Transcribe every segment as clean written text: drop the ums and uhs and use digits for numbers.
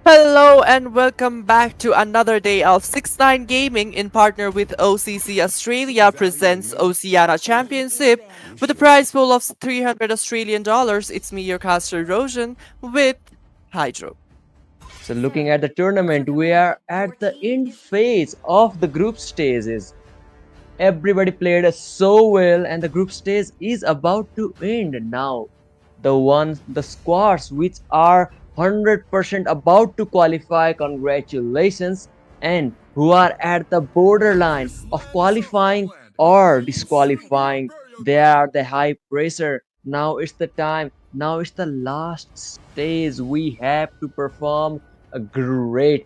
Hello and welcome back to another day of 6-9 Gaming in partner with OCC Australia presents OCEANA Championship with a prize pool of 300 Australian dollars. It's me, your caster Rosan, with Hydro. So, looking at the tournament, we are at the end phase of the group stages. Everybody played so well, and the group stage is about to end now. The squads which are 100% about to qualify, congratulations, and who are at the borderline of qualifying or disqualifying. They are the high pressure. Now it's the time. Now it's the last stage. We have to perform a great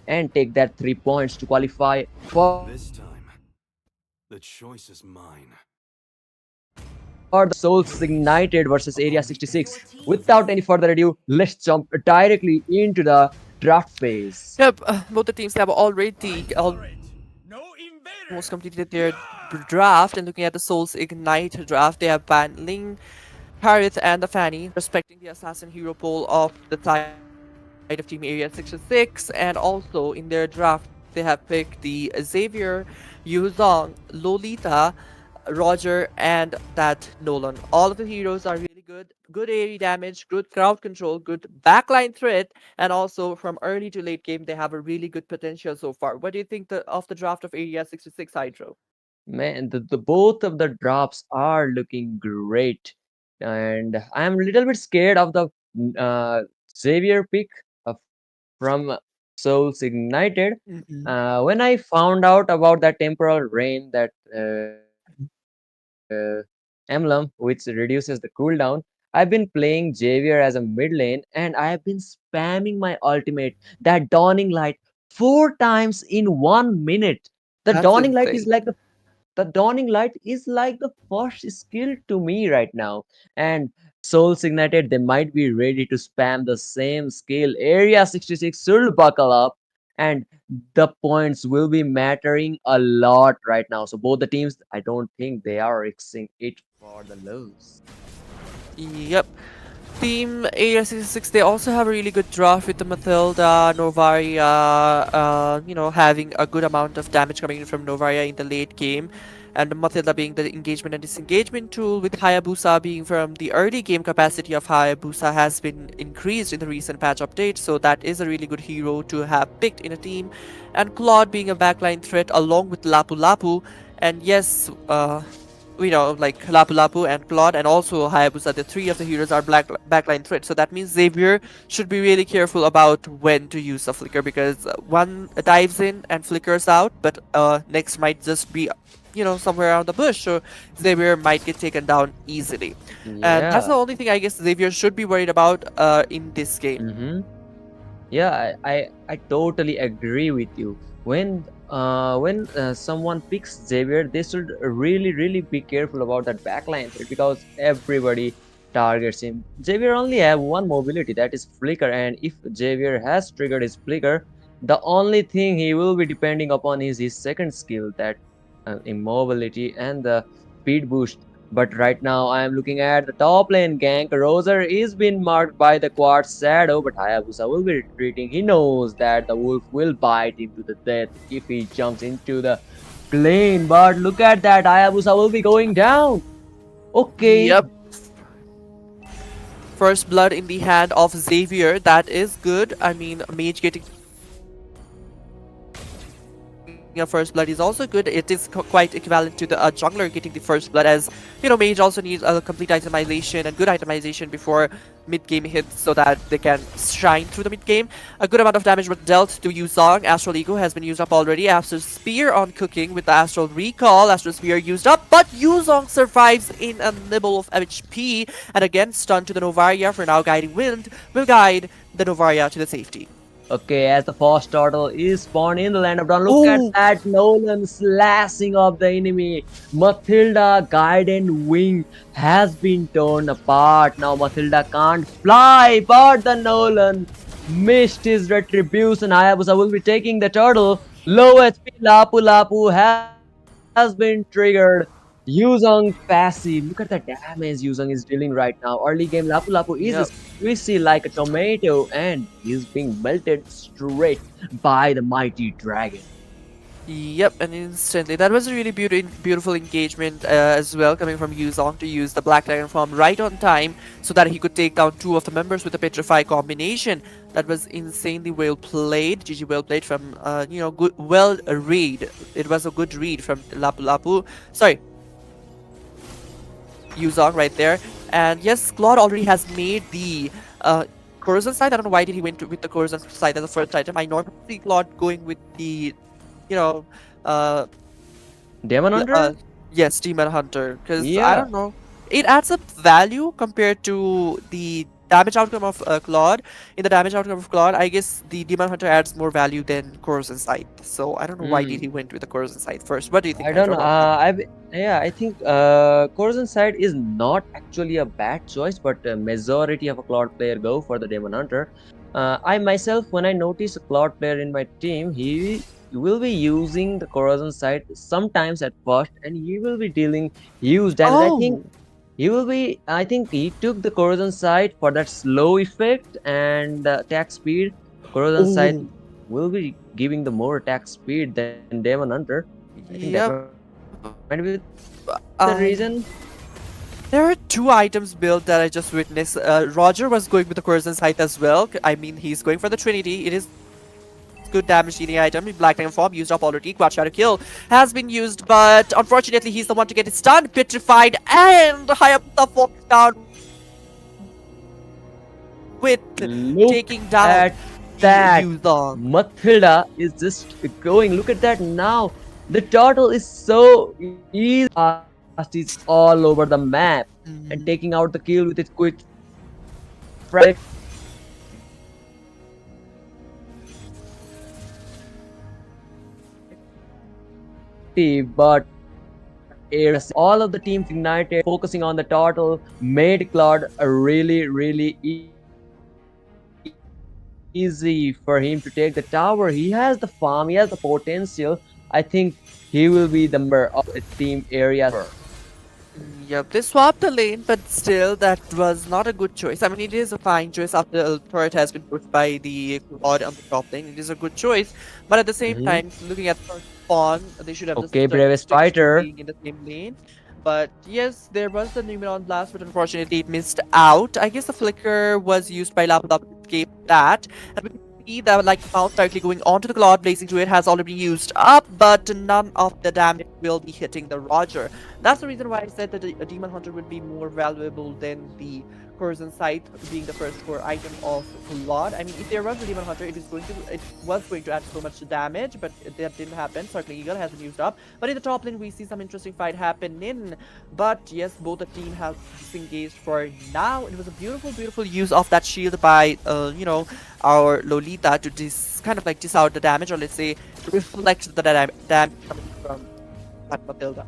and take that 3 points to qualify for the This time, the choice is mine. Souls Ignited versus Area 66. Without any further ado, let's jump directly into the draft phase. Yep, both the teams have already almost completed their draft, and looking at the Souls Ignite draft, they have banned Ling, Harith, and the Fanny, respecting the assassin hero pool of the side of Team Area 66, and also in their draft, they have picked the Xavier, Yuzong, Lolita, Roger, and that Nolan. All of the heroes are really good AoE damage, good crowd control, good backline threat, and also from early to late game, they have a really good potential so far. What do you think of the draft of Area 66 Hydro? Man, the both of the drops are looking great, and I'm a little bit scared of the uh, Xavier pick of, from Souls Ignited. Mm-hmm. When I found out about that temporal rain, that emblem which reduces the cooldown. I've been playing Javier as a mid lane and I have been spamming my ultimate, that Dawning Light, 4 times in 1 minute. The That's Dawning Light insane. is like the Dawning Light is like the first skill to me right now. And Soul Signated, they might be ready to spam the same skill. Area 66 should buckle up, and the points will be mattering a lot right now. So both the teams, I don't think they are risking it for the lows. Yep. Team Area 66, they also have a really good draft with the Matilda, Novaria, having a good amount of damage coming in from Novaria in the late game. And the Matilda being the engagement and disengagement tool, with Hayabusa being from the early game capacity of Hayabusa has been increased in the recent patch update, so that is a really good hero to have picked in a team. And Claude being a backline threat along with Lapu Lapu. And yes, like Lapu Lapu and Claude and also Hayabusa, the three of the heroes are backline threats. So that means Xavier should be really careful about when to use a flicker, because one dives in and flickers out, but next might just be somewhere around the bush, so Xavier might get taken down easily. And that's the Yeah. only thing I guess Xavier should be worried about in this game. Mm-hmm. Yeah, I totally agree with you. When someone picks Xavier, they should really be careful about that backline threat because everybody targets him. Xavier only have one mobility, that is flicker, and if Xavier has triggered his flicker, the only thing he will be depending upon is his second skill, that immobility and the speed boost. But right now, I am looking at the top lane gank. Roser is being marked by the Quartz Shadow, but Hayabusa will be retreating. He knows that the wolf will bite him to the death if he jumps into the lane. But look at that, Hayabusa will be going down. Okay. Yep. First blood in the hand of Xavier, that is good. I mean, Mage getting a first blood is also good. It is quite equivalent to the jungler getting the first blood, as Mage also needs complete itemization and good itemization before mid game hits so that they can shine through the mid game. A good amount of damage was dealt to Yuzong. Astral Ego has been used up already after Spear on Cooking with the Astral Recall. Astral Spear used up, but Yuzong survives in a nibble of HP and again stun to the Novaria for now. Guiding Wind will guide the Novaria to the safety. Okay, as the first turtle is spawned in the land of dawn, look at Oh, that Nolan slashing of the enemy. Matilda Guided Wing has been torn apart. Now Matilda can't fly, but the Nolan missed his retribution. Hayabusa will be taking the turtle. Low HP Lapu Lapu has been triggered. Yuzong passive. Look at the damage Yuzong is dealing right now. Early game Lapu Lapu is yep. squishy like a tomato, and he's being melted straight by the mighty dragon. Yep, and instantly. That was a really beautiful engagement as well, coming from Yuzong to use the Black Dragon form right on time so that he could take down two of the members with the Petrify combination. That was insanely well played. GG well played from, good, well read. It was a good read from Lapu Lapu. Sorry, Yuzong right there. And yes, Claude already has made the Corazon side. I don't know why did he went with the Corazon side as the first item. I normally see Claude going with the, you know, uh, Demon Hunter? yes, Demon Hunter. Because I Yeah. don't know, it adds up value compared to the damage outcome of Claude. In the damage outcome of Claude, I guess the Demon Hunter adds more value than Corazon side. So I don't know why did Hmm. he went with the Corazon side first. What do you think, I don't Hydra, know. about it? Yeah, I think Corazon side is not actually a bad choice, but a majority of a Cloud player go for the Demon Hunter. I myself, when I notice a Cloud player in my team, he will be using the Corazon side sometimes at first, and he will be dealing huge damage. Oh, I think he took the Corazon side for that slow effect and attack speed. Corazon side oh, will be giving the more attack speed than Demon Hunter. I think that might yep. be the reason. Um, there are two items built that I just witnessed. Roger was going with the Corazon side as well. I mean, he's going for the Trinity. It is good damage dealing item. Black Dragon form used up already. Quad Shadow Kill has been used, but unfortunately, he's the one to get it stunned, petrified, and high up the falls down with Look taking down at the that. Yuzong. Mathilda is just going. Look at that now. The turtle is so easy. Fast. He's all over the map and Mhm. taking out the kill with his quick fraction. But all of the teams ignited, focusing on the turtle, made Claude a really, really easy for him to take the tower. He has the farm, he has the potential. I think he will be the member of a team area. Yep, they swapped the lane, but still, that was not a good choice. I mean, it is a fine choice after the turret has been pushed by the quad on the top lane. It is a good choice, but at the same Mhm. time, looking at the spawn, they should have just Okay, bravest stick to fighter. being in the same lane. But yes, there was the Numeron blast, but unfortunately, it missed out. I guess the flicker was used by Lapidop to escape that, and we can see that like mouse directly going onto the Claude, blazing to it has already been used up, but none of the damage will be hitting the Roger. That's the reason why I said that a Demon Hunter would be more valuable than the Corazon Scythe being the first core item of Claude. I mean, if there was a Demon Hunter, it was going to add so much damage, but that didn't happen. Circling Eagle has been used up. But in the top lane, we see some interesting fight happening. But yes, both the team have disengaged for now. It was a beautiful use of that shield by, our Lolita to kind of like diss out the damage, or let's say reflect the damage coming from that Matilda.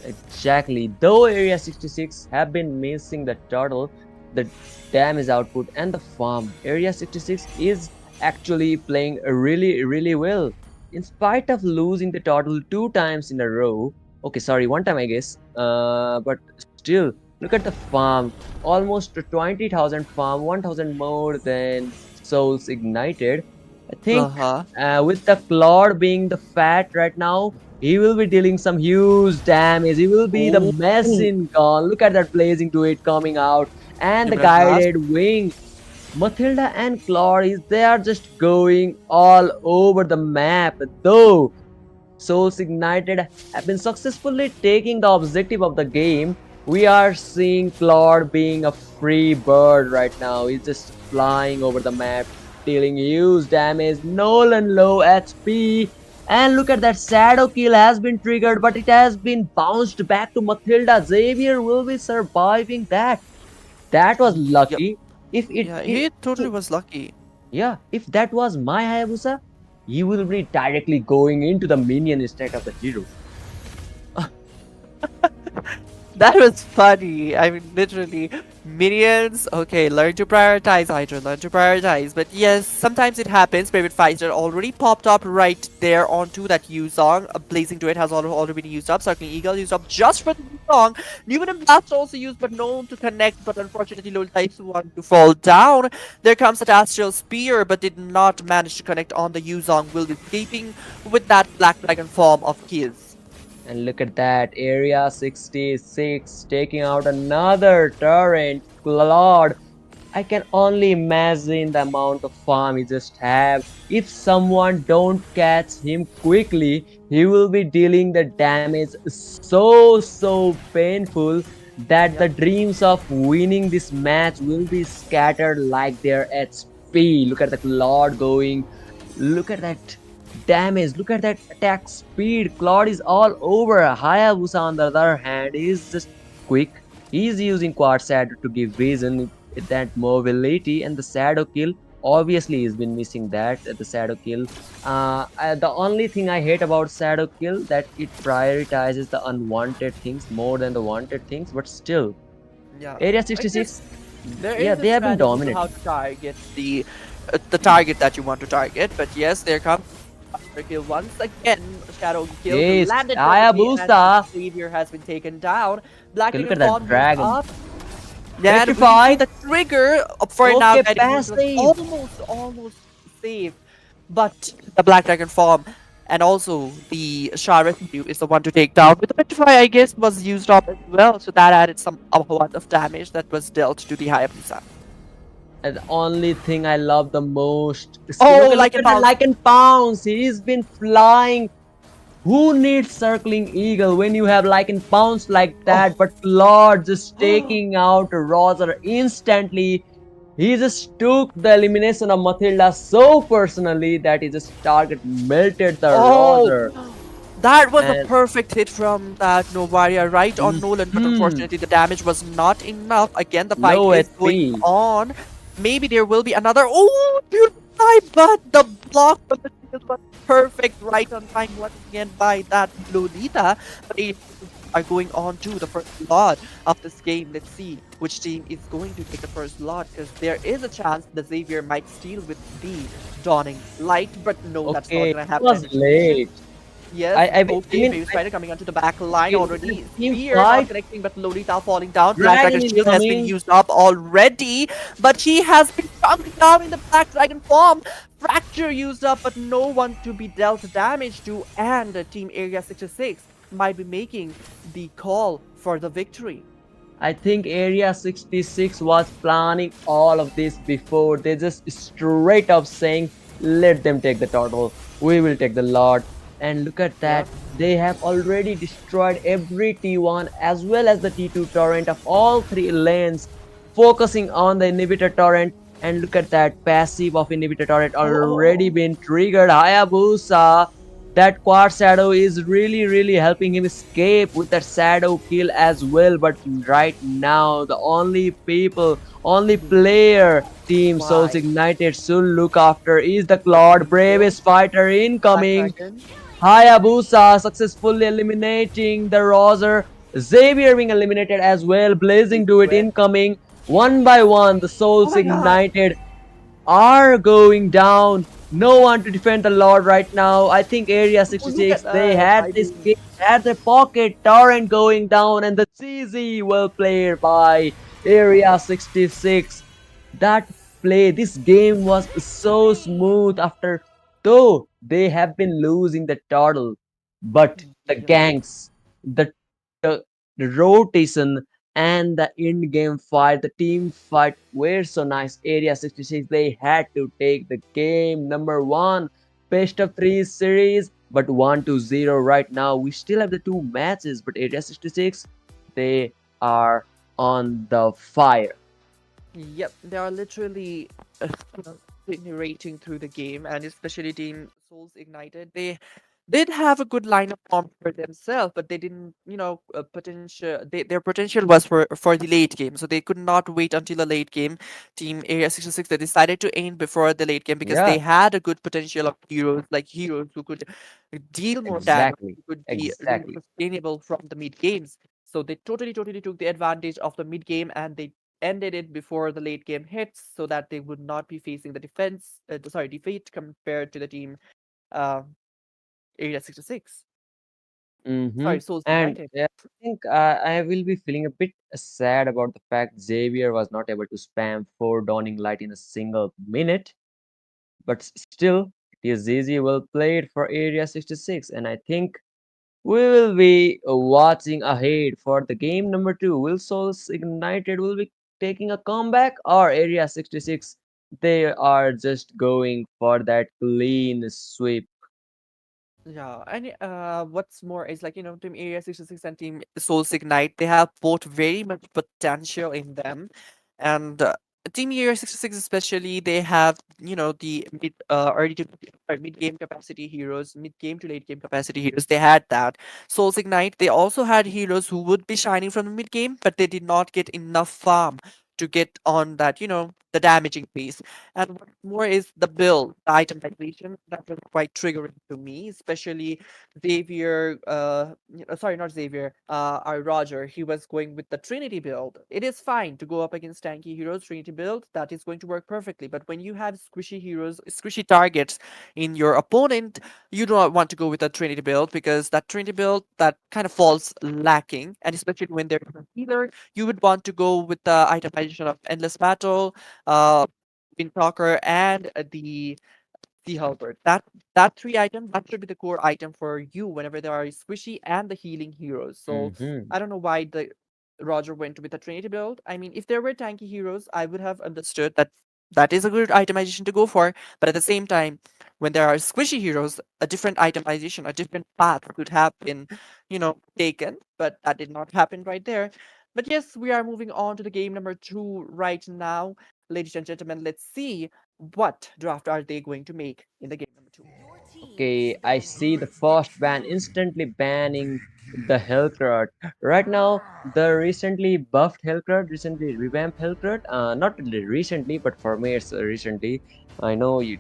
Exactly. Though Area 66 have been missing the turtle, the damage output and the farm, Area 66 is actually playing really, really well. In spite of losing the turtle two times in a row. Okay, sorry, one time I guess. But still, look at the farm. Almost 20,000 farm, 1,000 more than souls ignited. I think Uh-huh. with the Claude being the fat right now, he will be dealing some huge damage. He will be the Oh, machine gun. Look at that blazing to it coming out. And the Numeron blast. guided wing. Matilda and Claude, they are just going all over the map. Though Souls Ignited have been successfully taking the objective of the game, we are seeing Claude being a free bird right now. He's just flying over the map, dealing huge damage, Nolan low HP. And look at that, shadow kill has been triggered, but it has been bounced back to Matilda. Xavier will be surviving that. That was Yep. lucky. If it, Yeah, it he totally was lucky. yeah, if that was my Hayabusa, he will be directly going into the minion state of the hero. That was funny. I mean, literally. Minions, okay, learn to prioritize, Hydra, learn to prioritize. But yes, sometimes it happens. Spirit Fighter already popped up right there onto that Yuzong. Blazing Duet has already been used up. Circling Eagle used up just for the Yuzong. Numen and Blast also used, but no one to connect. But unfortunately, Lol types want to fall down. There comes that Astral Spear, but did not manage to connect on the Yuzong. Will be escaping with that Black Dragon form of Kiz. And look at that, Area 66 taking out another turret. Lord, I can only imagine the amount of farm he just have. If someone don't catch him quickly, he will be dealing the damage so painful that the Yep. dreams of winning this match will be scattered like their HP. Look at that Lord going. Look at that damage. Look at that attack speed. Claude is all over. Hayabusa on the other hand is just quick. He's using quad shadow to give vision, that mobility, and the shadow kill. Obviously he's been missing that, the shadow kill. The only thing I hate about shadow kill that it prioritizes the unwanted things more than the wanted things, but still Yeah. area I guess 66, there yeah, is a they have been strategy to how dominating. to target the target that you want to target. But yes, there comes the kill once again. Shadow kill Yes, landed perfectly, and Hayabusa. Savior has been taken down. Black Okay, look Dragon at that Form used dragon. up. And we can see Petrified. the trigger for now Okay, getting used was passive. almost safe. But the Black Dragon form and also the Shah residue is the one to take down. With the Petrify, I guess, was used up as well, so that added some amount of damage that was dealt to the Hayabusa. And the only thing I love the most skill. Oh, Okay, look like and at the bounce. like and pounce. He's been flying. Who needs circling eagle when you have like and pounce like that? But Lord just Oh, taking out Rosa instantly. He just took the elimination of Matilda so personally that he just target melted the oh, Rosa. that was a And perfect hit from that Novaria right on Nolan, but mhm, unfortunately the damage was not enough. Again, the fight low is going HP. on. Maybe there will be another. Oh, beautiful try, but the block from the shield was perfect right on time once again by that Lolita. But they are going on to the first lot of this game. Let's see which team is going to take the first lot, because there is a chance the Xavier might steal with the Dawning Light, but no, that's not Okay, it gonna happen was anytime. late. Yes, I okay, mean, Baby Spider coming onto the back line okay, look at already. the team Spear not fight. connecting, but Lolita falling down. Black Dragon Dragon is Shield has been coming. used up already, but he has been jumping down in the Black Dragon form. Fracture used up, but no one to be dealt damage to, and Team Area 66 might be making the call for the victory. I think Area 66 was planning all of this before. They just straight up saying, let them take the turtle. We will take the lot. And look at Yeah. that. They have already destroyed every T1 as well as the T2 torrent of all three lanes, focusing on the inhibitor torrent. And look at that passive of inhibitor torrent already Oh, been triggered. Hayabusa, that quad shadow is really helping him escape with that shadow kill as well. But right now the only player team Souls my Ignited should look after is the Claude, Eagle, bravest fighter Black incoming. Dragon. Hayabusa successfully eliminating the Roser. Xavier being eliminated as well. Blazing Big Do It Duet. incoming. One by one, the Oh Souls my god. Ignited are going down. No one to defend the Lord right now. I think Area Oh, look at 66, they that. had I this mean, game, had their pocket torrent going down, and the CZ well played by Area 66. That this game was so smooth after, though they have been losing the turtle, but the yeah. ganks, the the rotation and the in-game fight, the team fight were so nice. Area 66, they had to take the game number one, best of three series, but 1-0 right now. We still have the two matches, but Area 66, they are on the fire. Yep, they are literally you know, generating through the game, and especially Team Souls Ignited. They did have a good lineup form for themselves, but they didn't, potential. Their potential was for the late game, so they could not wait until the late game. Team Area 66, they decided to aim before the late game because they Yeah, had a good potential of heroes who could deal more damage, exactly. who could be really Exactly. sustainable from the mid games. So they totally took the advantage of the mid game, and they ended it before the late game hits so that they would not be facing the defeat compared to the team uh, Area 66. Mm-hmm. Sorry, Souls And United. I think I will be feeling a bit sad about the fact Xavier was not able to spam 4 Dawning Light in a single minute. But still, it is easy, well played for Area 66. And I think we will be watching ahead for the game number 2. Will Souls Ignited will be taking a comeback, or Area 66? They are just going for that clean sweep. Yeah, and what's more is like, Team Area 66 and Team Souls Ignite, they have both very much potential in them. And Team Area 66 especially, they have, the mid game capacity heroes, mid game to late game capacity heroes. They had that. Souls Ignite, they also had heroes who would be shining from the mid game, but they did not get enough farm to get on that, the damaging piece. And what more is the build, the item calculation, that was quite triggering to me, especially Xavier, sorry, not Xavier, our Roger, he was going with the Trinity build. It is fine to go up against tanky heroes, Trinity build, that is going to work perfectly. But when you have squishy heroes, squishy targets in your opponent, you do not want to go with a Trinity build because that Trinity build, that kind of falls lacking. And especially when there's a healer, you would want to go with the itemization of Endless Battle, uh, Windtalker, and the halberd. That three items, that should be the core item for you whenever there are squishy and the healing heroes. So Mm-hmm. I don't know why the Roger went with the Trinity build. I mean, if there were tanky heroes, I would have understood that that is a good itemization to go for. But at the same time, when there are squishy heroes, a different itemization, a different path could have been, taken. But that did not happen right there. But yes, we are moving on to the game number 2 right now. Ladies and gentlemen, let's see what draft are they going to make in the game number 2. Okay, I see the first ban instantly banning the Hellcurt. Right now, the recently buffed Hellcurt, recently revamped Hellcurt, not really recently, but for me it's recently. I know you,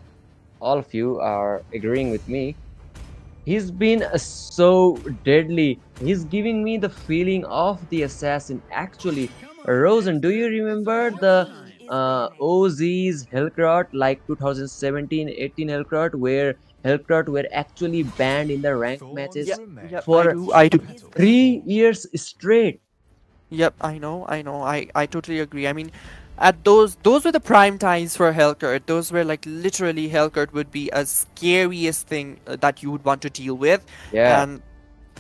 all of you are agreeing with me. He's been so deadly. He's giving me the feeling of the assassin. Actually, Rosen, do you remember the OZ's Hellcurt, like 2017-18 Hellcurt, where Hellcurt were actually banned in the ranked Yep, matches yep, I for do, I do. 3 years straight? Yep, I know, I totally agree. I mean, at those were the prime times for Hellcurt. Those were like literally Hellcurt would be a scariest thing that you would want to deal with. Yeah. And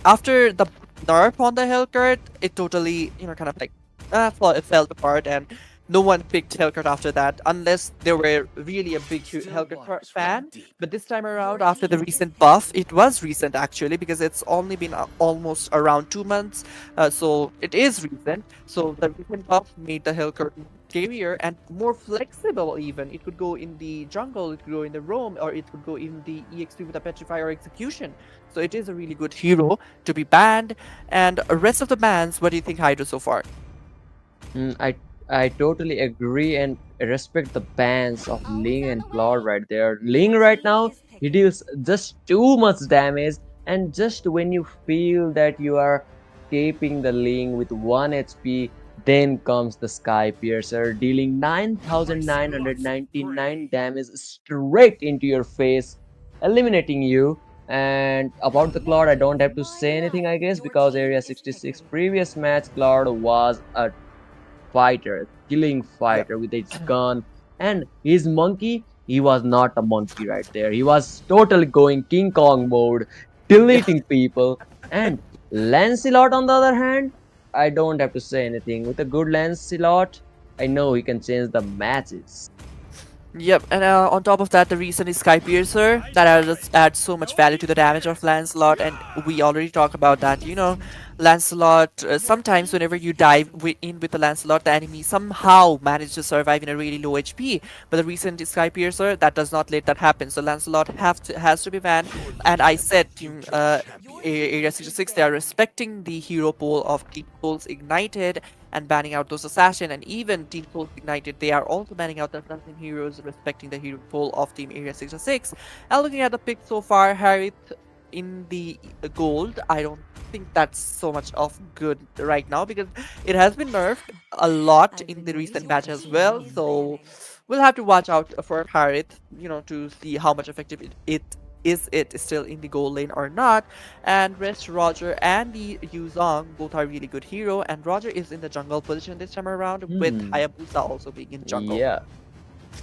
after the nerf on the Hellcurt, it totally, kind of like it fell apart, and no one picked Hellcurt after that, unless they were really a big Hellcurt fan. But this time around, after the recent buff, it was recent actually because it's only been almost around 2 months, so it is recent. So the recent buff made the Hellcurt scarier and more flexible. Even it could go in the jungle, it could go in the roam, or it could go in the EXP with a petrify or execution. So it is a really good hero to be banned. And rest of the bans, what do you think, Hydra, so far? Mm, I totally agree and respect the bans of Ling and Claude right there. Ling right now, he deals just too much damage, and just when you feel that you are escaping the Ling with 1 HP, then comes the Sky Piercer dealing 9,999 damage straight into your face, eliminating you. And about the Claude, I don't have to say anything, I guess, because Area 66 previous match, Claude was a fighter, killing Yep. fighter with his gun. And his monkey, he was not a monkey right there. He was totally going King Kong mode, Yeah. deleting people. And Lancelot, on the other hand, I don't have to say anything. With a good Lancelot, I know he can change the matches. Yep, and on top of that, the reason is Sky Piercer that adds so much value to the damage of Lancelot, and we already talked about that. Lancelot. Sometimes whenever you dive in with the Lancelot, the enemy somehow manages to survive in a really low HP. But the recent Sky Piercer that does not let that happen. So Lancelot has to be banned. And I said, Team Area 66, they are respecting the hero pool of Team Souls Ignited and banning out those assassin, and even Team Souls Ignited, they are also banning out the assassin heroes, respecting the hero pool of Team Area 66. And looking at the pick so far, Harith in the gold, I don't think that's so much of good right now because it has been nerfed a lot I've in been the waiting recent for patch the as king. well. He's So landing. we'll have to watch out for Harith, to see how much effective it is still in the goal lane or not. And rest Roger and the Yuzong both are really good hero, and Roger is in the jungle position this time around with Hmm. Hayabusa also being in jungle. Yeah.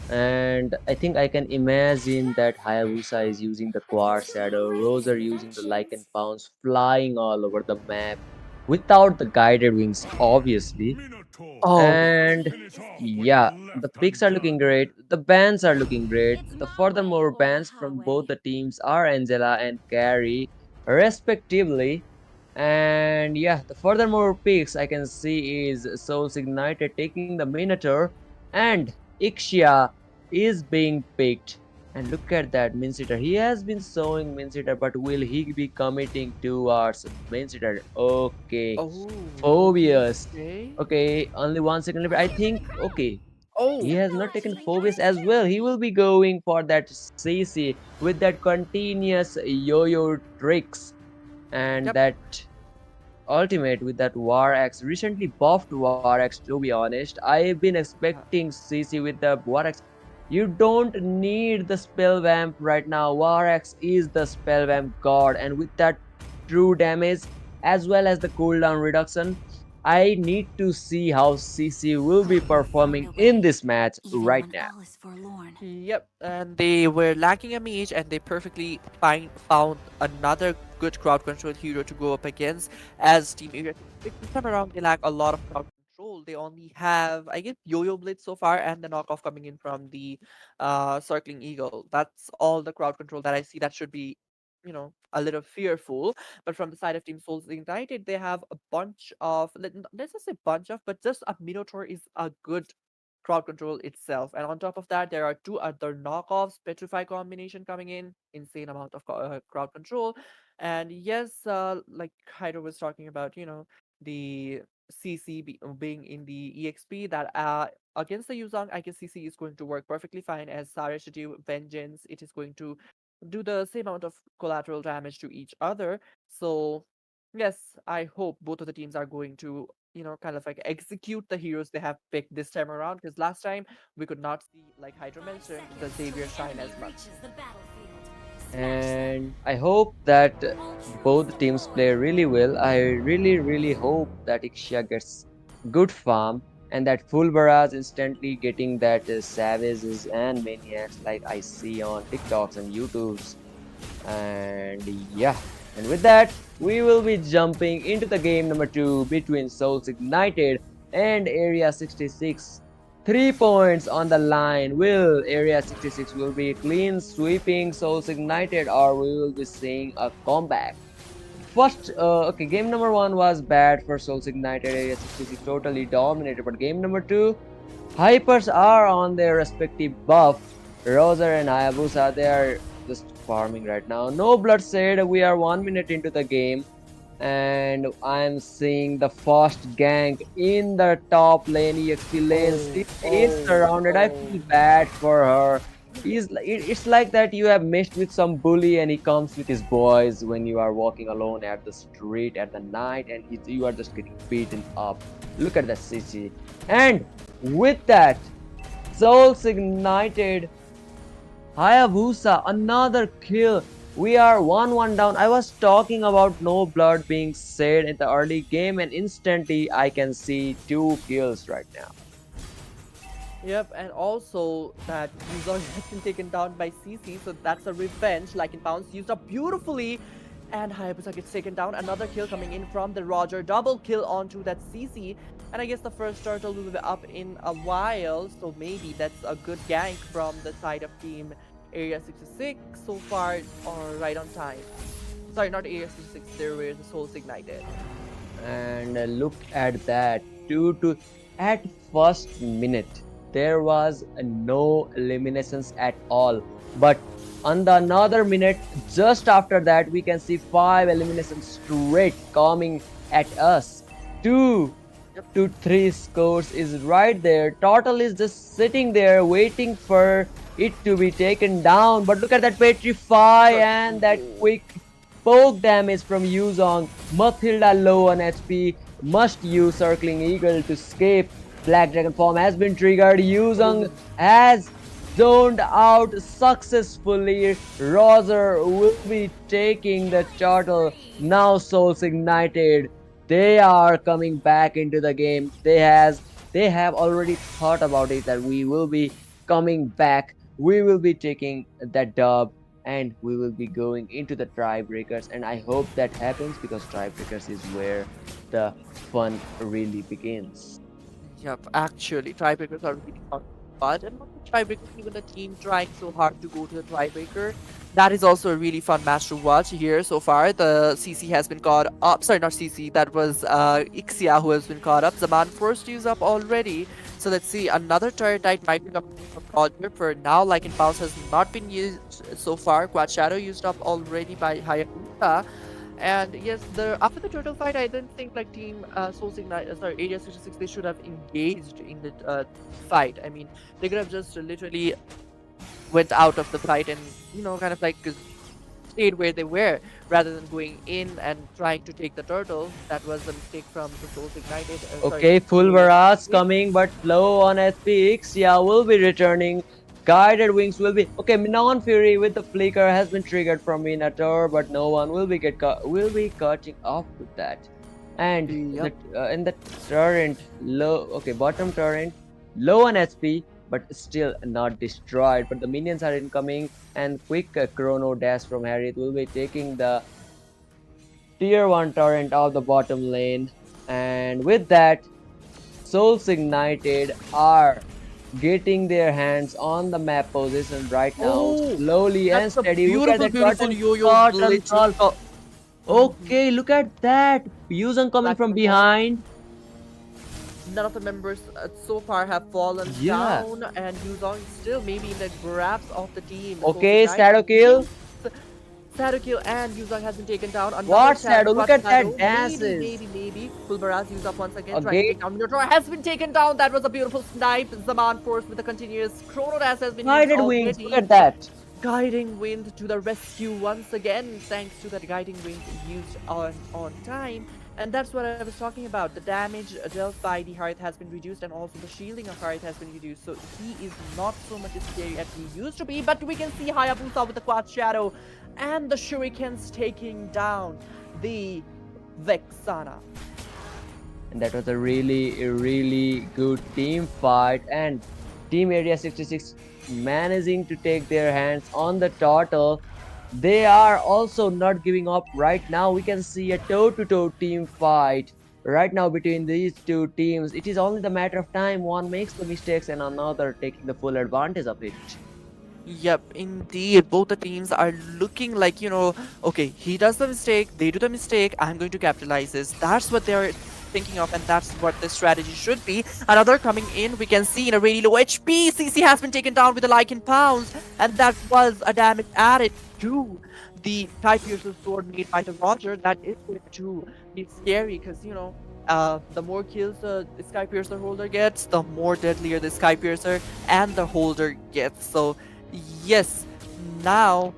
And I think I can imagine that Hayabusa is using the Quad Shadow, Rose are using the Lycan Pounds, flying all over the map without the guided wings, obviously. Oh yeah. And yeah, the picks are looking great, the bans are looking great. It's The my way furthermore or the bans from both highway. the teams are Angela and Carrie, respectively. And yeah, the furthermore picks I can see is Souls Ignited taking the Minotaur, and Ixia is being picked. And look at that Minsitter. He has been showing Minsitter, but will he be committing towards Minsitter? Okay. Oh, okay, Phobius. okay. Okay, only 1 second left. I think okay. He Oh, has not taken Phobius as well. He will be going for that CC with that continuous yo-yo tricks and yep. that ultimate with that War Axe. Recently buffed War Axe, to be honest. I've been Uh, expecting CC with the War Axe. You don't need the spell vamp right now. War Axe is the spell vamp god, and with that true damage as well as the cooldown reduction, I need to see how CC will be Hope you'll find performing a in way, this match even right when now. all is forlorn. Yep, and they were lacking a mage, and they perfectly found another good crowd control hero to go up against. As Team Area this time around, they lack a lot of crowd control. They only have, I guess, Yo-Yo Blitz so far, and the knockoff coming in from the Circling Eagle. That's all the crowd control that I see. That should be, a little fearful. But from the side of Team Souls United, they have a bunch of, let's just say bunch of, but just a Minotaur is a good crowd control itself. And on top of that, there are two other knockoffs, Petrify combination coming in, insane amount of crowd control. And yes, like Hydro was talking about, the CC being in the EXP that against the Yuzong, I guess CC is going to work perfectly fine as Sarah should do Vengeance. It is going to do the same amount of collateral damage to each other. So yes, I hope both of the teams are going to, kind of like execute the heroes they have picked this time around. Because last time we could not see, like Hydra 5 mentioned, the seconds till Xavier the shine enemy as much. reaches the battlefield. Smash them. And I hope that both Ultras teams play deployed. really well. I really, really hope that Ixia gets good farm and that full barrage instantly getting that savages and maniacs like I see on TikToks and YouTubes. And yeah, and with that, we will be jumping into the game number 2 between Souls Ignited and Area 66. 3 points on the line. Will Area 66 will be clean sweeping Souls Ignited, or we will be seeing a comeback? First, okay, game number 1 was bad for Souls Ignited. Area 66 totally dominated, but game number 2, Hypers are on their respective buff. Rosa and Hayabusa, they are just farming right now. No blood said we are 1 minute into the game, and I'm seeing the first gank in the top lane, EXP lane. Oh, She is oh, surrounded. I oh. feel bad for her. It's like that you have messed with some bully and he comes with his boys when you are walking alone at the street at the night and you are just getting beaten up. Look at that CC. And with that, Souls Ignited, Hayabusa, another kill. We are 1-1 down. I was talking about no blood being said in the early game, and instantly I can see 2 kills right now. Yep, and also that Yuzong has been taken down by CC, so that's a revenge. Like in Pounce used up beautifully, and Hayabusa gets taken down. Another kill coming in from the Roger, double kill onto that CC. And I guess the first turtle will be up in a while, so maybe that's a good gank from the side of Team Area 66 so far, or right on time. Sorry, not Area 66, there were the Souls Ignited. And look at that, 2 to at first minute there was no eliminations at all, but on the another minute just after that we can see 5 eliminations straight coming at us. 2 Yep. to 3 scores is right there. Total is just sitting there waiting for it to be taken down, but look at that petrify and that Oh. quick poke damage from Yuzong. Mathilda low on HP. Must use Circling Eagle to escape. Black Dragon form has been triggered. Yuzong has zoned out successfully. Roser will be taking the turtle. Now Souls Ignited. They are coming back into the game. They have already thought about it that we will be coming back. We will be taking that dub and we will be going into the tiebreakers. And I hope that happens because tiebreakers is where the fun really begins. Yep, actually, tiebreakers are really fun. But and not the tiebreakers, even the team trying so hard to go to the tiebreaker. That is also a really fun match to watch here so far. The CC has been caught up. Sorry, not CC. That was Ixia who has been caught up. Zaman first use up already. So let's see. Another turret type might be coming from Roger. For now, like in Pulse has not been used so far. Quad Shadow used up already by Hayabusa. And yes, the after the turtle fight, I didn't think like Team Soul Signal, sorry, Area 66, they should have engaged in the fight. I mean, they could have just literally went out of the fight and kind of like stayed where they were rather than going in and trying to take the turtle. That was a mistake from the Souls Ignited. Sorry, Okay, full Team barrage 86. coming, but low on SPX. Yeah, will be returning. Guided wings will be okay. Non Fury with the flicker has been triggered from Minotaur, but no one will be will be cutting off with that. And Yep. in the turret low. Okay, bottom turret low on SP, but still not destroyed. But the minions are incoming, and quick chrono dash from Harriet will be taking the tier 1 torrent of the bottom lane. And with that, Souls Ignited are getting their hands on the map position right now, Oh, slowly and that's a steady. Look at beautiful, that beautiful turtle, yo-yo turtle glitch. call. Mhm. Okay, look at that. Yuzong coming Black from Unicorn. behind. None of the members so far have fallen Yeah. down, and Yuzong is still maybe in the grasp of the team. Souls Okay, Ignite shadow kill. wins. Shadow kill and Yuzong has been taken down. Another What shadow? Look quad at that shadow. Maybe, dances. maybe, maybe. Fulbaraz used up once again, trying to Again, take down Minotaur. Has been taken down. That was a beautiful snipe. Zaman Force with a continuous Chrono Dash has been used guided wings. Look already. at that. Guiding Wind to the rescue once again, thanks to that Guiding Wind used on time. And that's what I was talking about. The damage dealt by the Hearth has been reduced, and also the shielding of Hearth has been reduced. So he is not so much scary as he used to be. But we can see Hayabusa with the Quad Shadow and the Shurikens taking down the Vexana. And that was a really good team fight. And Team Area 66 managing to take their hands on the turtle. They are also not giving up right now. We can see a toe-to-toe team fight right now between these two teams. It is only the matter of time. One makes the mistakes and another taking the full advantage of it. Yep, indeed. Both the teams are looking like, okay, he does the mistake, they do the mistake, I'm going to capitalize this. That's what they're thinking of, and that's what the strategy should be. Another coming in, we can see in a really low HP, CC has been taken down with a Lycan Pounce, and that was a damage added to the Type Piercer sword made by the Roger. That is going to be scary because, the more kills the Sky Piercer holder gets, the more deadlier the Sky Piercer and the holder gets. So, yes, now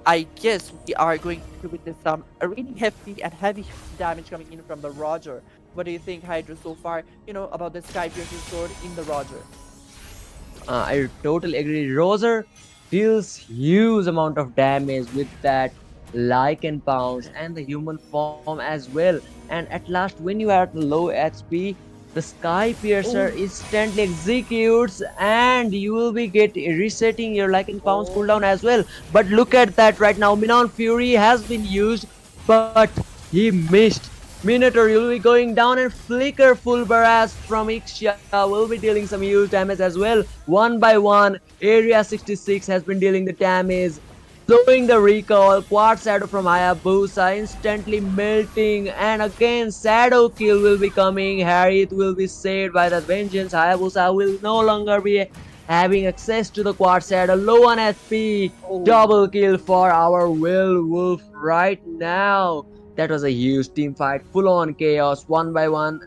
I guess we are going to witness some really hefty and heavy damage coming in from the Roger. What do you think, Hydra, so far, about the Sky Piercer sword in the Roger? I totally agree. Roser deals huge amount of damage with that Lycan Pounce and the human form as well. And at last, when you are at low HP, the Sky Piercer Oh, instantly executes and you will be resetting your Lycan Pounce oh, cooldown as well. But look at that right now. Minon Fury has been used, but he missed. Minotaur will be going down and flicker full barrage from Ixia will be dealing some huge damage as well. One by one, Area 66 has been dealing the damage. Slowing the recall, Quad Shadow from Hayabusa instantly melting, and again Shadow Kill will be coming. Harriet will be saved by the vengeance. Hayabusa will no longer be having access to the Quad Shadow. Low on SP, oh. double kill for our Werewolf right now. That was a huge team fight, full on chaos, one by one.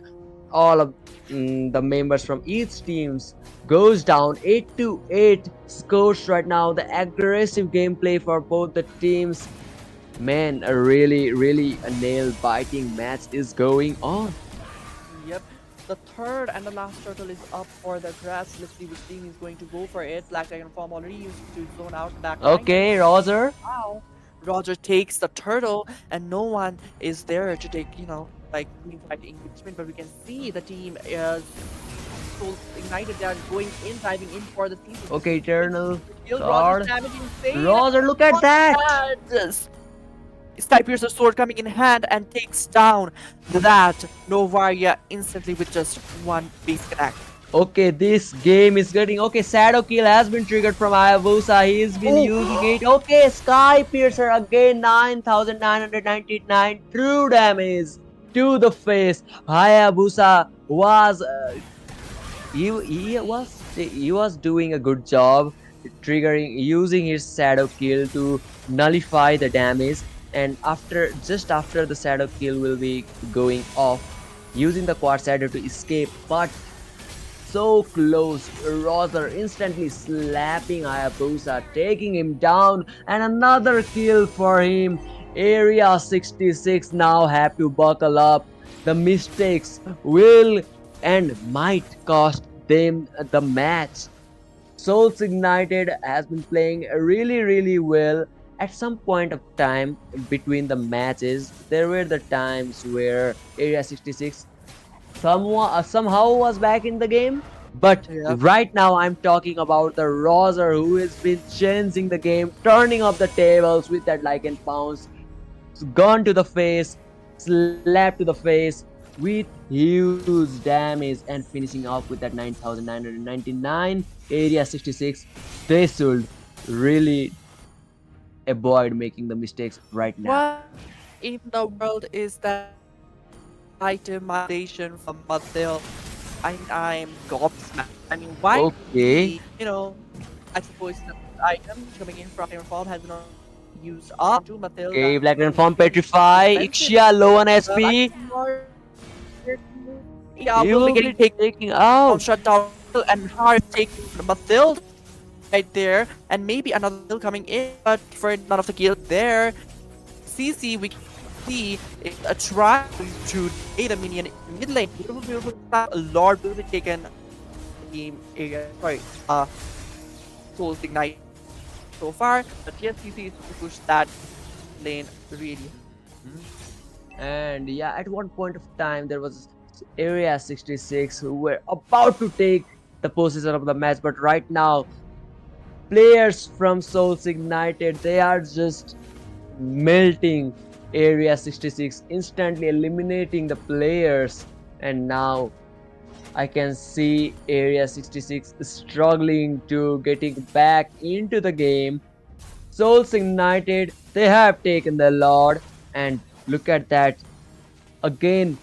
All of the members from each teams goes down 8-8 scores right now. The aggressive gameplay for both the teams. Man, a really a nail-biting match is going on. Yep. The third and the last turtle is up for the grabs. Let's see which team is going to go for it. Black Dragon form already used to zone out back line, and Okay, Roger. now Roger takes the turtle, and no one is there to take, like team fight engagement. But we can see the team is so ignited. They are going in, diving in for the season. Okay, Eternal Kill Roger's card. damage insane. Roger, look at that. And Sky Piercer's sword coming in hand and takes down that Novaria instantly with just one basic attack. Okay, this game is getting okay. Shadow Kill has been triggered from Hayabusa. He's been using it. Okay, Sky Piercer again, 9,999 true damage to the face. Hayabusa was he was doing a good job triggering using his Shadow Kill to nullify the damage, and just after the Shadow Kill will be going off, using the Quad Shadow to escape, but so close. Roser instantly slapping Hayabusa, taking him down, and another kill for him. Area 66 now have to buckle up. The mistakes will and might cost them the match. Souls Ignited has been playing really well. At some point of time between the matches, there were the times where Area 66 somehow was back in the game. But Yep. right now I'm talking about the Roser who has been changing the game, turning up the tables with that Lycan pounce, gun to the face, slap to the face with huge damage, and finishing off with that 9,999. Area 66, they should really avoid making the mistakes right now. What in the world is that itemization from Mattel? I'm gobsmacked. I mean, why Okay. I suppose the item coming in from your form has been used up to Mattel. Okay, Black Form Petrify, Ixia low on SP. Yeah, He will will be be getting taking on out. shutdown and hard taking Mathilde right there, and maybe another kill coming in, but for none of the kill there. CC, we can see is a try to aid a minion in mid lane. Beautiful stuff. A Lord will be taken. Team area, sorry, Souls Ignite so far, but yes, CC is to push that lane really. And yeah, at one point of time there was Area 66 who were about to take the position of the match, but right now players from Souls Ignited, they are just melting Area 66, instantly eliminating the players, and now I can see Area 66 struggling to getting back into the game. Souls Ignited, they have taken the Lord, and look at that. Again,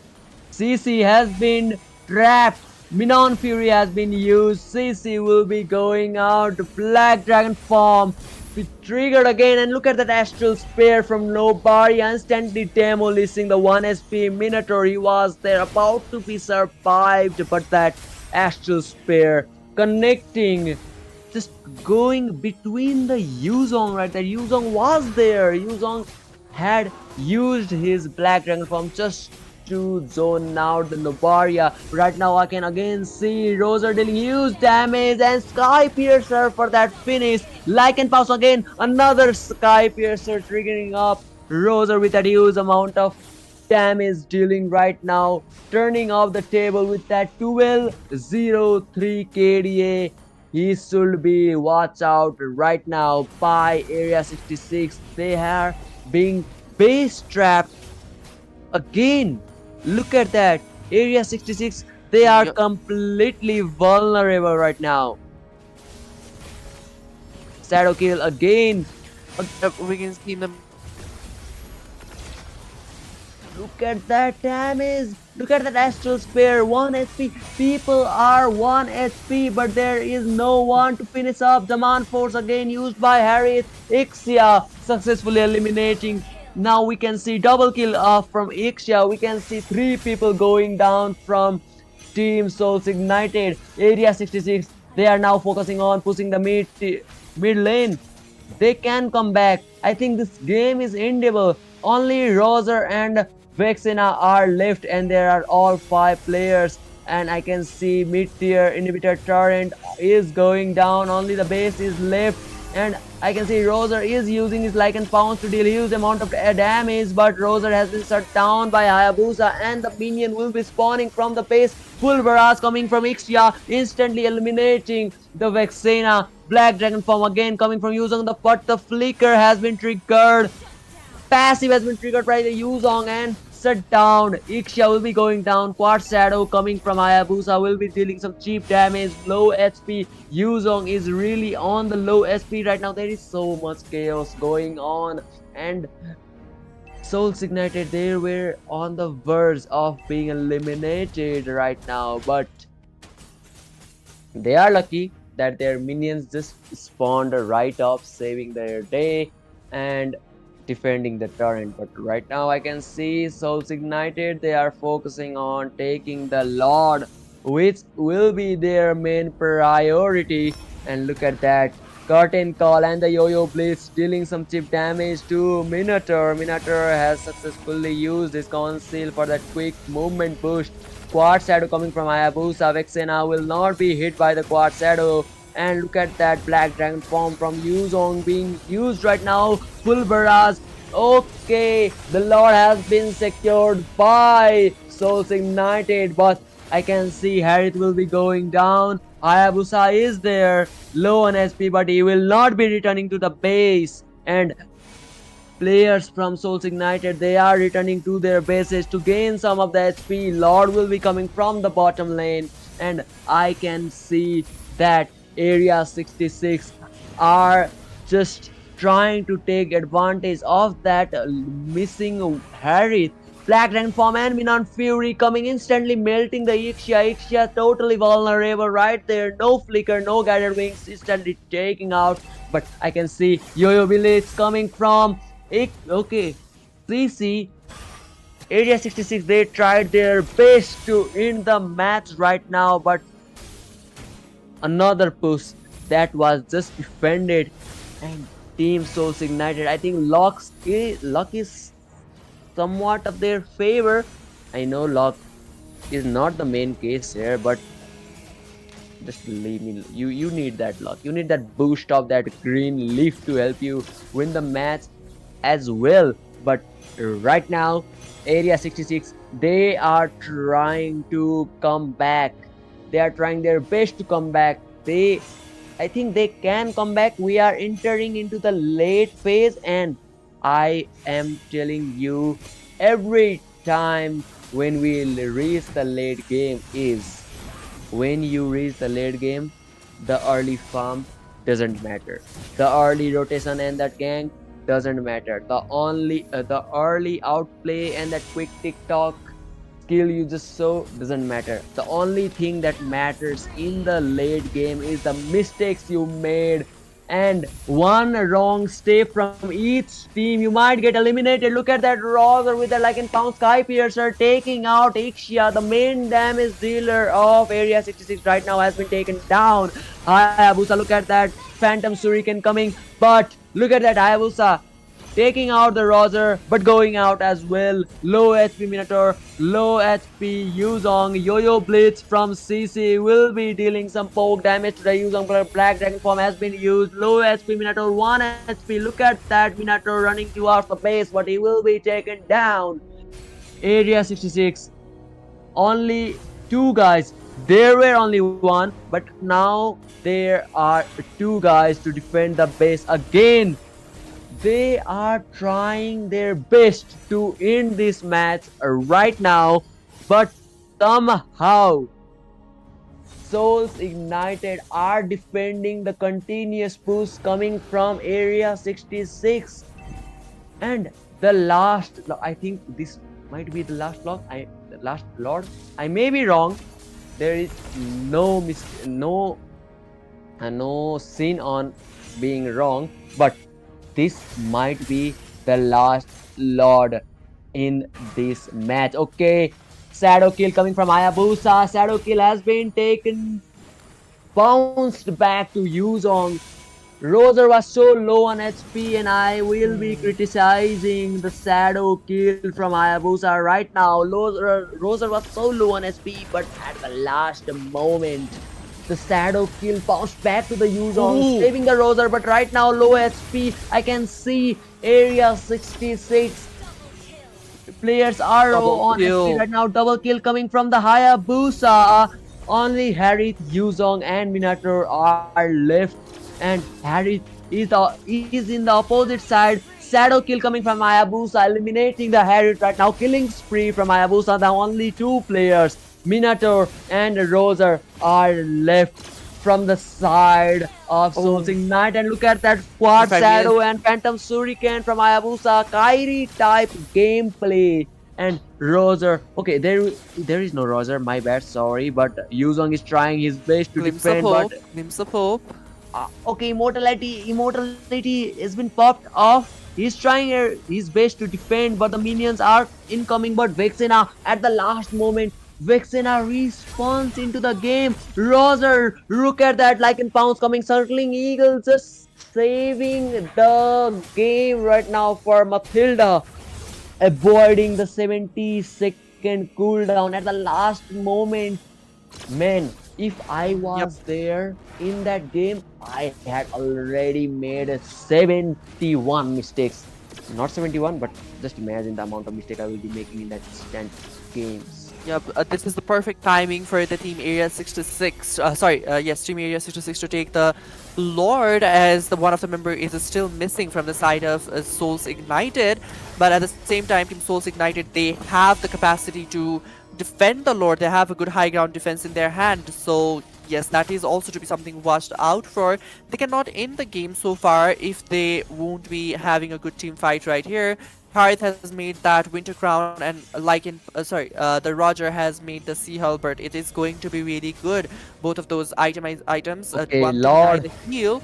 CC has been trapped. Minon Fury has been used. CC will be going out. Black Dragon form be triggered again, and look at that Astral Spear from Nobari instantly demolishing the 1 SP Minotaur. He was there about to be survived, but that Astral Spear connecting, just going between the Yuzong right there. Yuzong was there. Yuzong had used his Black Dragon form just to zone out the Nobaria. Right now I can again see Roser dealing huge damage, and Sky Piercer for that finish. Lycan Pulse again, another Sky Piercer triggering up Roser with that huge amount of damage dealing right now, turning off the table with that 1203 KDA. He should be watch out right now by Area 66. They are being base trapped again. Look at that. Area 66, they are Yep. completely vulnerable right now. Shadow Kill again. We can see them. Look at that damage. Look at that Astral Spear. 1 HP. People are 1 HP, but there is no one to finish up. Demand Force again used by Harriet. Ixia successfully eliminating. Now we can see double kill off from Ixia. We can see 3 people going down from Team Souls Ignited. Area 66, they are now focusing on pushing the mid lane. They can come back. I think this game is endable. Only Roser and Vexena are left, and there are all 5 players. And I can see mid-tier inhibitor torrent is going down. Only the base is left, and I can see Roser is using his Lycan Pounce to deal huge amount of damage, but Roser has been shut down by Hayabusa, and the minion will be spawning from the base. Full barrage coming from Ixia, instantly eliminating the Vexena. Black Dragon form again coming from Yuzong, but the flicker has been triggered. Passive has been triggered by the Yuzong and shut down. Ixia will be going down. Quad Shadow coming from Hayabusa will be dealing some cheap damage. Low HP. Yuzong is really on the low HP right now. There is so much chaos going on. And Souls Ignited, they were on the verge of being eliminated right now. But they are lucky that their minions just spawned right off, saving their day and defending the turret. But right now I can see Souls Ignited, they are focusing on taking the Lord, which will be their main priority. And look at that. Curtain Call and the Yo-Yo Blitz dealing some chip damage to Minotaur. Minotaur has successfully used his conceal for that quick movement boost. Quad Shadow coming from Hayabusa. Vexena will not be hit by the Quad Shadow. And look at that Black Dragon form from Yuzong being used right now. Full barrage. Okay, the Lord has been secured by Souls Ignited, but I can see Harith will be going down. Hayabusa is there, low on SP, but he will not be returning to the base. And players from Souls Ignited, they are returning to their bases to gain some of the HP. Lord will be coming from the bottom lane, and I can see that Area 66 are just trying to take advantage of that missing Harith. Black Dragon form and Minon Fury coming, instantly melting the Ixia. Ixia totally vulnerable right there. No flicker, no guided wings, instantly taking out. But I can see Yo-Yo Village coming from okay, CC. Area 66, they tried their best to end the match right now, but another push that was just defended, and Team Souls Ignited, I think luck is somewhat of their favor. I know luck is not the main case here, but just believe me, you need that luck. You need that boost of that green leaf to help you win the match as well. But right now, Area 66, they are trying to come back. They are trying their best to come back. I think they can come back. We are entering into the late phase, and I am telling you, every time when we reach the late game is when you reach the late game, the early farm doesn't matter. The early rotation and that gank doesn't matter. The early outplay and that quick TikTok skill you just show doesn't matter. The only thing that matters in the late game is the mistakes you made, and one wrong step from each team, you might get eliminated. Look at that Roger with the Lycan Pound Sky Piercer taking out Ixia. The main damage dealer of Area 66 right now has been taken down. Hayabusa, look at that Phantom Shuriken coming, but look at that Hayabusa taking out the Roger, but going out as well. Low HP Minotaur, low HP Yuzong. Yo-Yo Blitz from CC will be dealing some poke damage to the Yuzong. Black Dragon form has been used. Low HP Minotaur, 1 HP. Look at that Minotaur running towards the base, but he will be taken down. Area 66, only 2 guys. There were only 1, but now there are 2 guys to defend the base again. They are trying their best to end this match right now, but somehow Souls Ignited are defending the continuous push coming from Area 66. And the last, I think this might be the last block. The last Lord. I may be wrong. There is no sin on being wrong, but this might be the last Lord in this match. Okay, Shadow Kill coming from Hayabusa. Shadow Kill has been taken, bounced back to Yuzong. Roser was so low on HP, and I will be Hmm. criticizing the shadow kill from Hayabusa right now. Roser was so low on HP, but at the last moment, the shadow kill bounced back to the Yuzong, Ooh, saving the Roser. But right now, low HP. I can see Area 66 players are double on HP kill. right now. Double kill coming from the Hayabusa. Only Harith, Yuzong, and Minator are left, and Harith is in the opposite side. Shadow kill coming from Hayabusa, eliminating the Harith right now. Killing spree from Hayabusa. The only two players, Minator and Roser, are left from the side of Oh, Soulsing Knight. And look at that Quad if I may, Shadow and Phantom Shuriken from Hayabusa. Kairi type gameplay. And Roser, okay, there is no Roser, my bad, sorry, but Yuzong is trying his best to glimpse of defend, but hope, glimpse of hope. okay, immortality has been popped off. He's trying his best to defend, but the minions are incoming. But Vexena at the last moment, Vexena respawns into the game. Roser, look at that, like in pounds coming, circling eagle, just saving the game right now for Matilda, avoiding the 70-second cooldown at the last moment. Man, if I Yep. was there in that game, I had already made 71 mistakes. Not 71, but just imagine the amount of mistake I will be making in that instant games. Yep, this is the perfect timing for the Team Area 66. Yes, Team Area 66 to take the Lord, as the one of the member is still missing from the side of Souls Ignited. But at the same time, Team Souls Ignited, they have the capacity to defend the Lord. They have a good high ground defense in their hand. So yes, that is also to be something watched out for. They cannot end the game so far if they won't be having a good team fight right here. Harith has made that Winter Crown, and like in the Roger has made the Sea Halberd. It is going to be really good. Both of those items, Okay, one to deny Lord, the heal,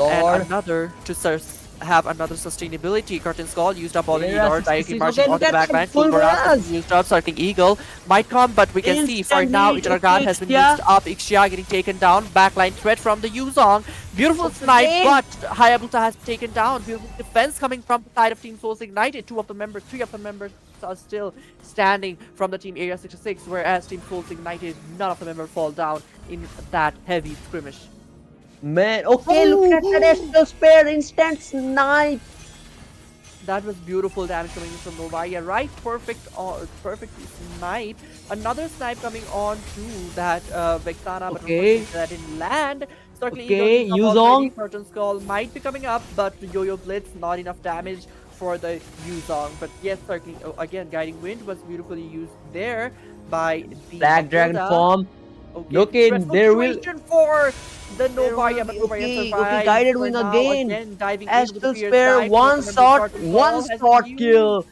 and Lord, another to have another sustainability. Curtain Skull used up already. Era Lord directly 66. marching Okay, look onto the at that backline. Full full barrage has barrage. been used up. Circling Eagle might come, but we can see for now Instantly, Eternal okay, Guard has been used Xia. up. Ixia getting taken down. Backline threat from the Yuzong. Beautiful snipe, Okay, but Hayabusa has taken down. Beautiful defense coming from the side of Team Souls Ignited. Three of the members are still standing from the Team Area 66, whereas Team Souls Ignited, none of the members fall down in that heavy skirmish. man, okay, look at that Oh, astral spare instant snipe. that was beautiful damage coming in from Novaya, right? Perfectly snipe. Another snipe coming on to that Vexana, but unfortunately Okay, that didn't land. Circling Eagle okay, used up already. Yuzong. Curtain Skull might be coming up, but Yo-Yo Blitz, not enough damage for the Yuzong. But yes, Circling, again, Guiding Wind was beautifully used there by the Black Dragon Matilda. form. Okay, Okay, stressful there will situation for the there will Novaya, but be Novaya okay, survives guided for wing now. again. Again, diving in with the Astral fierce spare, knife. Two of the members Spartan one Skull has been shot used. kill.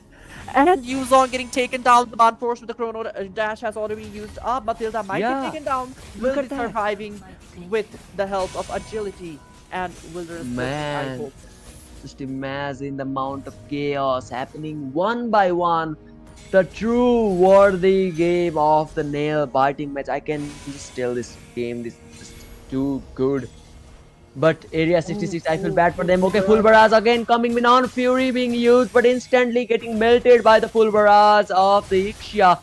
And Yuzong getting taken down. The unfortunate the chrono dash has already been used up. Matilda might get Yeah, taken down. look Will be at that. surviving with the help of agility and wilderness blitz, I Man, hope. just imagine the amount of chaos happening one by one. The true worthy game of the nail biting match. I can just tell this game this just too good. But Area Oh, 66, I feel oh, bad for oh, them. full Okay, full barrage. barrage again coming in on Fury being used, but instantly getting melted by the full barrage of the Ixia.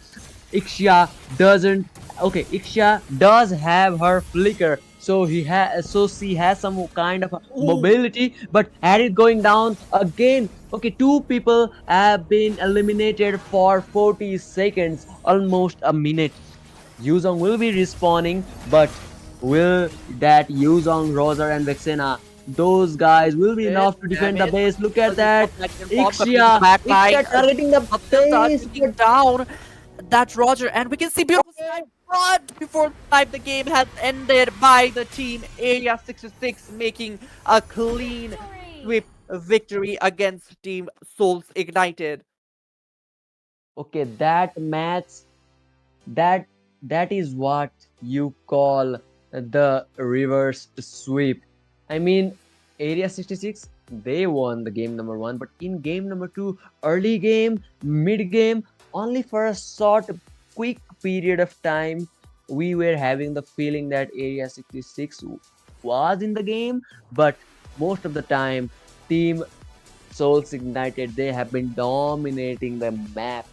Ixia doesn't. Okay, Ixia does have her flicker, so she has some kind of a Oh, mobility. But had it going down again. Okay, two people have been eliminated for 40 seconds, almost a minute. Yuzong will be respawning, but will that Yuzong, Roser, and Vexena, those guys will be bit enough to defend the damage. base? Look at Well, used that. up like an bomb coming into the Ixia, back line. Ixia targeting the Matilda base, taking but down that Roger, and we can see beautiful snipe, but before the snipe, the game has ended by the team Area 66 making a clean Victory! sweep victory against Team Souls Ignited. okay, that match, that that is what you call the reverse sweep. I mean, Area 66, they won the game number one, but in game number two, early game, mid game, only for a short, quick period of time, we were having the feeling that Area 66 was in the game, but most of the time, Team Souls Ignited, they have been dominating the map.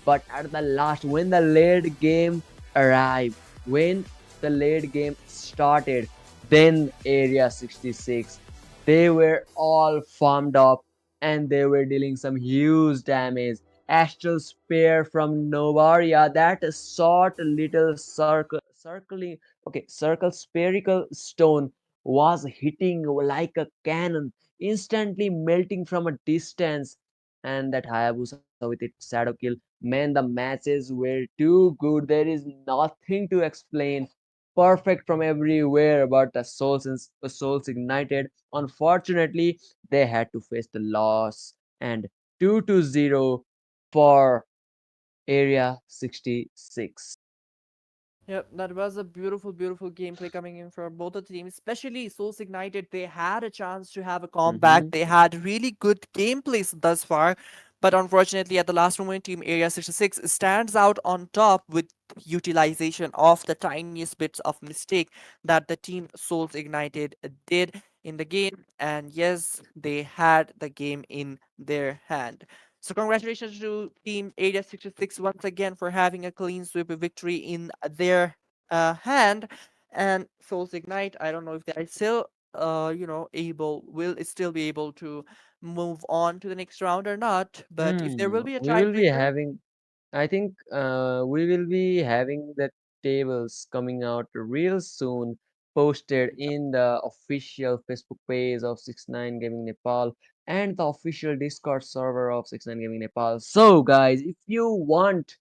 But at the last, when the late game arrived, when the late game started, then Area 66, they were all farmed up and they were dealing some huge damage. Astral Spear from Novaria, that short little circle spherical stone was hitting like a cannon, instantly melting from a distance. And that Hayabusa with its shadow kill, man, the matches were too good. There is nothing to explain. Perfect from everywhere, but the Souls Ignited, unfortunately, they had to face the loss. And 2-0 for Area 66. Yep, that was a beautiful, beautiful gameplay coming in from both the teams, especially Souls Ignited. They had a chance to have a comeback. Mm-hmm. They had really good gameplays thus far, but unfortunately, at the last moment, Team Area 66 stands out on top with utilization of the tiniest bits of mistake that the team Souls Ignited did in the game. And yes, they had the game in their hand. So congratulations to Team Area 66 once again for having a clean sweep victory in their hand. And Souls Ignite, I don't know if they are still will still be able to move on to the next round or not. But if there will be a We will be tiebreaker, having, I think we will be having the tables coming out real soon, posted in the official Facebook page of 69 Gaming Nepal and the official Discord server of 69 Gaming Nepal. So, guys, if you want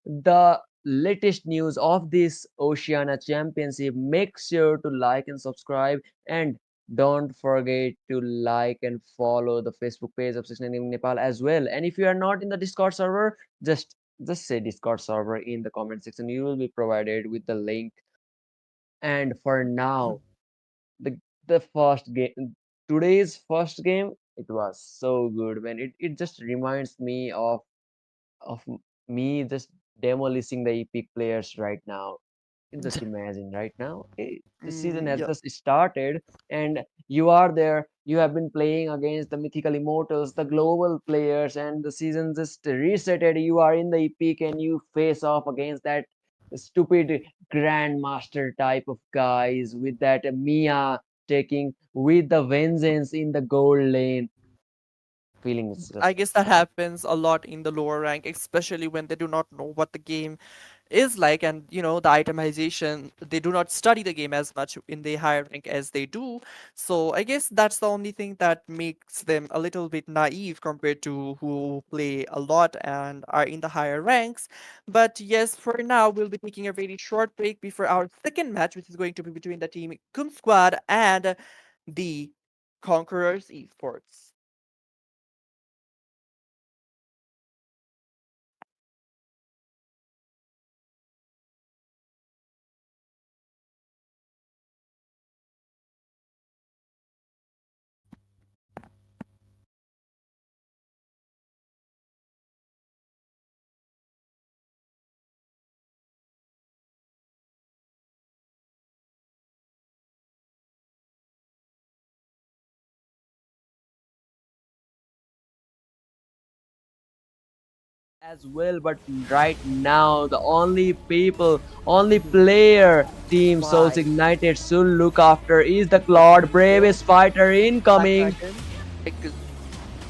the latest news of this Oceania Championship, make sure to like and subscribe, and don't forget to like and follow the Facebook page of 69 Gaming Nepal as well. And if you are not in the Discord server, just say Discord server in the comment section. You will be provided with the link. And for now, the first game, today's first game, it was so good, man. It just reminds me of me just demolishing the epic players right now. You just imagine right now, okay, the season has yep. just started and you are there. You have been playing against the mythical immortals, the global players, and the season just resetted. You are in the epic and you face off against that stupid grandmaster type of guys with that Mia taking with the vengeance in the gold lane. Feeling is I just guess that happens a lot in the lower rank, especially when they do not know what the game is like, and the itemization, they do not study the game as much in the higher rank as they do. So I guess that's the only thing that makes them a little bit naive compared to who play a lot and are in the higher ranks. But yes, for now we'll be taking a very short break before our second match, which is going to be between the team Kum Squad and the Conquerors Esports. as well, but right now the only player Team Souls Why? Ignited should look after is the Claude, Yep. bravest fighter Black incoming. Dragon. Because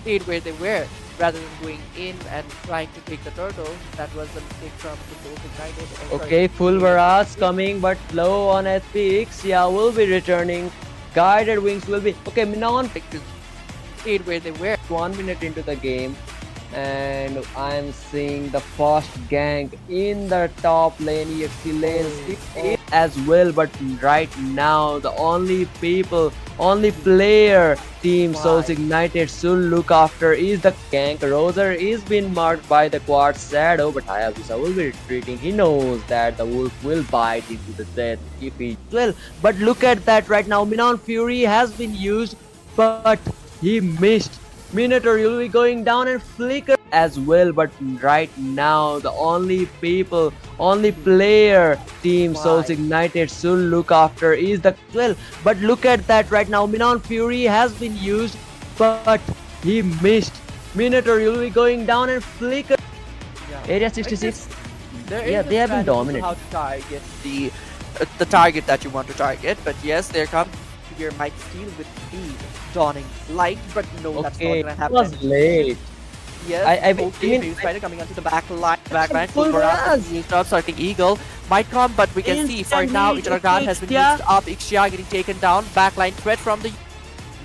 stayed where they were rather than going in and trying to take the turtle. That was a mistake from the Souls Ignited. Oh, sorry, Okay, full Team Varas AS66. coming, but low on HP. Xia will be returning. Guided wings will be okay. Minon Because stayed where they were. 1 minute into the game, and I'm seeing the first gank in the top lane. EXP lanes Oh, as well, but right now the only player Team Souls why? Ignited should look after is the gank. Roser is being marked by the quad shadow, but Hayabusa will be retreating. He knows that the wolf will bite into the death if he well. But look at that right now. Minon Fury has been used, but he missed. Minotaur will be going down and flicker as well, but right now the only people, only player team Souls Why? Ignited should look after is the well. But look at that right now, Minon Fury has been used, but he missed. Minotaur will be going down and flicker. Yeah. Area I guess 66. there Yeah, is a they have been strategy to dominant. how to target the target that you want to target. But yes, there comes your might steal with speed, dawning light. But no, that's not Okay, gonna it happen. was late. Yes, I okay, mean, Phase Spider coming onto the back line. Back line, full full barrage. barrage. Used up, starting Eagle. Might come, but we can see for now, Instantly, Ichiragan has been Ixia. used up. Ixia getting taken down. Backline threat from the.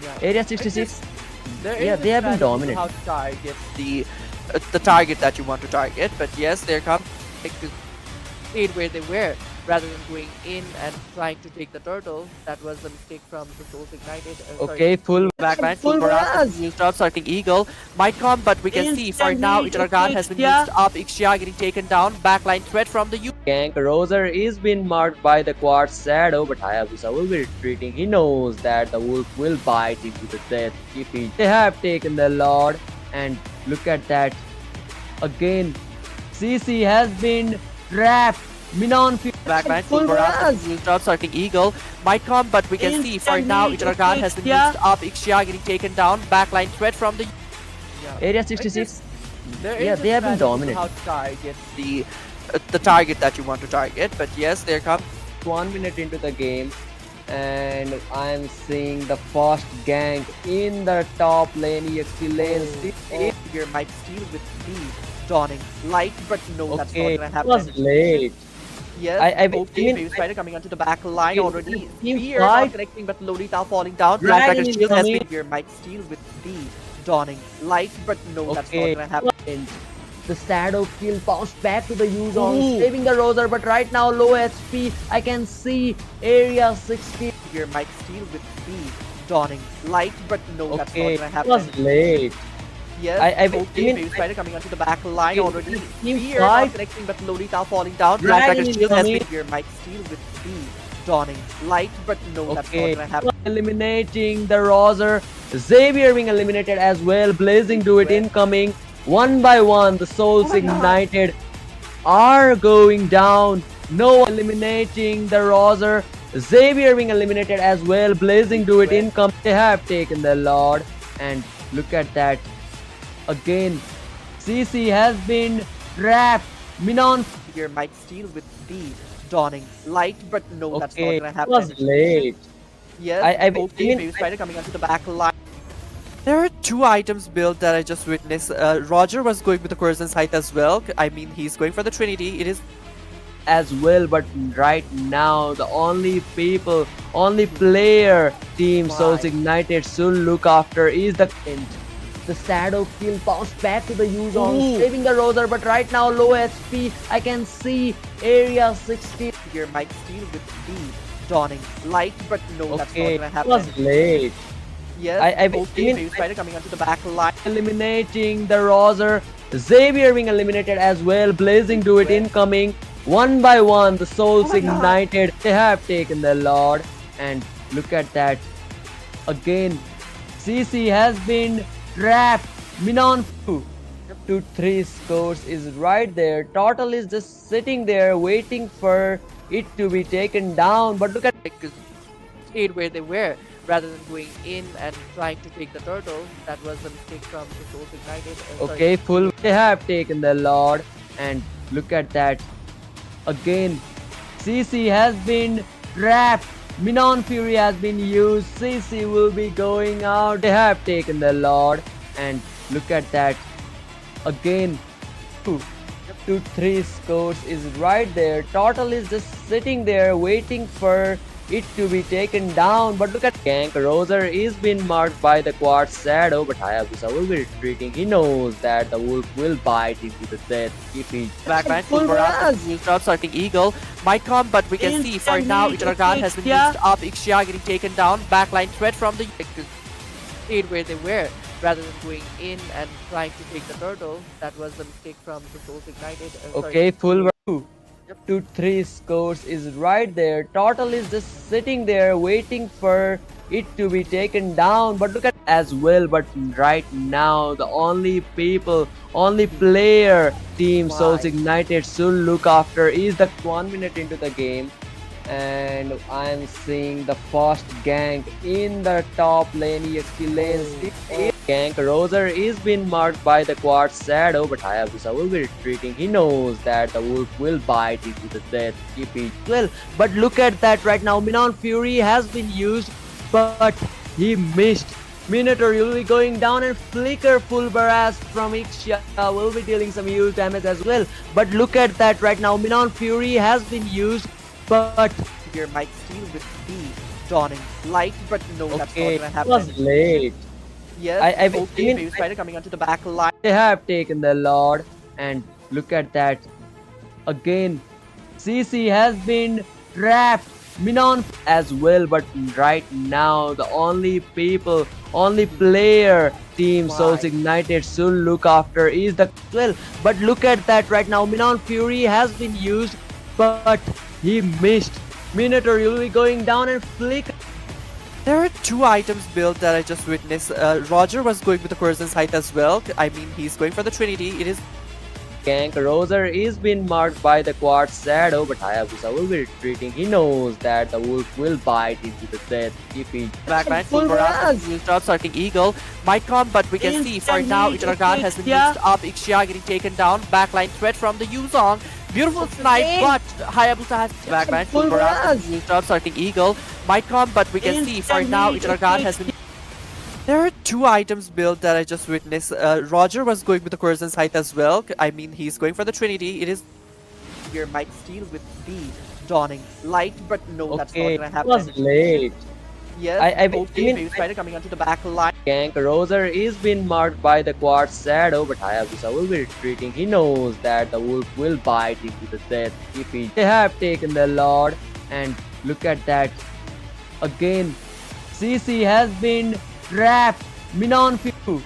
Yeah. Area I 66. guess there Yeah, is a they have been strategy to dominant. how to target the target that you want to target. But yes, there comes like to stayed where they were rather than going in and trying to take the turtle. That was the mistake from the Souls Ignited. Okay, full Backline, full full barrage. barrage. Used up, starting Eagle. Might come, but we can see for now, Instantly, Ichiragan has been Ixia. used up. Ixia getting taken down. Backline threat from the Gank Roser is being marked by the Quartz Shadow, but Hayabusa will be retreating. He knows that the wolf will bite him to the death if he. They have taken the Lord, and look at that. Again, CC has been trapped. Minon backline, full full barrage. barrage. Used up, starting Eagle. Might come, but we can see for now, Instantly, Ichiragan has been Ixia. used up. Ixia getting taken down. Backline threat from the. Yeah. Area 66. There Yeah, is a they have been strategy to dominant. how to target the target that you want to target. But yes, there comes 1 minute into the game, and I'm seeing the first gank in the top lane. EXP lane. oh, your might steal with speed, dawning light. But no, that's not Okay, gonna it happen. was late. Yes, I okay, mean, Phase Spider coming onto the back line Okay, already. team Fear fight. not connecting, but Lolita falling down. Dragon Black Dragon's is shield has coming. been your might steal with speed, dawning light. But no, that's not Okay, gonna happen. and the shadow kill bounced back to the user, Ooh. saving the Roser, but right now low HP. I can see area 60. Your might steal with speed, dawning light. But no, that's not Okay, gonna it happen. was late. Yes, I okay, mean, Phase Spider coming onto the back line Okay, already. team Fear fight. not connecting, but Lolita falling down. Black Dragon Dragon's is shield has coming. been your might steal with speed, dawning light. But no, that's not Okay, gonna happen. eliminating the Roser. Xavier being eliminated as well. Blazing do it incoming. One by one, the Souls Ignited are going down. No eliminating the Roser. Xavier being eliminated as well. Blazing do it incoming. They have taken the Lord, and look at that. Again, CC has been trapped. Minon. Your might steal with speed, dawning light. But no, that's not Okay, gonna it happen. was late. Yes, okay, mean, Phase Spider coming onto the back line. There are two items built that I just witnessed. Roger was going with the Curzon Scythe as well. I mean, he's going for the Trinity. It is as well, but right now the only people, only player team Why? Souls Ignited should look after is the end. The shadow kill bounced back to the user, Ooh. saving the Roser, but right now low HP. I can see area 60. your might steal with speed, dawning light. But no, that's not Okay, gonna it happen. was late. Yes, okay, mean, Phase Spider coming onto the back line. Eliminating the Roser. Xavier being eliminated as well. Blazing do it incoming. One by one, the Souls Ignited. They have taken the Lord, and look at that. Again, CC has been trapped. Minon 2-3 scores is right there. Total is just sitting there waiting for it to be taken down. But look at Because stayed where they were rather than going in and trying to take the turtle. That was the mistake from the Souls Ignited. okay, full. They have taken the Lord, and look at that. Again, CC has been trapped. Minon Fury has been used. CC will be going out. They have taken the Lord, and look at that. Again, 2-3 scores is right there. Total is just sitting there waiting for it to be taken down. But look at Gank Roser is being marked by the Quartz Shadow, but Hayabusa will be retreating. He knows that the wolf will bite him to the death if he Backline, full full barrage. barrage. Used up, starting Eagle. Might come, but we can see for now, Instantly, Ichiragan has been Ixia. used up. Ixia getting taken down. Backline threat from the stayed where they were rather than going in and trying to take the turtle. That was the mistake from the Souls Ignited. Okay, full 2-3 scores is right there. Total is just sitting there waiting for it to be taken down. But look at as well, but right now the only player Team Souls Why? Ignited should look after is the 1 minute into the game, and I'm seeing the first gank in the top lane. EXP lane still gank. Roser is being marked by the Quartz Shadow, but Hayabusa will be retreating. He knows that the wolf will bite into the death if he well. But look at that right now. Minon Fury has been used, but he missed. Minotaur will be going down, and Flicker full barrage from Ixia will be dealing some huge damage as well. But look at that right now. Minon Fury has been used, but Your might steal with speed, dawning light, but no, that's not okay, gonna it happen. was late. Yes, I okay, mean, Phase Spider coming onto the back line. they have taken the Lord, and look at that again. CC has been trapped. Minon as well, but right now the only player Team Souls Why? Ignited should look after is the well. But look at that right now. Minon Fury has been used, but he missed. Minotaur will be going down, and Flicker. There are two items built that I just witnessed. Roger was going with the Corazon's height as well. I mean, he's going for the Trinity. It is Gank. Roser is being marked by the Quartz Shadow, but Hayabusa will be retreating. He knows that the wolf will bite into the death if he backline. Full Full barrage. barrage. Start starting Eagle. Might come, but we can see for now Instantly, Ichiragan has been Ixia. used up. Ixia getting taken down. Backline threat from the Yuzong. Beautiful snipe, but Hayabusa has backline. Full Full barrage. barrage. Start starting Eagle. Might come, but we can see for now Instantly, Ichiragan has been. There are two items built that I just witnessed. Roger was going with the Corazon's height as well. I mean, he's going for the Trinity. It is your might steal with speed, dawning light, but no, that's not okay, gonna it happen. was late. Yes, I okay, mean, Phase Spider coming onto the back line. Gank. Roser is being marked by the Quartz Shadow, but Hayabusa will be retreating. He knows that the wolf will bite into the death if he they have taken the Lord, and look at that again. CC has been trapped. Minon Fury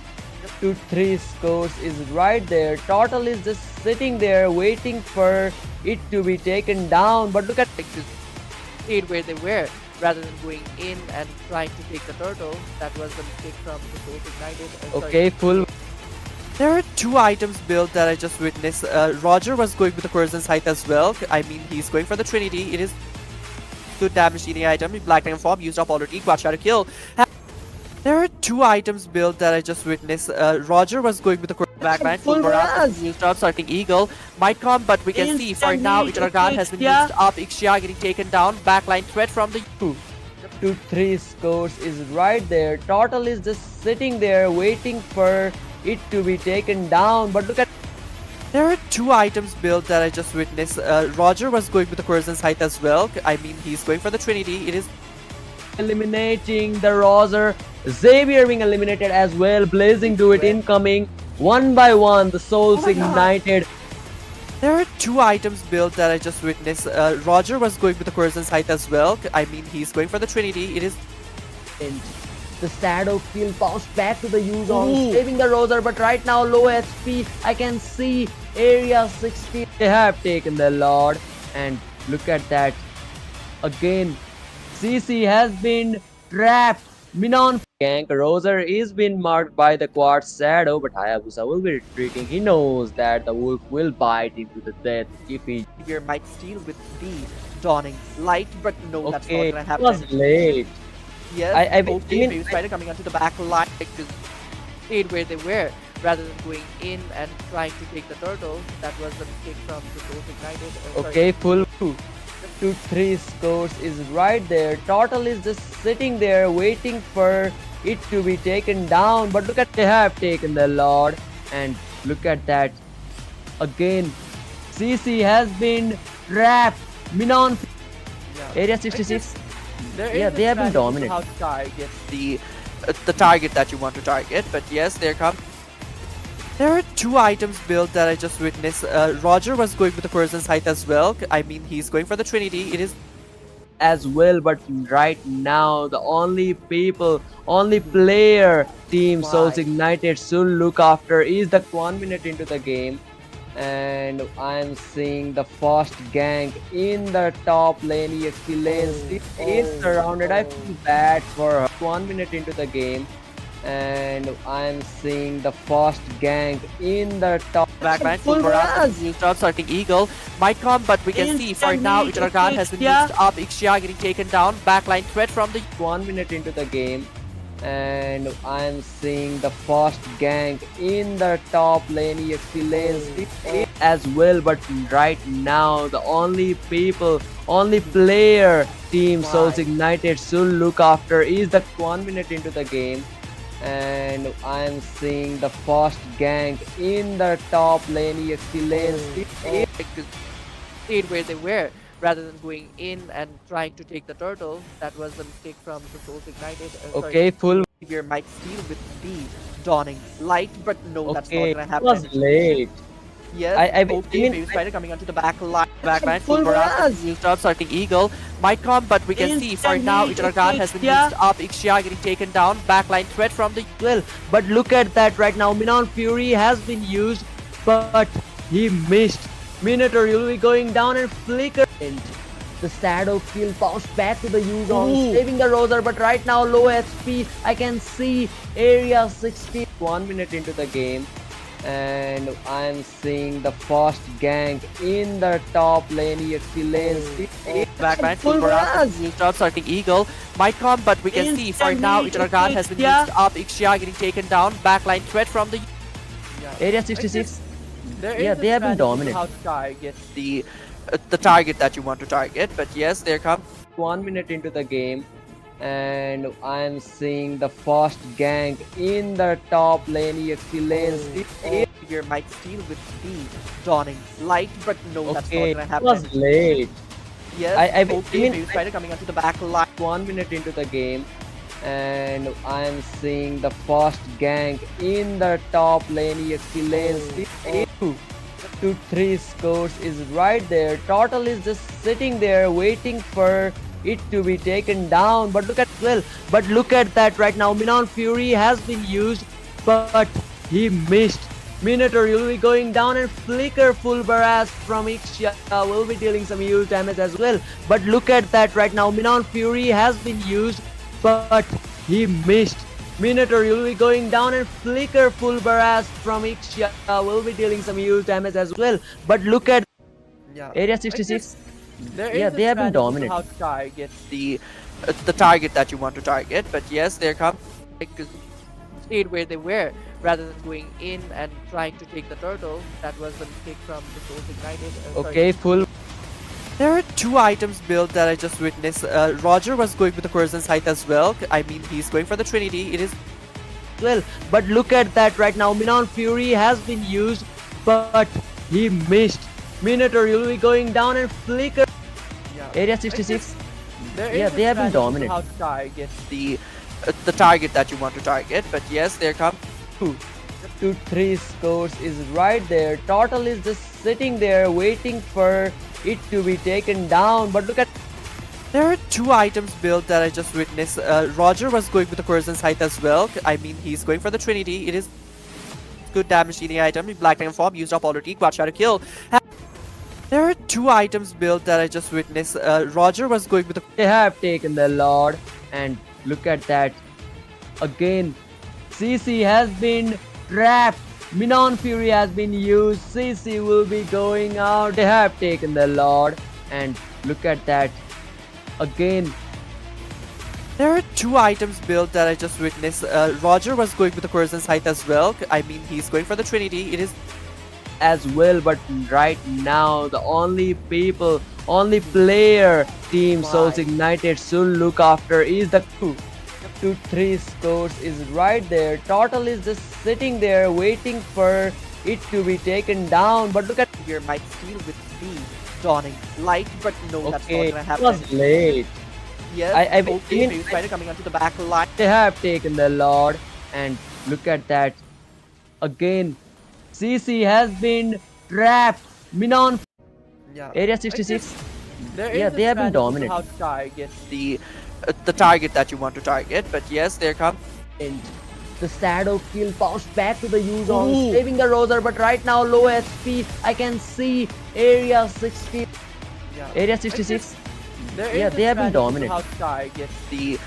to 3 scores is right there. Turtle is just sitting there waiting for it to be taken down. But look at Like to stayed where they were rather than going in and trying to take the turtle. That was the mistake from the Souls Ignited. Sorry. okay, full There are two items built that I just witnessed. Roger was going with the Corazon's height as well. I mean, he's going for the Trinity. It is good damage eating item. Black Dragon Form used up already. Watch out to kill. There are two items built that I just witnessed. Roger was going with the backline. Full Full barrage. barrage. Used up starting Eagle. Might come, but we can see for now Instantly, Ichiragan has been Ixia. used up. Ixia getting taken down. Backline threat from the to 3 scores is right there. Turtle is just sitting there waiting for it to be taken down. But look at There are two items built that I just witnessed. Roger was going with the Corazon's height as well. I mean, he's going for the Trinity. It is eliminating the Roser. Xavier being eliminated as well. Blazing do it incoming. One by one, the Souls Oh my God. Ignited. There are two items built that I just witnessed. Roger was going with the Corazon's height as well. I mean, he's going for the Trinity. It is And the Shadow Kill bounced back to the Yuzong, Ooh. saving the Roser, but right now low HP. I can see Area 60. They have taken the Lord, and look at that again. CC has been trapped. Minon Gank. Roser is being marked by the Quartz Shadow, but Hayabusa will be retreating. He knows that the wolf will bite into the death if he your might steal with speed, dawning light, but no, that's not okay, gonna it happen. was late. Yes, I okay, mean, Phase Spider coming onto the back line. Like to stayed where they were rather than going in and trying to take the turtle. That was the mistake from the Souls Ignited. Sorry. Okay, full to 3 scores is right there. Turtle is just sitting there waiting for it to be taken down. But look at they have taken the Lord, and look at that again. CC has been trapped. Minon Yeah. Area I 66. guess there Yeah, is a they have been strategy to dominant. How to target the target that you want to target, but yes, there come. There are two items built that I just witnessed. Roger was going with the Corazon's height as well. I mean, he's going for the Trinity. It is as well, but right now the only player Team Why? Souls Ignited should look after is the 1 minute into the game, and I'm seeing the first gank in the top lane. EXP lane still is surrounded. I feel bad for her. 1 minute into the game, and I'm seeing the first gang in the top. Backline full Full barrage barrage. used up, starting Eagle might come, but we can see for now Instantly, Icharagan has been Ixia. used up. Ixia getting taken down. Backline threat from the 1 minute into the game, and I'm seeing the first gang in the top lane, EXP lanes as well. But right now, the only player Team Souls Ignited should look after is the 1 minute into the game, and I'm seeing the first gang in the top lane, EXP lanes. stayed where they were rather than going in and trying to take the turtle. That was the mistake from the Souls Ignited. Okay, full. Xavier might steal with speed, dawning light, but no, that's not Okay, gonna it happen. was late. Yes, I okay, mean, Baby Spider coming onto the back line. Backline Full full barrage barrage. used up, starting Eagle might come, but we can see for now Instantly, Icharagan has been Ixia. used up. Ixia getting taken down. Backline threat from the Well, but look at that right now. Minon Fury has been used, but he missed. Minotaur will be going down and flicker. And the shadow kill bounced back to the Rosan, saving the Roser, but right now low HP. I can see area 60. 1 minute into the game, and I'm seeing the first gang in the top lane, EXP lanes. backline full Full barrage barrage. used up, starting Eagle might come, but we can see for now Instantly, Icharagan has been Ixia. used up. Ixia getting taken down. Backline threat from the Area 66. There Yeah, is a they have been strategy to dominant. How to target the target that you want to target, but yes, there come 1 minute into the game, and I'm seeing the first gang in the top lane, EXP lanes. Xavier might steal with speed, dawning light, but no, that's not Okay, gonna it happen. was late. Yes, I okay, mean, Baby Spider coming onto the back line. 1 minute into the game, and I'm seeing the first gang in the top lane, EXP lanes. 2-3 scores is right there. Turtle is just sitting there waiting for it to be taken down. But look at that right now. Minon Fury has been used, but he missed. Minotaur will be going down and flicker full barrage from Ixia will be dealing some huge damage as well. But look at that right now. Minon Fury has been used, but he missed. Minotaur will be going down and flicker full barrage from Ixia will be dealing some huge damage as well. But look at area 66. Yeah, they have been dominant. How to target the target that you want to target, but yes, there come stayed where they were rather than going in and trying to take the turtle. That was the mistake from the Souls Ignited. Okay, full. There are two items built that I just witnessed. Roger was going with the Curzon scythe as well. I mean, he's going for the Trinity. It is Well, but look at that right now. Minon Fury has been used, but he missed. Minotaur will be going down and flicker. Area 66. Yeah, they have been dominant. How to target the target that you want to target, but yes, there come 2-3 scores is right there. Turtle is just sitting there waiting for it to be taken down. But look at There are two items built that I just witnessed. Roger was going with the Curzon scythe as well. I mean, he's going for the Trinity. It is good damage in the item. Black Dragon form used up already. Quad Shadow kill. There are two items built that I just witnessed. Roger was going with the they have taken the Lord, and look at that. Again, CC has been trapped. Minon Fury has been used. CC will be going out. They have taken the Lord, and look at that. Again, There are two items built that I just witnessed. Roger was going with the Curzon scythe as well. I mean, he's going for the Trinity. It is as well, but right now the only player Team Souls Ignited should look after is the 2-3 scores is right there. Turtle is just sitting there waiting for it to be taken down. But look at Xavier might steal with speed, dawning light, but no, that's not okay, gonna it happen. was late. Yes, I okay, mean, Baby Spider coming onto the back line. They have taken the Lord, and look at that. Again, CC has been trapped. Minon area 66. Yeah, they have been dominant. How to target the target that you want to target, but yes, there come And the shadow kill bounced back to the Rosan, saving the Roser, but right now low HP. I can see area 60. Area 66. Yeah, they have been dominant. How to target the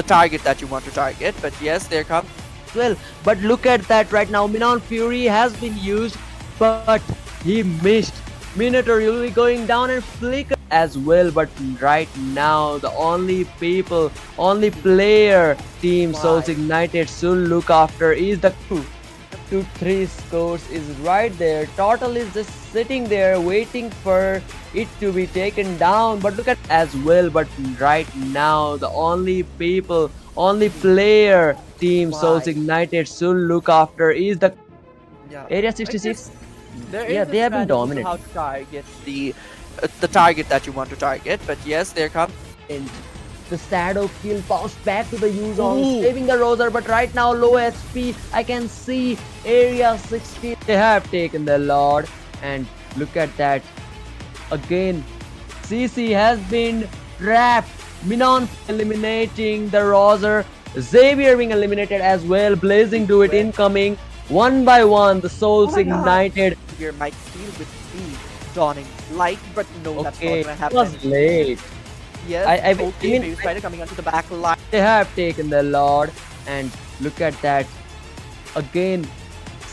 target that you want to target, but yes, there come well. But look at that right now. Minon Fury has been used, but he missed. Minotaur will be going down and flicker as well. But right now, the only player Team Souls Why? Ignited should look after is the 2-3 scores is right there. Total is just sitting there waiting for it to be taken down. But look at as well. But right now, the only player Team Souls Why? Ignited should look after is the Yeah. Area I 66. guess there Yeah, is a they have been strategy to dominant. how to target the target that you want to target, but yes, there comes. And the shadow kill bounced back to the Rosan, Ooh. saving the Roser, but right now low HP. I can see area 60. They have taken the Lord, and look at that. Again, CC has been trapped. Minon eliminating the Roser. Xavier being eliminated as well. Blazing do it incoming. One by one, the Souls Oh my God. ignited. Here might steal with speed, dawning light, but no, that's not Okay, gonna it happen. was late. Yes, I okay, mean, Baby Spider coming onto the back line. they have taken the Lord, and look at that. Again,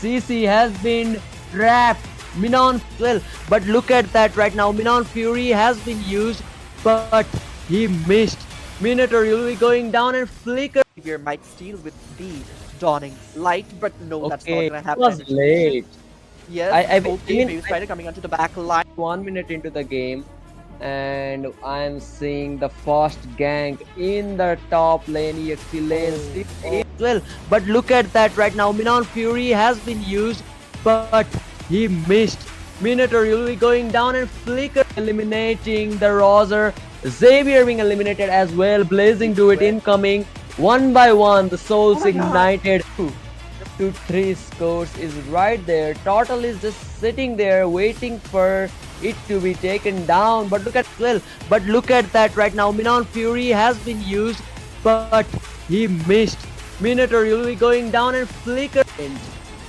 CC has been trapped. Minon well, but look at that right now. Minon Fury has been used, but he missed. Minotaur will be going down and flicker. Here might steal with speed, dawning light, but no, that's not Okay, gonna it happen. was late. Yes, I okay, mean, Baby Spider coming onto the back line. 1 minute into the game, and I'm seeing the first gank in the top lane. EXP lane well, but look at that right now. Minon Fury has been used, but he missed. Minotaur will be going down and flicker, eliminating the Roser. Xavier being eliminated as well. Blazing do it incoming. One by one, the Souls Oh my God. ignited. 2-3 scores is right there. Total is just sitting there waiting for it to be taken down. But look at but look at that right now. Minon Fury has been used, but he missed. Minotaur will be going down and flicker. And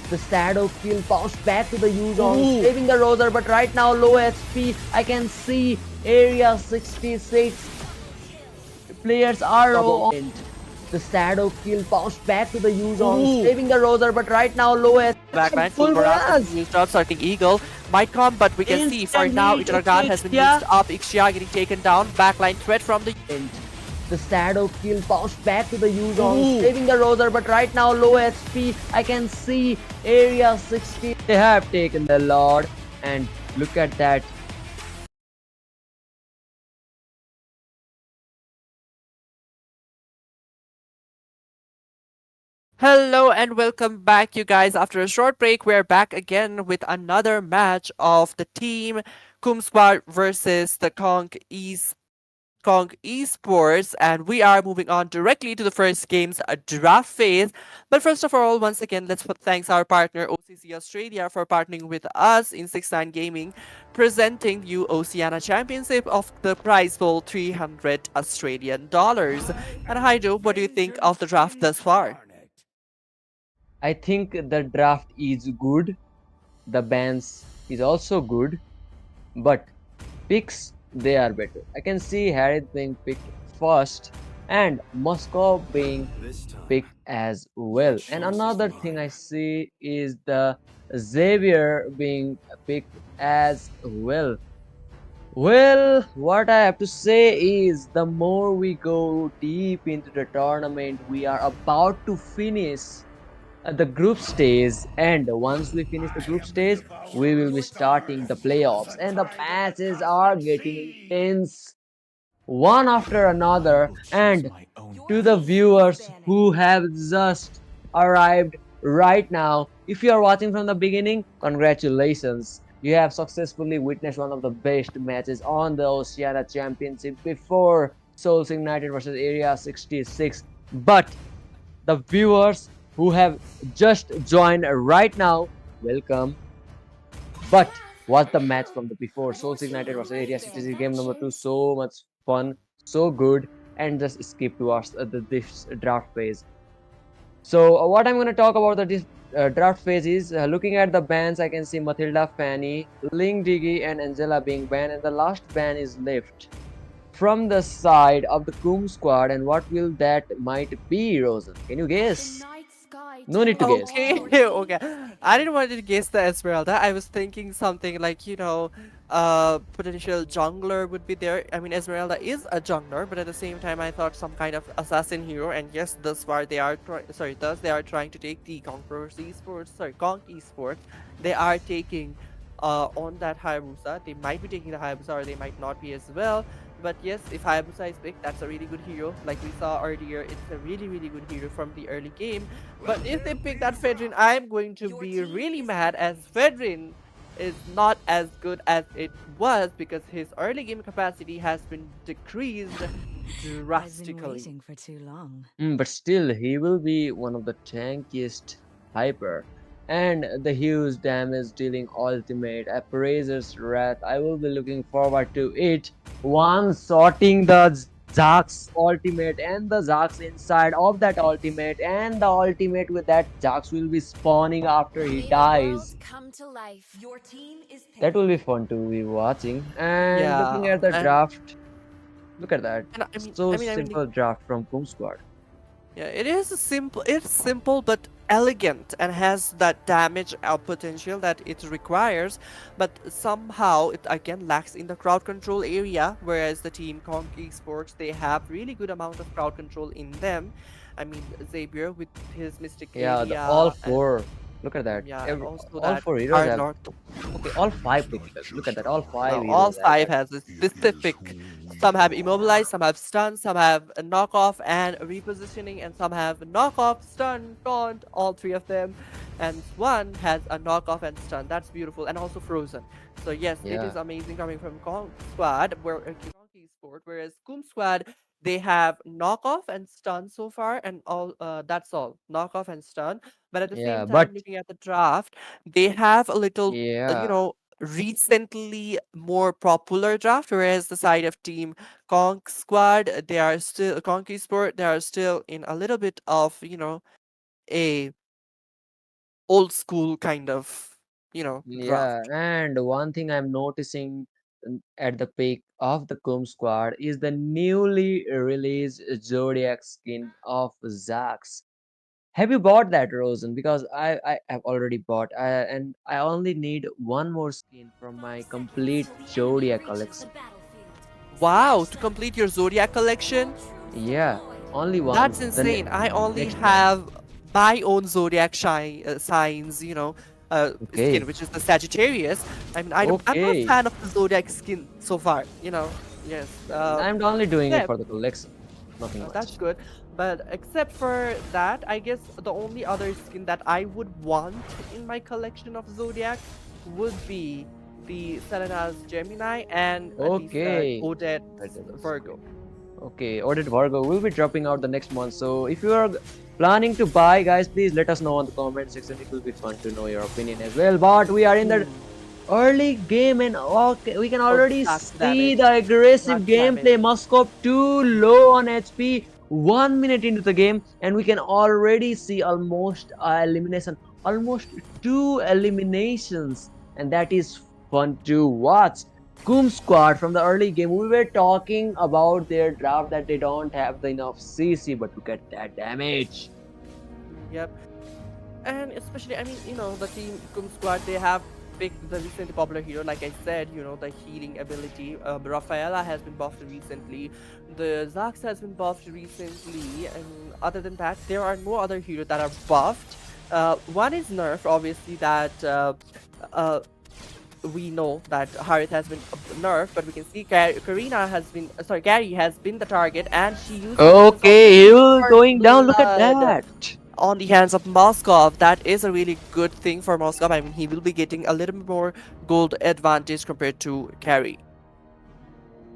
the shadow kill bounced back to the Rosan, saving the Roser, but right now low HP. I can see area 66. Players are Double. and the shadow kill bounced back to the Rosan, saving the Roser, but right now low HP. Backline Full full barrage barrage. used up, so I think Eagle might come, but we can see for now Instantly, Idragan has been Ixia. used up. Ixia getting taken down. Backline threat from the And the shadow kill bounced back to the Rosan, saving the Roser, but right now low HP. I can see area 60. They have taken the Lord, and look at that. Hello and welcome back, you guys. After a short break, we're back again with another match of the team Kum Squad versus the Kong Esports, and we are moving on directly to the first game's draft phase. But first of all, once again, let's thanks our partner OCC Australia for partnering with us in 69 Gaming, presenting you Oceania Championship of the Prizepool $300. And hi Joe, what do you think of the draft thus far? I think the draft is good. The bans is also good, but picks they are better. I can see Harith being picked first and Moscow being This time, picked as well. choice And is another thing I mine. see is the Xavier being picked as well. Well, what I have to say is the more we go deep into the tournament, we are about to finish the group stage, and once we finish the group stage, we will be starting the playoffs, and the matches are getting intense one after another. And to the viewers who have just arrived right now, if you are watching from the beginning, congratulations, you have successfully witnessed one of the best matches on the Oceania Championship before Souls Ignited versus Area 66. But the viewers who have just joined right now, welcome. But watch the match from the before. Souls Ignited versus Area 66 game number 2. So much fun, so good, and just skip towards this draft phase. So what I'm going to talk about this draft phase is looking at the bans. I can see Matilda, Fanny, Ling Diggy, and Angela being banned, and the last ban is left from the side of the Coom squad. And what will that might be, Rosan? Can you The guess? night sky No need to guess. Okay, okay. I didn't want to guess the Esmeralda. I was thinking something like, potential jungler would be there. I mean, Esmeralda is a jungler, but at the same time, I thought some kind of assassin hero. And yes, thus far they are thus they are trying to take the Conquerors esports, Conk esports. They are taking on that Hayabusa. They might be taking the Hayabusa, or they might not be as well. But yes, if Hayabusa is picked, that's a really good hero. Like we saw earlier, it's a really, really good hero from the early game. But if they pick that Fedrin, I'm going to be really mad, as Fedrin is not as good as it was because his early game capacity has been decreased I've been drastically. waiting for too long. But still, he will be one of the tankiest hyper. And the huge damage dealing ultimate, Appraiser's Wrath. I will be looking forward to it. One sorting the Zax ultimate and the Zax inside of that ultimate, and the ultimate with that Zax will be spawning after he May the world dies. come to life. Your team is That will be fun to be watching. And looking Yeah, at the and draft, look at that. and I mean, So I mean, simple draft from Boom Squad. yeah, it is a simple. It's simple but elegant and has that damage potential that it requires, but somehow it again lacks in the crowd control area. Whereas the team Conk Esports, they have really good amount of crowd control in them. I mean, Xavier with his Mystic Yeah, the all area, and four. Look at that. yeah, and also All that four heroes have. Arlord. Okay, all five. Look at that. All five Now, all heroes have five that. has a specific. Some have immobilized, some have stun, some have a knockoff and repositioning, and some have knockoff, stun, taunt, all three of them. And one has a knockoff and stun. That's beautiful, and also frozen. So yes, it is Yeah, amazing coming from Kong Squad, where Kong Sport, whereas Coom Squad, they have knockoff and stun so far, and all. That's all, knockoff and stun. But at the yeah, same time, but looking at the draft, they have a little, yeah, recently more popular draft, whereas the side of team Conk Squad, they are still Conky Sport, they are still in a little bit of, a old school kind of, yeah. draft. And one thing I'm noticing at the peak of the Coom Squad is the newly released Zodiac skin of Zax. Have you bought that, Rosen? Because I have already bought, and I only need one more skin from 5 my seconds complete till the enemy Zodiac reaches the collection. battlefield. Wow, Smash to them. complete your Zodiac collection? Truth Yeah, deployed. only one. That's The insane. I only next one. have my own zodiac signs, skin, Okay, which is the Sagittarius. I mean, I'm not a okay. fan of the zodiac skin so far. Yes. I'm only doing it Except for the collection. Nothing that's much. good. But except for that, I guess the only other skin that I would want in my collection of zodiac would be the Selena's Gemini and the Okay. Odette's That is Virgo. okay. Audit Vargo will be dropping out the next month. So if you are planning to buy, guys, please let us know on the comment section. It will be fun to know your opinion as well. But we are in the Hmm. early game, and okay, we can Oh, already that's see damage. the aggressive That's damage. gameplay. Muscov too low on HP. 1 minute into the game, and we can already see almost elimination, almost two eliminations, and that is fun to watch. Coom Squad from the early game, we were talking about their draft that they don't have the enough CC, but look at that damage. Yep. And especially, I mean, the team Kum Squad, they have picked the recently popular hero. Like I said, the healing ability. Rafaela has been buffed recently. The Zax has been buffed recently. And other than that, there are no other heroes that are buffed. One is nerf, obviously, that uh, we know that Harith has been nerfed, but we can see Karina has been, sorry, Gary has been the target, and she used the essence of Okay, he pure going down. Look at blood that. on the hands of Moskov. That is a really good thing for Moskov. I mean, he will be getting a little bit more gold advantage compared to Carry.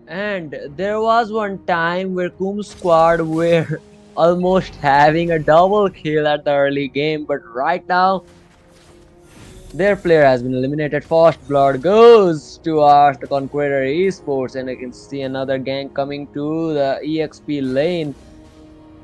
And there was one time where Coom Squad were almost having a double kill at the early game, but right now their player has been eliminated. First blood goes to us, the Conqueror Esports, and I can see another gang coming to the EXP lane.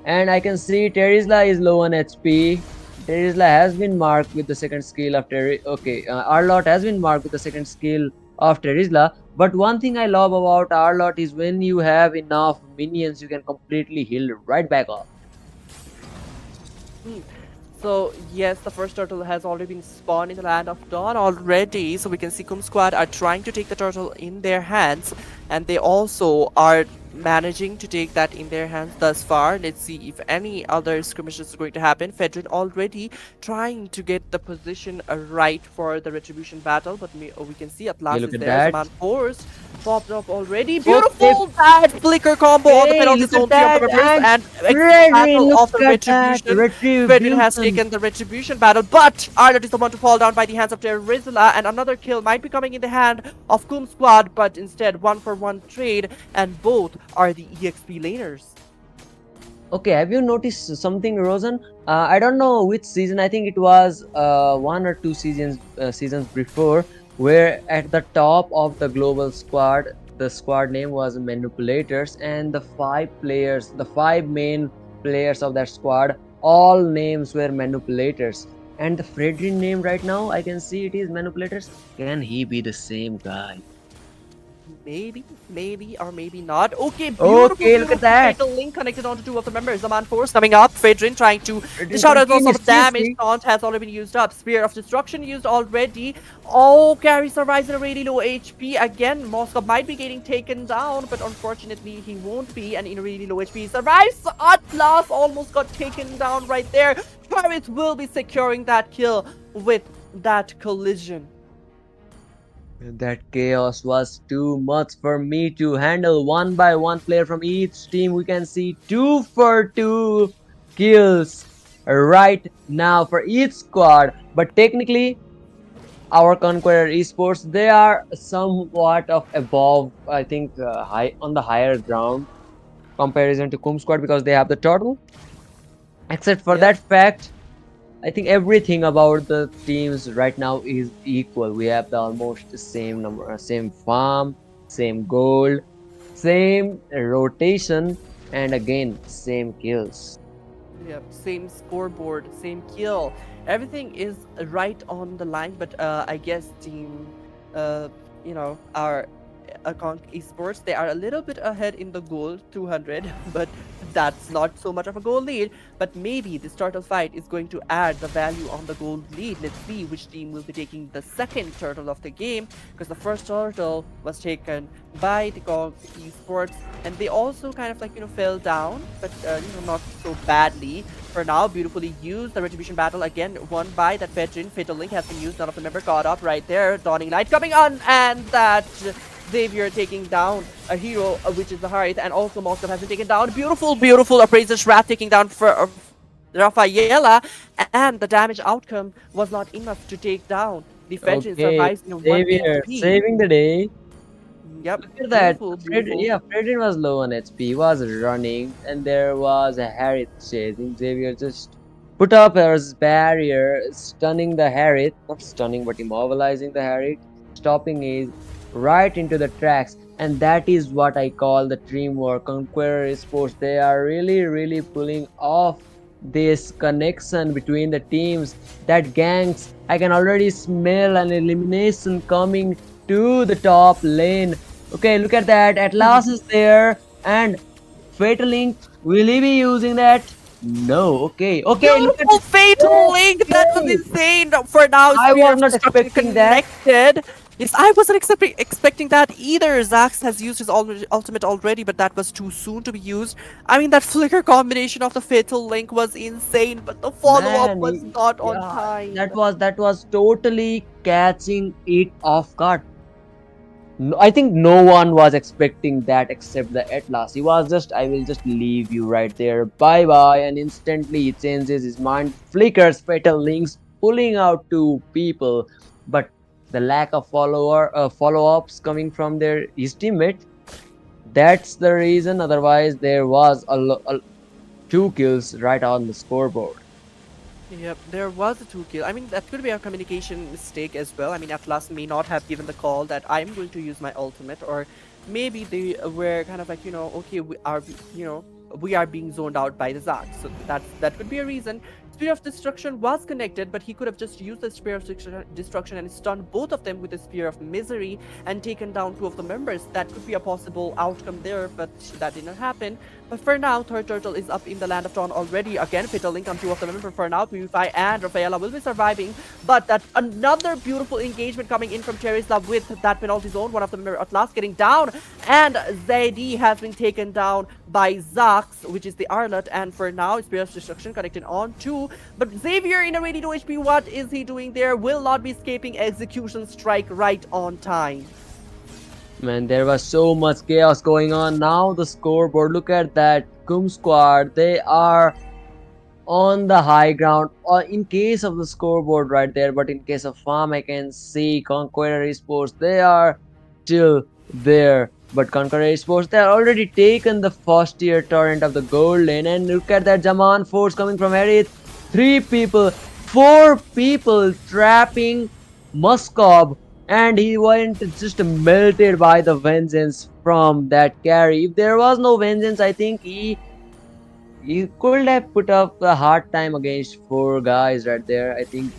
And I can see Terizla is low on HP. Terizla has been marked with the second skill of Arlot has been marked with the second skill of Terizla. But one thing I love about Arlot is when you have enough minions, you can completely heal right back up. Hmm. So yes, the first turtle has already been spawned in the land of Dawn already. So we can see Kum Squad are trying to take the turtle in their hands, and they also are managing to take that in their hands thus far. Let's see if any other skirmishes is going to happen. Fedrin already trying to get the position right for the retribution battle, but we can see at Okay, last look is at there. that. Zaman Force popped up already. Okay, Beautiful that flicker combo on the okay, penalty look at zone 3 of the that. members And and Freddy, battle look of the at that. retribution. Fedrin has Retribution. taken the retribution battle, but Arlott is the one to fall down by the hands of Terizula, and another kill might be coming in the hand of Kum Squad, but instead 1-for-1 trade, and both are the EXP laners. Okay, have you noticed something, Rosan? I don't know which season. I think it was 1 or 2 seasons before, where at the top of the global squad, the squad name was Manipulators, and the five main players of that squad, all names were Manipulators. And the Fredrin name right now, I can see it is Manipulators. Can he be the same guy? Maybe, or maybe not. Okay, beautiful, Okay, look at beautiful that. fatal link connected onto two of the members. Zaman Force coming up. Fedrin trying to Fredrin dish out as well some damage. continuously. Taunt has already been used up. Spear of Destruction used already. Oh, Carry survives at a really low HP. Again, Moscow might be getting taken down, but unfortunately he won't be. And in a really low HP, he survives. Atlas almost got taken down right there. Paris will be securing that kill with that collision. That chaos was too much for me to handle. One by one player from each team. We can see 2 for 2 kills right now for each squad. But technically, our Conqueror Esports, they are somewhat of above, I think, high on the higher ground comparison to Kum squad because they have the turtle. Except for Yep. that fact, I think everything about the teams right now is equal. We have the almost the same number, same farm, same gold, same rotation, and again same kills. Yep, same scoreboard, same kill. Everything is right on the line, but I guess team, uh, our Conk Esports, they are a little bit ahead in the goal, 200, but that's not so much of a goal lead. But maybe this turtle fight is going to add the value on the goal lead. Let's see which team will be taking the second turtle of the game, because the first turtle was taken by the Conk Esports, and they also kind of fell down, but not so badly. For now, beautifully used. The retribution battle again won by that veteran. Fatal Link has been used. None of the member caught up right there. Dawning Light coming on, and that Xavier taking down a hero, which is the Hearth, and also Moscow has been taken down. Beautiful, beautiful Appraiser's Wrath taking down for Rafaela, and the damage outcome was not enough to take down the veteran. Okay, Survives in 1 Xavier HP. saving the day. Yep, Look at that. beautiful, beautiful. Yeah, Fredrin was low on HP. He was running, and there was a Harith chasing. Xavier just put up his barrier, stunning the Harith. Not stunning, but immobilizing the Harith, stopping his right into the tracks. And that is what I call the teamwork. Conqueror Sports, they are really, really pulling off this connection between the teams. That gangs, I can already smell an elimination coming to the top lane. Okay, look at that. Atlas is there, and Fatal Link, will he be using that? No. Okay, okay, look at Beautiful Fatal Link! That was Okay. insane! For now, I Spear was of not Destruction expecting that. connected. Yes, I wasn't expecting that either. Zax has used his ultimate already, but that was too soon to be used. I mean, that flicker combination of the Fatal Link was insane, but the follow-up Man, was not on yeah, time. that was totally catching it off guard. No, I think no one was expecting that except the Atlas. He was just, I will just leave you right there. Bye bye. And instantly he changes his mind, flickers Fatal Links, pulling out 2 people. But the lack of follow-ups coming from his teammate, that's the reason. Otherwise, there was 2 kills right on the scoreboard. Yep, there was a 2 kill. I mean, that could be a communication mistake as well. I mean, Atlas may not have given the call that I'm going to use my ultimate, or maybe they were kind of okay, we are being zoned out by the Zac. So that could be a reason Spear of Destruction was connected, but he could have just used the Spear of Destruction and stunned both of them with the Spear of Misery and taken down two of the members. That could be a possible outcome there, but that did not happen. But for now, Third Turtle is up in the Land of Dawn already. Again, Fatal Link on two of the members. For now, Purify and Rafaela will be surviving. But that another beautiful engagement coming in from Terizla with that penalty zone. One of the members at last getting down. And Zaidi has been taken down by Zax, which is the Arlet. And for now, Spear of Destruction connected on to. But Xavier in a really low HP, what is he doing there? Will not be escaping Execution Strike right on time. Man, there was so much chaos going on. Now the scoreboard, look at that. Kum squad, they are on the high ground in case of the scoreboard right there, but in case of farm I can see Conqueror Esports, they are still there. But Conqueror Esports, they are already taken the first tier torrent of the gold lane, and look at that Jaman force coming from Harith. 3 people, 4 people trapping Muskob, and he went just melted by the vengeance from that carry. If there was no vengeance, I think he could have put up a hard time against 4 guys right there. I think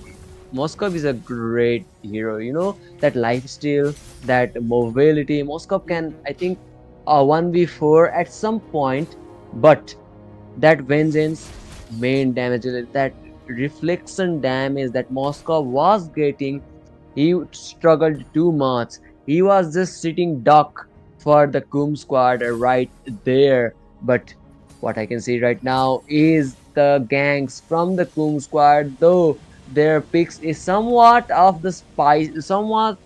Moskov is a great hero. You know, that lifesteal, that mobility. Moskov can, I think, 1v4 at some point, but that vengeance, main damage, that reflection damage that Moskov was getting, he struggled too much. He was just sitting duck for the Kum squad right there. But what I can see right now is the gangs from the Kum squad, though their picks is somewhat of the spice, somewhat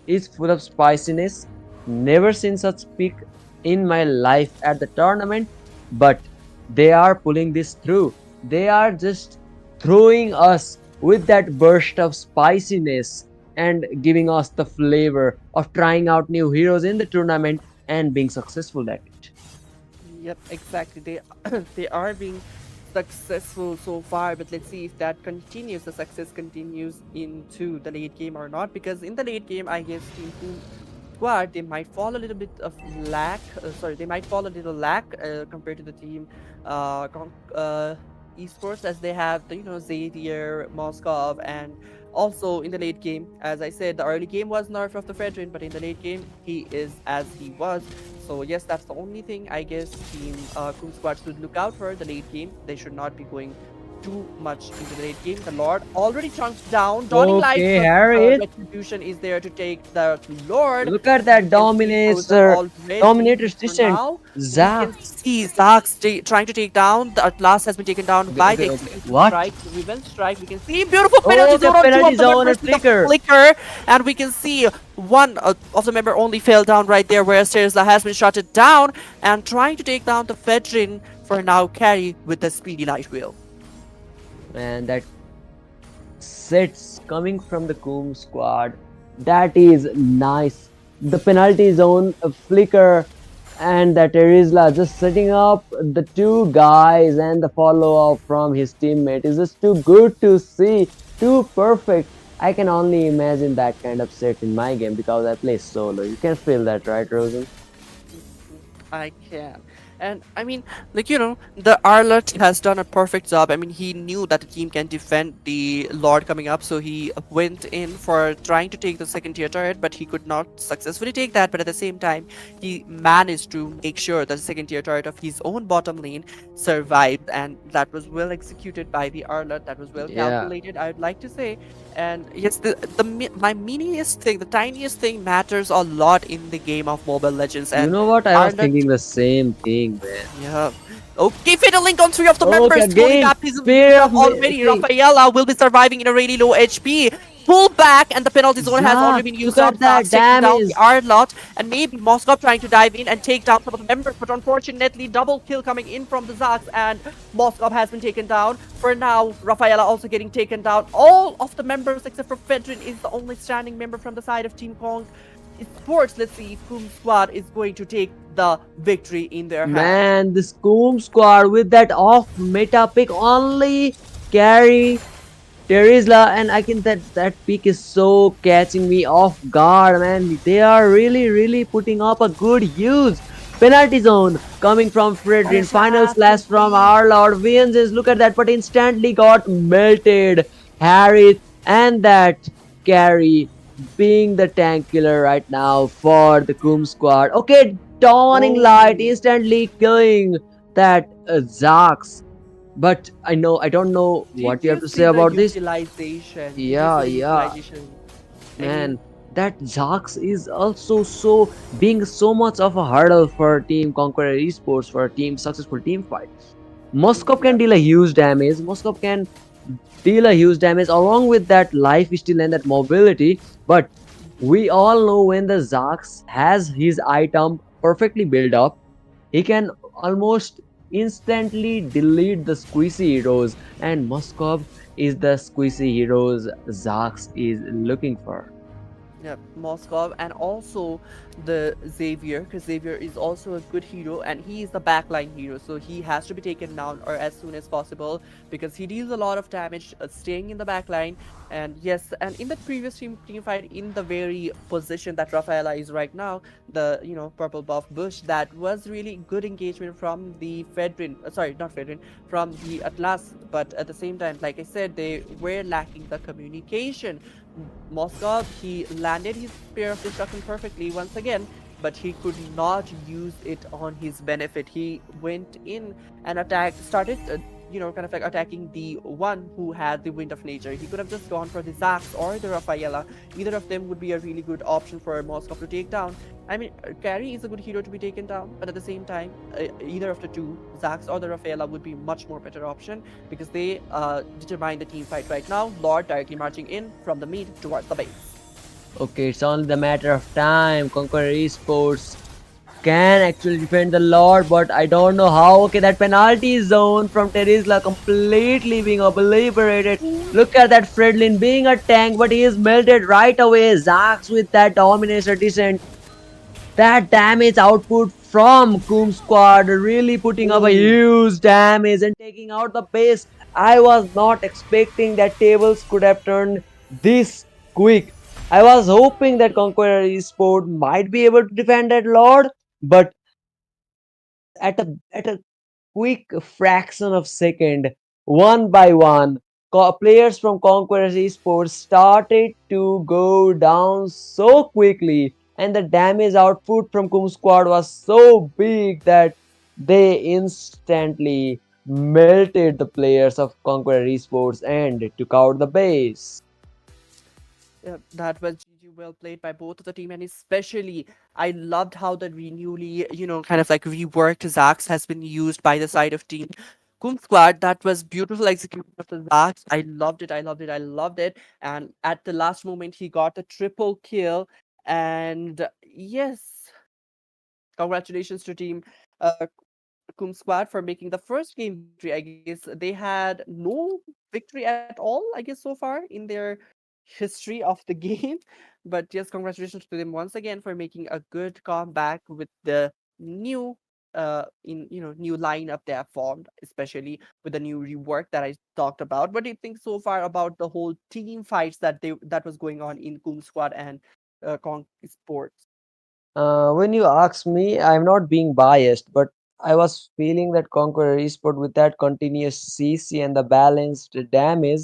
is full of spiciness. Never seen such pick in my life at the tournament, but they are pulling this through. They are just throwing us with that burst of spiciness and giving us the flavor of trying out new heroes in the tournament and being successful at it. Yep, exactly. They they are being successful so far, but let's see if that continues. The success continues into the late game or not. Because in the late game, I guess Team Boom Squad, they might fall a little bit of lack. Sorry, they might fall a little lack compared to the team esports, as they have the Xavier, Moskov, and also in the late game, as I said, the early game was nerf of the Fredrin, but in the late game he is as he was. So yes, that's the only thing I guess Team Kum Squad should look out for. The late game, they should not be going too much into the late game. The Lord already chunked down. Dawning Light, Okay, but, Harriet. Retribution is there to take the Lord. Look at that dominator. Dominator's For descent. now, we Zax. can see Zax trying to take down. The Atlas has been taken down by the Execution What? Strike. The Revenge Strike. We can see beautiful Oh, penalty the zone on two penalty of the zone members and with the flicker. flicker. And we can see one of the member only fell down right there, whereas Terizla has been shot it down and trying to take down the Fedrin for now carry with the Speedy Light Wheel. Man, that sets coming from the Kum squad, that is nice. The penalty zone, a flicker, and that Terizla just setting up the 2 guys, and the follow up from his teammate is just too good to see, too perfect. I can only imagine that kind of set in my game because I play solo. You can feel that, right, Rosen? I can. And I mean, like, the Arlet has done a perfect job. I mean, he knew that the team can defend the Lord coming up, so he went in for trying to take the second tier turret, but he could not successfully take that. But at the same time, he managed to make sure that the second tier turret of his own bottom lane survived, and that was well executed by the Arlet. That was well Yeah. calculated, I would like to say. And yes, my meaniest thing, the tiniest thing matters a lot in the game of Mobile Legends. You And know what? I was Arlet- thinking the same thing, man. yeah. Okay, Fatal Link on 3 of the Okay, members. Fully again, baptism Spear of already. Mi- Rafaela will be surviving in a really low HP. Pull back, and the penalty zone has already been used look up. at that Zax taking down damage. the Arlot, and maybe Moskov trying to dive in and take down some of the members, but unfortunately, double kill coming in from the Zax, and Moskov has been taken down. For now, Rafaela also getting taken down. All of the members except for Fedrin is the only standing member from the side of Team Kong Sports. Let's see if Kum Squad is going to take the victory in their hands. Man, this Kum squad with that off meta pick only carry Terizla, and I think that pick is so catching me off guard, man. They are really putting up a good use Penalty zone coming from Fredrin. Final slash from Exactly. our Lord Vianzes. Look at that, but instantly got melted. Harris and that carry being the tank killer right now for the Coom squad. Okay, dawning light Oh, instantly killing that Zax. But I don't know did what you have you to say see the about this. utilization? Did you see Yeah, the yeah, utilization? I mean, man. That Zax is also so being so much of a hurdle for Team Conqueror Esports for a team successful team fight. Moskov can yep. deal a huge damage. Moskov can deal a huge damage along with that life steal and that mobility. But we all know when the Zax has his item perfectly built up, he can almost instantly delete the squeezy heroes, and Moskov is the squeezy heroes Zax is looking for. Yeah, Moskov and also the Xavier, because Xavier is also a good hero and he is the backline hero, so he has to be taken down or as soon as possible because he deals a lot of damage staying in the backline. And yes, and in the previous team fight, in the very position that Rafaela is right now, the purple buff bush, that was really good engagement from the Fedrin, sorry, not Fedrin, from the Atlas, but at the same time, like I said, they were lacking the communication. Moskov, he landed his spear of destruction perfectly once again, but he could not use it on his benefit. He went in and started, kind of like attacking the one who had the Wind of Nature. He could have just gone for the Zax or the Rafaela. Either of them would be a really good option for Moskov to take down. I mean, Carrie is a good hero to be taken down, but at the same time, either of the two, Zax or the Rafaela, would be much more better option because they determine the team fight right now. Lord directly marching in from the mid towards the base. Okay, it's only the matter of time. Conqueror Esports can actually defend the Lord, but I don't know how. Okay, that penalty zone from Terizla completely being obliterated. Look at that Fredlin being a tank, but he is melted right away. Zax with that Dominator descent. That damage output from Coom squad really putting up a Oh, huge damage and taking out the base. I was not expecting that tables could have turned this quick. I was hoping that Conqueror Esport might be able to defend that Lord, but at a quick fraction of second, one by one, players from Conqueror Esports started to go down so quickly, and the damage output from Kum Squad was so big that they instantly melted the players of Conqueror Esports and took out the base. yeah, that was GG, well played by both of the team, and especially I loved how the newly, kind of like reworked Zax has been used by the side of team Kun Squad. That was beautiful execution of the Zax. I loved it. I loved it. I loved it. And at the last moment, he got a triple kill. And yes, congratulations to team uh, Kum Squad for making the first game victory. I guess they had no victory at all, I guess, so far in their history of the game. But yes, congratulations to them once again for making a good comeback with the new new lineup they have formed, especially with the new rework that I talked about. What do you think so far about the whole team fights that was going on in Kum Squad and Kong Sports? When you ask me, I'm not being biased, but I was feeling that Conqueror Esport with that continuous CC and the balanced damage,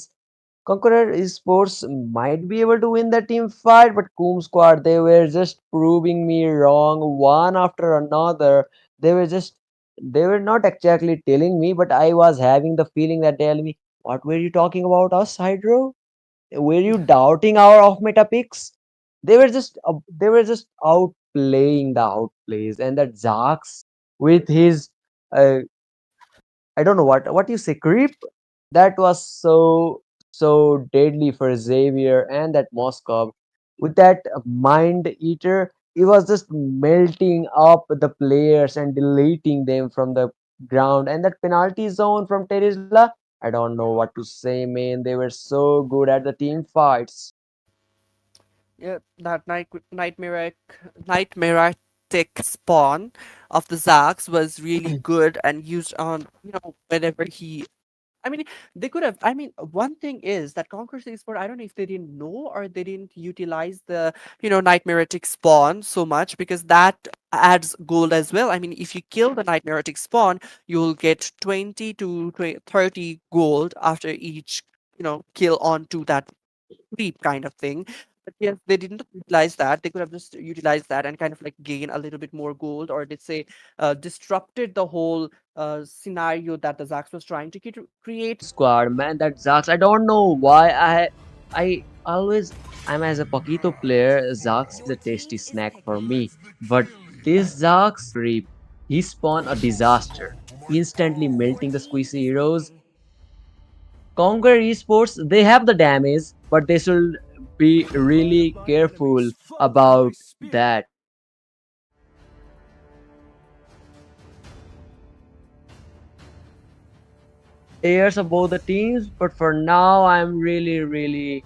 Conqueror Esports might be able to win the team fight, but Coom Squad, they were just proving me wrong one after another. They were just, they were not exactly telling me, but I was having the feeling that tell me, what were you talking about us, Hydro? Were you doubting our off meta picks? They were just outplaying the outplays, and that Zax with his uh, I don't know what you say creep, that was so deadly for Xavier and that Moskov with that mind eater. He was just melting up the players and deleting them from the ground, and that penalty zone from Terizla. I don't know what to say, man. They were so good at the team fights. Yeah, that nightmare spawn of the Zax was really good and used on whenever he I mean, they could have. I mean, one thing is that Conqueror's Esport, I don't know if they didn't know or they didn't utilize the, Nightmaretic spawn so much because that adds gold as well. I mean, if you kill the Nightmaretic spawn, you'll get 20 to 30 gold after each, kill onto that creep kind of thing. But yes, they didn't utilize that. They could have just utilized that and kind of like gain a little bit more gold, or let's say, disrupted the whole scenario that the Zax was trying to create. Squad, man, that Zax. I don't know why I always I'm as a Paquito player, Zax is Your a team tasty is snack for picking. me. But this Zax creep, he spawned a disaster, instantly Your melting the team squeezy is heroes. picking. Conquer Esports, they have the damage, but they should be really careful about that. Players of both the teams, but for now, I'm really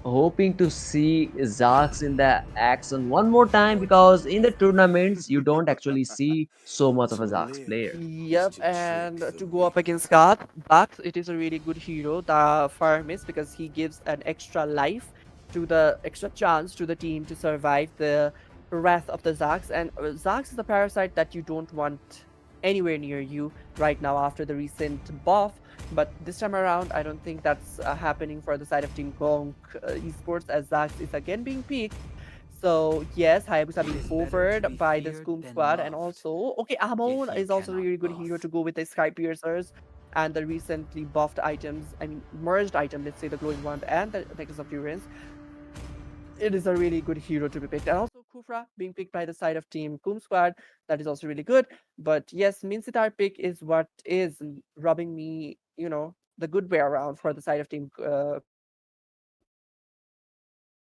hoping to see Zax in the action one more time Your team because in the is picking. tournaments you don't actually see so much of To a Zax live player. is Yep, to and choke the to go up weak. against Bax, it is a really good hero, the Farmist, because he gives an extra life to the extra chance to the team to survive the wrath of the Zax. And Zax is the parasite that you don't want anywhere near you right now after the recent buff. But this time around, I don't think that's happening for the side of Team Kong Esports, as Zax is again being picked. So yes, Hayabusa It being is better to be favored by the feared Scum than squad, and loved. also okay, Amon If you is also a cannot really good hero to both. go with the Sky Piercers and the recently buffed items. I mean, merged item. Let's say the glowing wand and the Necklace of Durance. It is a really good hero to be picked, and also Kufra being picked by the side of Team Kum squad. That is also really good. But yes, Minsitar pick is what is rubbing me, the good way around for the side of Team Kong. Zax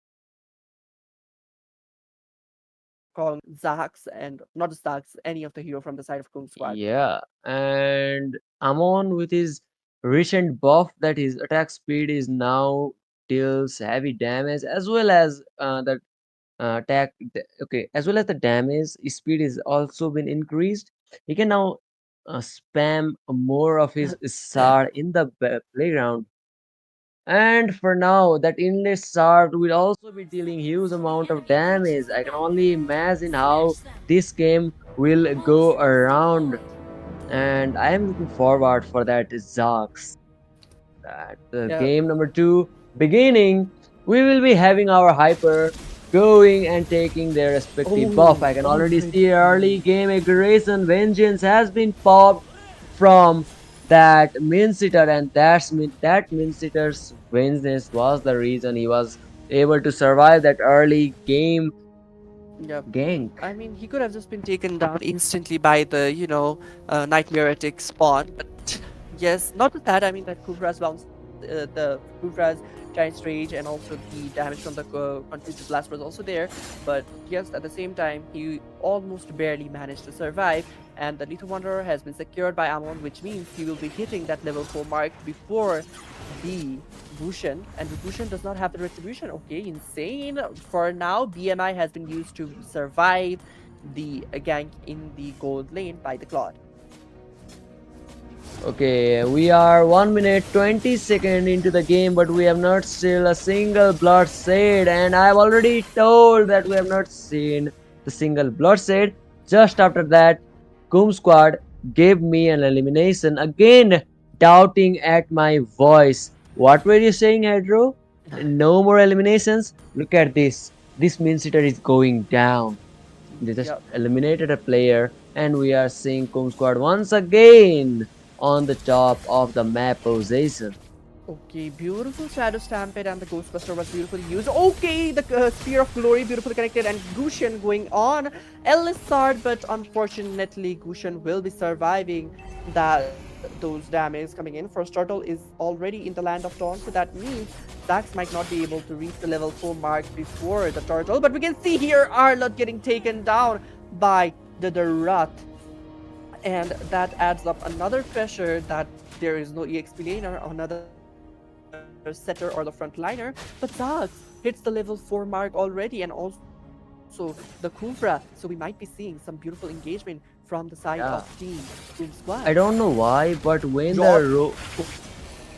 is the parasite that you don't want anywhere near you right now, and not just Zax, any of the hero from the side of Kung squad. Yeah, and Amon with his recent buff that his attack speed is now deals heavy damage as well as the okay, as well as the damage speed is also been increased. He can now spam more of his SAR in the playground. And for now, that endless shard will also be dealing huge amount of Enemy damage. reaches the I can only boundary. imagine how Smash them. this game will Who go feels the around, cold? and I am looking forward for that Zax. That Yeah. game number two beginning, we will be having our hyper going and taking their respective buff. Oh, I can already see early already. game aggression vengeance has been popped from that Minsitter, and that Minsitter's vengeance was the reason he was able to survive that early game Yeah. gank. I mean, he could have just been taken down instantly by the, Nightmaretic spawn. But yes, not just that. I mean, that Kufra's the Kufra's Giant's Rage and also the damage from the Confused Blast was also there. But yes, at the same time, he almost barely managed to survive. And the Lethal Wanderer has been secured by Amon, which means he will be hitting that level 4 mark before the Bushen, and Bushen does not have the retribution. Okay, insane. For now, BMI has been used to survive the gank in the gold lane by the Claude. Okay, we are 1 minute 20 second into the game, but we have not still a single blood shade, and I've already told that we have not seen the single blood shade. Just after that, Koom Squad gave me an elimination again, doubting at my voice. What were you saying, Hedro? No more eliminations? Look at this. This Minsitter is going down. They just Yep. eliminated a player, and we are seeing Koom Squad once again on the top of the map position. Okay, beautiful Shadow Stampede and the Ghostbuster was beautifully used. Okay, the Spear of Glory beautifully connected and Gushen going on. Elisard, but unfortunately Gushen will be surviving those damage coming in. First Turtle is already in the Land of Dawn, so that means Zax might not be able to reach the level 4 mark before the Turtle. But we can see here Arlott getting taken down by the Wrath, and that adds up another pressure that there is no EXP laner, another setter or the frontliner, but Zags hits the level 4 mark already, and also also the Kufra. So we might be seeing some beautiful engagement from the side Yeah. of Team Boom Squad. I don't know why, but when the Drop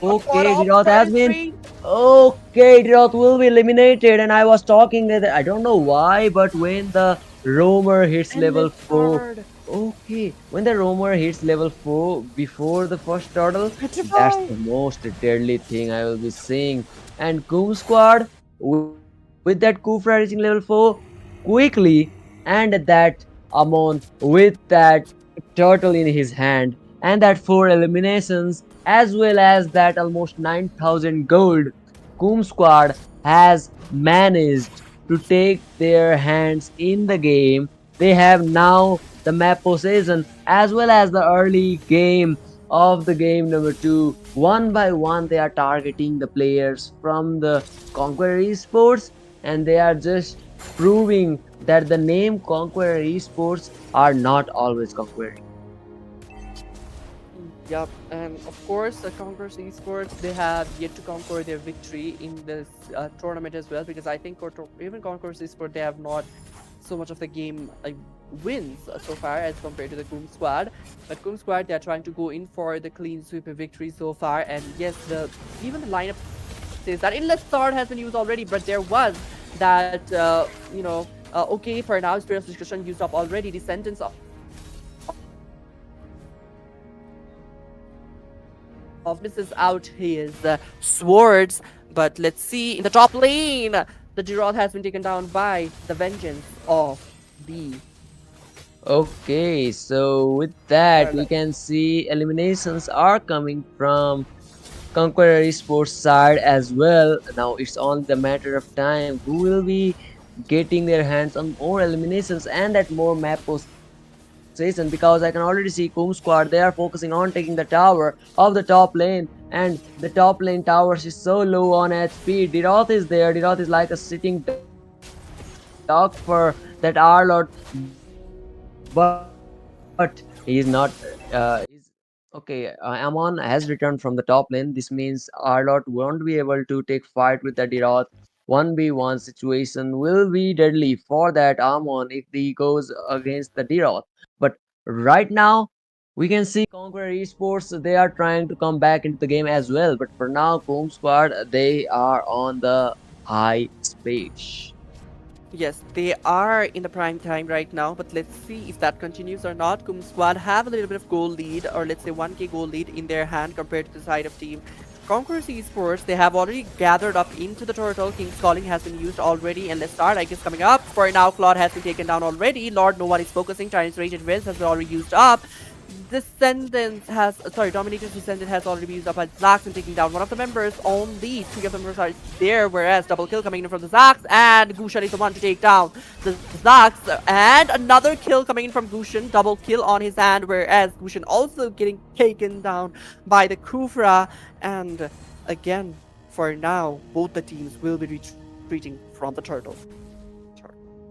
a quad okay, off Diroth has been trajectory. okay, Diroth will be eliminated, and I was talking that I don't know why, but when the roamer hits And level let's 4, start. okay, when the roamer hits level 4 before the first turtle, that's Petrify. the most deadly thing I will be seeing. And Coom Squad with that Kufra reaching level 4 quickly, and that Amon with that turtle in his hand, and that 4 eliminations, as well as that almost 9,000 gold, Coom Squad has managed to take their hands in the game. They have now the map possession as well as the early game of the game number 2. One by one, they are targeting the players from the Conqueror Esports, and they are just proving that the name Conqueror Esports are not always conquering. Yup, and of course, the Conquerors Esports, they have yet to conquer their victory in this tournament as well, because I think even Conquerors Esports, they have not so much of the game wins so far as compared to the Coom Squad. But Coom Squad, they are trying to go in for the clean sweep victory so far, and yes, even the lineup says that endless start has been used already, but there was that okay, for now, Spirit of Discussion used up already. Descendants of misses out his swords. But let's see in the top lane, the Giroud has been taken down by the vengeance of the Okay, so with that, we Starlight. can see eliminations are coming from Conqueror Esports side as well. Now it's only the matter of time who will be getting their hands on more eliminations and at more map possession, because I can already see Coom Squad, they are focusing on taking the tower of the top lane, and the top lane towers is so low on HP. Diroth is there. Diroth is like a sitting duck for that Arlot, but he is not okay. Amon has returned from the top lane. This means Arlot won't be able to take fight with the Diroth. 1v1 situation will be deadly for that Amon if he goes against the Diroth. But right now, we can see Conqueror Esports, they are trying to come back into the game as well. But for now, Coom Squad, they are on the high space. Yes, they are in the prime time right now, but let's see if that continues or not. Kum Squad have a little bit of goal lead, or let's say 1k goal lead in their hand compared to the side of Team Conquerors Esports. They have already gathered up into the turtle. King's Calling has been used already, and let's start, I guess, coming up. For now, Claude has been taken down already. Lord, no one is focusing. Chinese Rage and Wiz has been already used up. Dominator's Descendant has already been used up by Zax and taking down one of the members. Only three of the members are there, whereas double kill coming in from the Zax, and Gushan is the one to take down the Zax, and another kill coming in from Gushan, double kill on his hand, whereas Gushan also getting taken down by the Kufra, and again, for now, both the teams will be retreating from the turtle.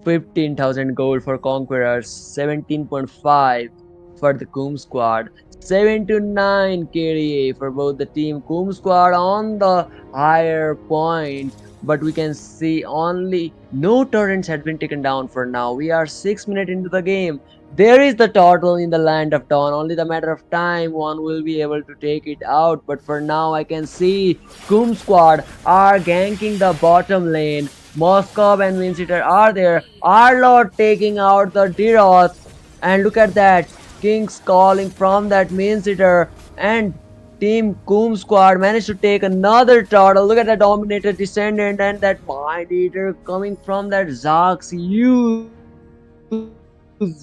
15,000 gold for Conquerors, 17.5 for the Coom Squad, 7 to 9 KDA for both the team. Coom Squad on the higher point, but we can see only no turrets had been taken down for now. We are 6 minutes into the game. There is the turtle in the land of dawn. Only the matter of time one will be able to take it out. But for now, I can see Coom Squad are ganking the bottom lane. Moskov and Winsitter are there. Arlord taking out the Diroth. And look at that. Kings calling from that main sitter. And Team Coom Squad managed to take another turtle. Look at the Dominator Descendant and that Mind Eater coming from that Zax. Huge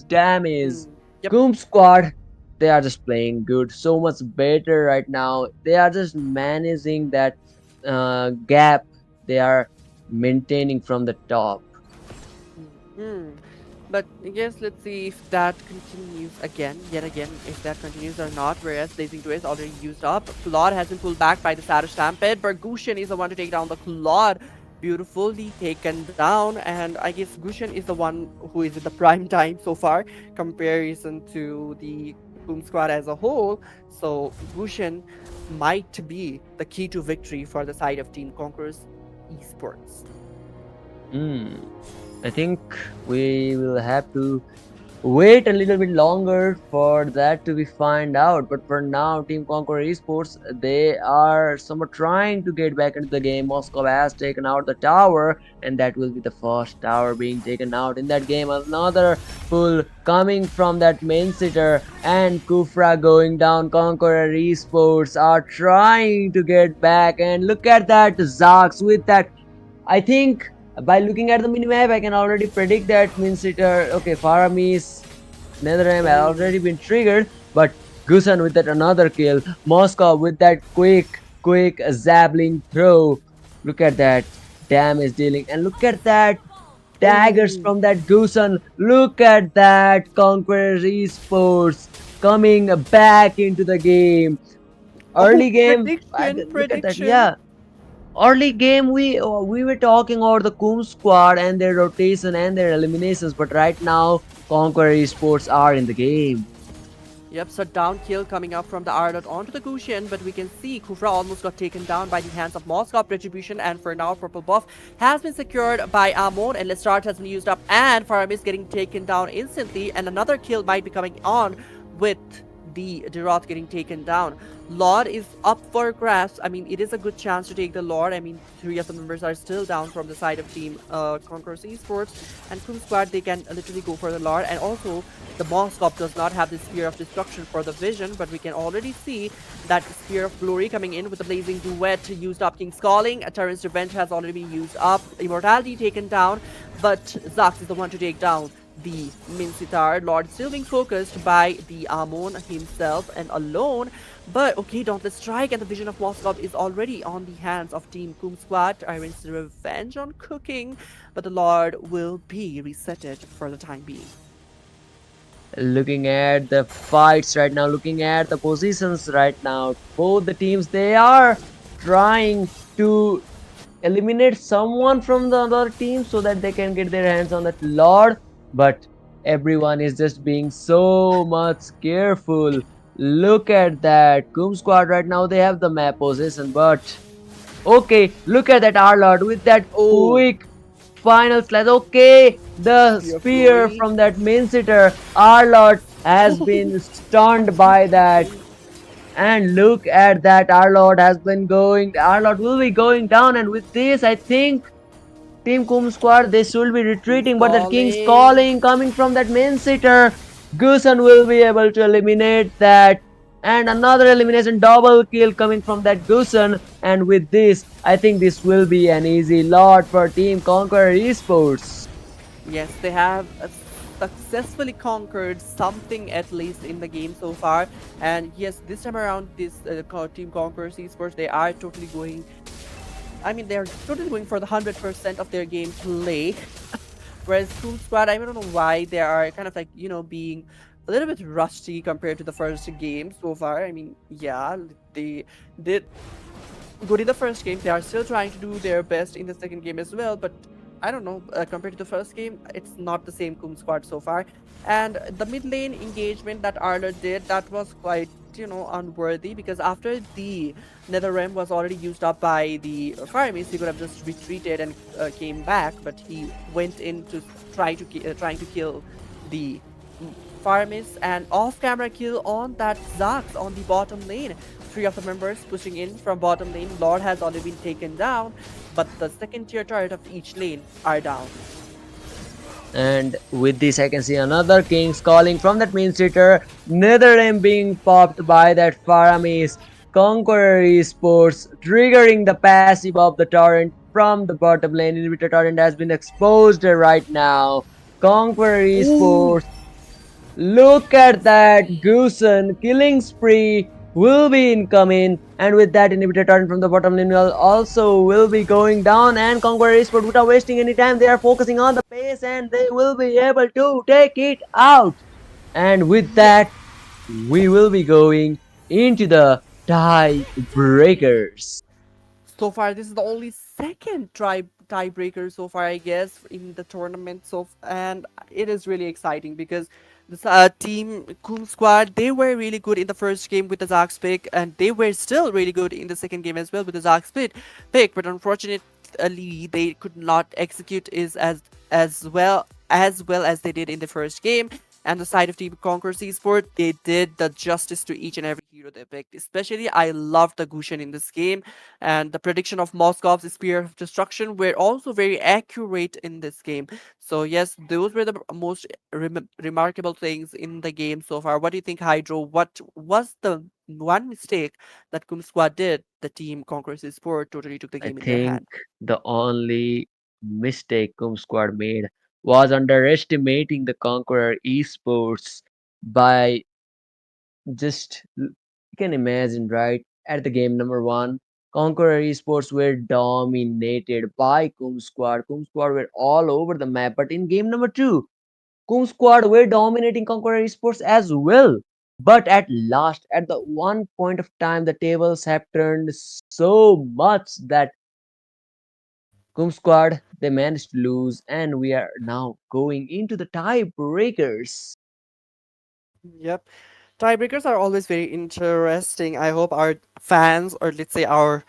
damage. Coom Squad, Yep. they are just playing good. So much better right now. They are just managing that gap. They are maintaining from the top. Hmm. But yes, let's see if that continues again, yet again, if that continues or not. Whereas Blazing 2 is already used up. Claude has been pulled back by the Savage Stampede. But Gushen is the one to take down the Claude. Beautifully taken down. And I guess Gushen is the one who is in the prime time so far, comparison to the Boom Squad as a whole. So Gushen might be the key to victory for the side of Team Conquerors Esports. Hmm. I think we will have to wait a little bit longer for that to be find out. But for now, Team Conqueror Esports, they are somewhat trying to get back into the game. Moscow has taken out the tower, and that will be the first tower being taken out in that game. Another pull coming from that main sitter, and Kufra going down. Conqueror Esports are trying to get back, and look at that Zax with that. I think by looking at the minimap, I can already predict that means it. Okay, Faramis Netherrealm had Oh. already been triggered, but Gusan with that another kill. Moscow with that quick zabbling throw. Look at that damage dealing, and look at that daggers Oh. from that Gusan. Look at that Conqueror Esports coming back into the game. Oh, Early game, prediction, look at that. prediction. Yeah, early game we were talking about the Coom squad and their rotation and their eliminations, but right now Conqueror Esports are in the game. Yep, so down kill coming up from the Ardot onto the Gusion, but we can see Kufra almost got taken down by the hands of Moscow Retribution, and for now purple buff has been secured by Amon, and Lestat has been used up, and Faramis getting taken down instantly, and another kill might be coming on with the Deroth getting taken down. Lord is up for grabs. I mean, it is a good chance to take the Lord. I mean, three of the members are still down from the side of Team Conquerors Esports, and Kum Squad, they can literally go for the Lord, and also the Moskop does not have the Spear of Destruction for the Vision, but we can already see that Spear of Glory coming in with the Blazing Duet used up. King's Calling, Terran's Revenge has already been used up, Immortality taken down, but Zax is the one to take down the Minsitar. Lord still being focused by the Amon himself and alone. But okay, Dauntless Strike and the Vision of Moskov is already on the hands of Team Kum Squad. Tyrant's Revenge on cooking, but the Lord will be resetted for the time being. Looking at the fights right now, looking at the positions right now, both the teams, they are trying to eliminate someone from the other team so that they can get their hands on that Lord, but everyone is just being so much careful. Look at that Coom squad right now, they have the map position, but okay, look at that Arlord with that Oh, quick final slash. Okay, the Spear of spear Glory. from that main sitter Arlord has been stunned by that, and look at that, our Lord has been going, our Lord will be going down, and with this, I think Team Kum squad, they should be King's retreating, but that King's Calling. calling coming from that main sitter, Gusan will be able to eliminate that, and another elimination, double kill coming from that Gusan, and with this, I think this will be an easy lot for Team Conqueror Esports. Yes, they have successfully conquered something at least in the game so far. And yes, this time around, this Team Conquerors Esports, they are totally going. I mean, they're totally going for the 100% of their gameplay. Whereas Cool Squad, I don't know why they are kind of like, being a little bit rusty compared to the first game so far. I mean, yeah, they did good in the first game. They are still trying to do their best in the second game as well, but I don't know. Compared to the first game, it's not the same Coom squad so far. And the mid lane engagement that Arler did, that was quite, unworthy, because after the Nether Realm was already used up by the Fire he could have just retreated and came back, but he went in to trying to kill the Farmis, and off-camera kill on that Zax on the bottom lane. Three of the members pushing in from bottom lane. Lord has already been taken down, but the second tier turret of each lane are down. And with this, I can see another King's calling from that main sitter. Netherrealm being popped by that Faramis. Conqueror Esports triggering the passive of the torrent from the bottom lane. Inhibitor torrent has been exposed right now. Conqueror Ooh. Esports, look at that Goosen killing spree will be incoming, and with that inhibitor turn from the bottom lane will also will be going down, and Conqueror Esport without wasting any time, they are focusing on the pace and they will be able to take it out. And with Yes. that, we will be going into the tie breakers. So far, this is the only second tiebreaker so far, I guess, in the tournament. And it is really exciting because this team Coom Squad, they were really good in the first game with the Zax pick, and they were still really good in the second game as well with the Zax pick. But unfortunately, they could not execute is as as well as they did in the first game. And the side of Team Conqueror's Esport, they did the justice to each and every hero they picked. Especially, I loved the Gushen in this game, and the prediction of Moskov's Spear of Destruction were also very accurate in this game. So yes, those were the most remarkable things in the game so far. What do you think, Hydro? What was the one mistake that Kum Squad did? The Team Conqueror's Esport totally took the I game in their think hand. the only mistake Kum Squad made was underestimating the Conqueror esports by you can imagine, right? At the game number one, Conqueror esports were dominated by Kum Squad. Kum Squad were all over the map, but in game number two, Kum Squad were dominating Conqueror esports as well. But at last, at the one point of time, the tables have turned so much that Kum Squad they managed to lose, and we are now going into the tiebreakers. Yep. Tiebreakers are always very interesting. I hope our fans, or let's say our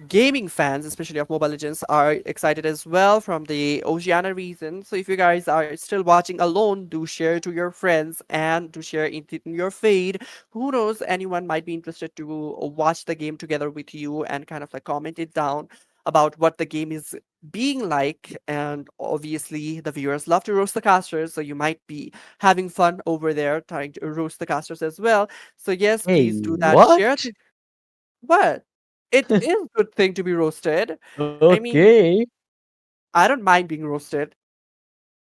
gaming fans, especially of Mobile Legends, are excited as well from the Oceania region. So if you guys are still watching alone, do share to your friends and do share it in your feed. Who knows, anyone might be interested to watch the game together with you and kind of like comment it down about what the game is being like. And obviously the viewers love to roast the casters, so you might be having fun over there trying to roast the casters as well. So yes, Hey, please do that. what? Share what? It is a good thing to be roasted. I mean, Okay. I don't mind being roasted.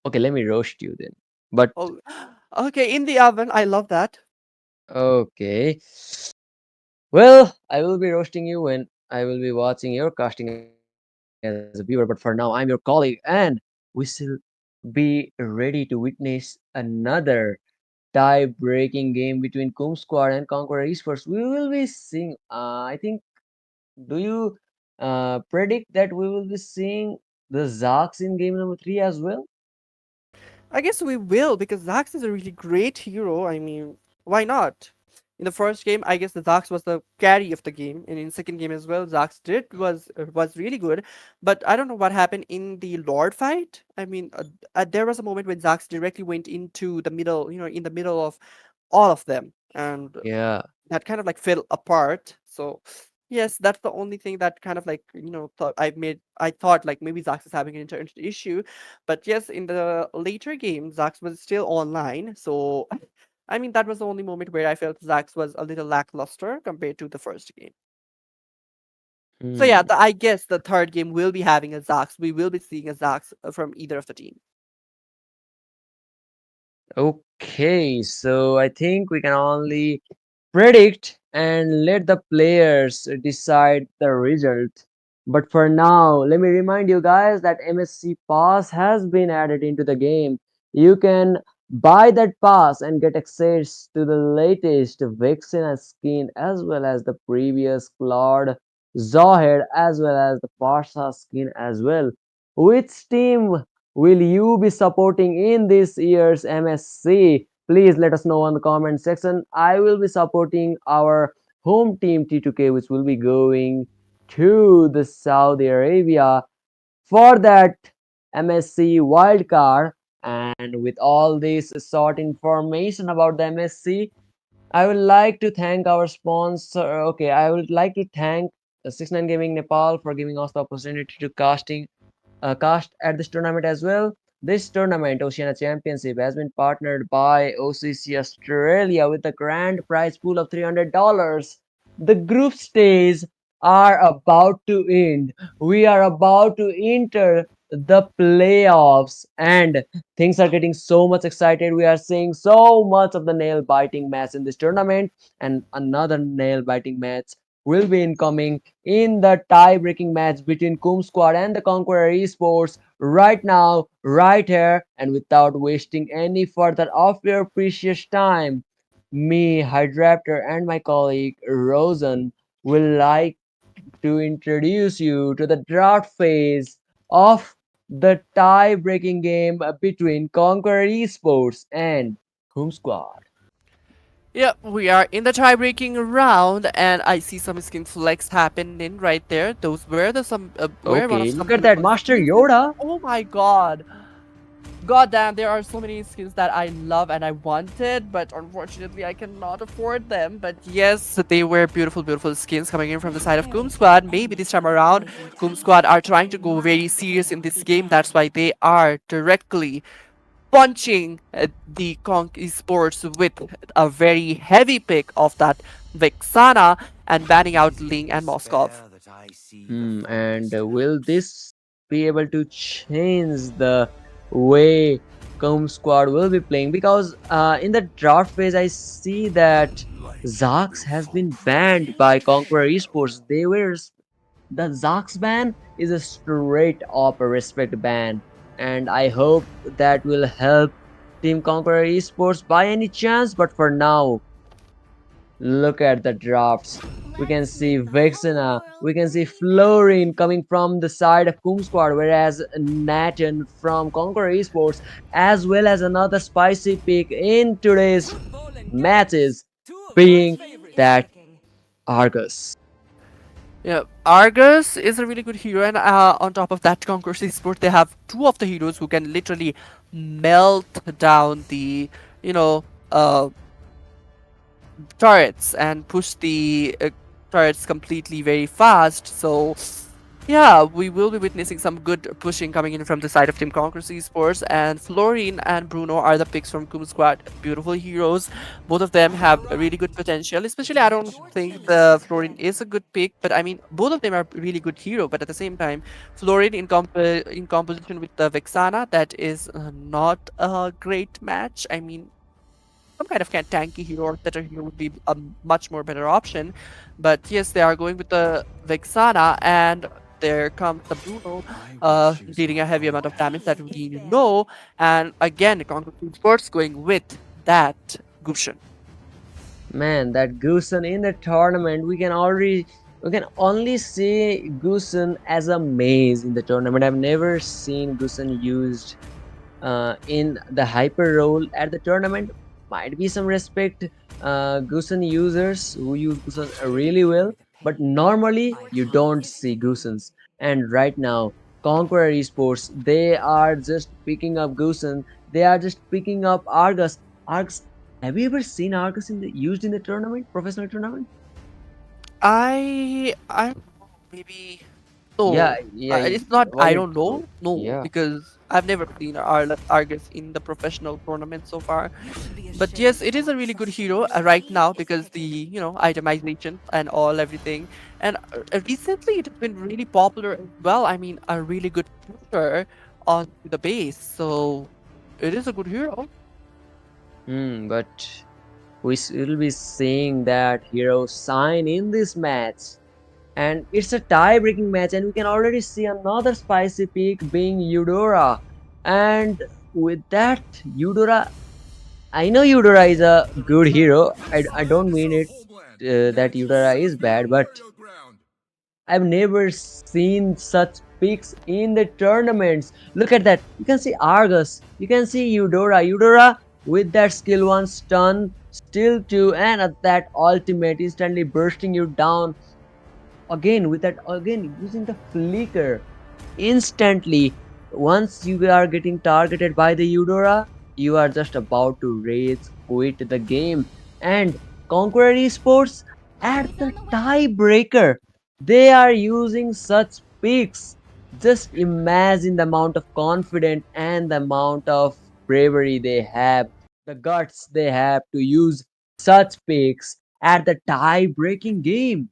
Okay, let me roast you then. But Oh, okay, in the oven. I love that. okay. Well, I will be roasting you when I will be watching your casting as a viewer. But for now, I'm your colleague, and we shall be ready to witness another tie-breaking game between Coom Squad and Conqueror Esports. We will be seeing. I think. Do you predict that we will be seeing the Zax in game number three as well? I guess we will because Zax is a really great hero. I mean, why not? In the first game, I guess the Zax was the carry of the game, and in second game as well, Zax did was really good. But I don't know what happened in the Lord fight. I mean, there was a moment when Zax directly went into the middle, in the middle of all of them, and Yeah. that kind of like fell apart. So yes, that's the only thing that kind of like I thought like maybe Zax is having an internet issue, but yes, in the later game, Zax was still online. So I mean that was the only moment where I felt Zax was a little lackluster compared to the first game. So yeah, Hmm. I guess the third game will be having a Zax. We will be seeing a Zax from either of the team. Okay, so I think we can only predict and let the players decide the result. But for now, let me remind you guys that MSC Pass has been added into the game. You can buy that pass and get access to the latest Vixen skin as well as the previous Claude Zohead as well as the Farsa skin as well. Which team will you be supporting in this year's MSC? Please let us know on the comment section. I will be supporting our home team T2K, which will be going to the Saudi Arabia for that MSC wildcard. And with all this short information about the MSC, I would like to thank our sponsor. Okay, I would like to thank 69 Gaming Nepal for giving us the opportunity to cast at this tournament as well. This tournament, Oceania Championship, has been partnered by OCC Australia with a grand prize pool of $300. The group stage are about to end. We are about to enter the playoffs, and things are getting so much excited. We are seeing so much of the nail biting match in this tournament, and another nail biting match will be incoming in the tie-breaking match between Coom Squad and the Conqueror Esports right now, right here, and without wasting any further of your precious time. Me, Hydraptor, and my colleague Rosan will like to introduce you to the draft phase of the tie-breaking game between Conqueror Esports and Coom Squad. Yep, we are in the tie-breaking round, and I see some skin flex happening right there. Those were the some were one of Okay, look some at that people's Master skins. Yoda. Oh my god! God damn, there are so many skins that I love and I wanted, but unfortunately I cannot afford them. But yes, they were beautiful, beautiful skins coming in from the side of Coom Squad. Maybe this time around, Coom Squad are trying to go very serious in this game. That's why they are directly punching the Conk Esports with a very heavy pick of that Vexana and banning out Ling and Moskov. And will this be able to change the way Com Squad will be playing? Because in the draft phase, I see that Zax has been banned by Conqueror Esports. The Zax ban is a straight up respect ban, and I hope that will help Team Conqueror Esports by any chance. But for now, look at the drafts. We can Let's see make the whole Vexena, we world can see great Florin coming from the side of Coom Squad, whereas Nathan from Conqueror Esports, as well as another spicy pick in today's matches, being team is that picking. Argus. Yeah, Argus is a really good hero, and on top of that, Conqueror Sport, they have two of the heroes who can literally melt down the, you know, turrets and push the turrets completely very fast. So, yeah, we will be witnessing some good pushing coming in from the side of Team Conqueror Esports, and Florine and Bruno are the picks from Coom Squad. Beautiful heroes. Both of them have a really good potential. Especially, I don't Your think team the is Florine picking. is a good pick, but I mean, both of them are really good hero. But at the same time, Florine in composition with the Vexana, that is not a great match. I mean, some kind of tanky hero or better hero would be a much more better option. But yes, they are going with the Vexana, and there comes the Bruno, I would choose dealing a my heavy own amount of damage path. that we know. And again, Concrete Sports going with that Gushen. Man, that Goosen in the tournament, we can only see Goosen as a maze in the tournament. I've never seen Goosen used in the hyper role at the tournament. Might be some respect Goosen users who use Goosen really well, but normally Your you team don't is see picking. Goosens. And right now, Conqueror Esports, they are just picking up Goosen. They are just picking up Argus. Argus, have you ever seen Argus used in the tournament, professional tournament? I maybe Yeah, no. yeah. It's not. What I it? don't know. No, Yeah. because I've never seen Argus in the professional tournament so far. You should be But yes, ashamed it to is a not really good trust hero your right team now is because the picking. itemization and all everything, and recently it has been really popular as well. I mean, a really good pusher on the base, so it is a good hero. But will be seeing that hero sign in this match. And it's a tie-breaking match, and we can already see another spicy pick being Eudora. And with that, Eudora, I know Eudora is a good hero. I don't mean it that Eudora is bad, but I've never seen such picks in the tournaments. Look at that. You can see Argus. You can see Eudora. Eudora with that skill 1 stun, still 2, and at that ultimate instantly bursting you down again with that again using the flicker instantly. Once you are getting targeted by the Eudora, you are just about to rage quit the game. And Conqueror Esports at Enemies the on the way. tiebreaker, they are using such picks. Just imagine the amount of confidence and the amount of bravery they have, the guts they have to use such picks at the tie breaking game.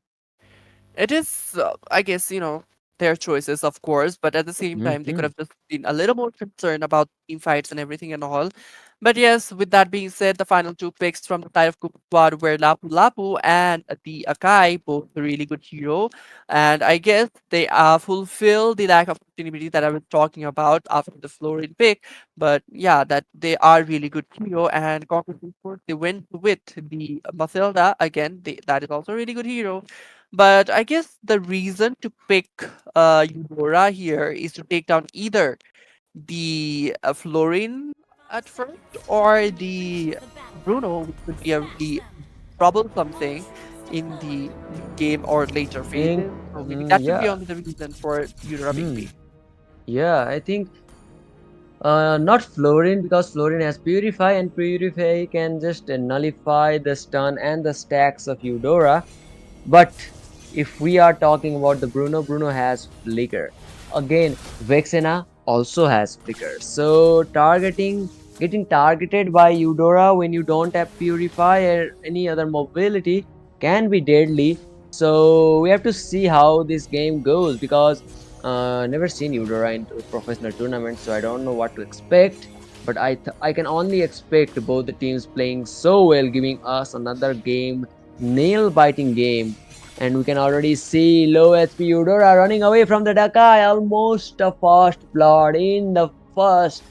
It is, I guess, their choices, of course, but at the same time, they could Mhm. have just been a little more concerned about team fights and everything and all. But yes, with that being said, the final two picks from the side of Kupu Squad were Lapu Lapu and the Akai, both a really good hero. And I guess they fulfill the lack of continuity that I was talking about after the Florid pick. But yeah, that they are really good hero. And Conquest Esports, they went with the Mathilda again. That is also a really good hero. But I guess the reason to pick Eudora here is to take down either the Florin at first or Choose the the battle. Bruno, which could be a Smash really them. troublesome thing Let's in go. the game or later Think, phases. So maybe that could be yeah, only the reason for Eudora being hmm, picked. yeah. I think Not Florin, because Florin has Purify, and Purify can just nullify the stun and the stacks of Eudora. But if we are talking about the Bruno, Bruno has Flicker. Again, Vexena also has Flicker. So getting targeted by Eudora when you don't have Purify or any other mobility can be deadly. So we have to see how this game goes, because never seen Eudora in professional tournaments, so I don't know what to expect. But I can only expect both the teams playing so well, giving us another game, nail biting game. And we can already see low HP Eudora running away from the Dakai, almost a fast blood in the first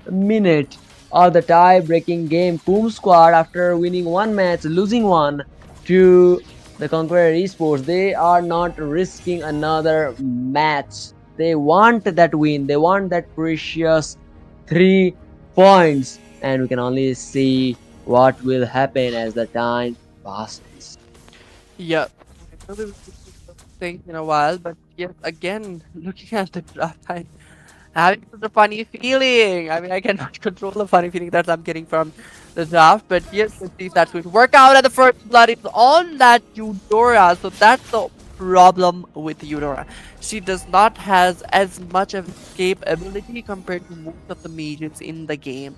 minute of the tie-breaking game. Coom squad, after winning one match, losing one to the Conqueror Esports, they are not risking another match. They want that win. They want that precious 3 points. And we can only see what will happen as the time passes. Yep. I know we will things in a while, but yes, again, looking at the draft, I'm having such a funny feeling. I mean, I cannot control the funny feeling that I'm getting from the draft, but yes, let's see if that's going to work out. And the first blood is on that Eudora, so that's the problem with Eudora. She does not has as much of escape ability compared to most of the mages in the game.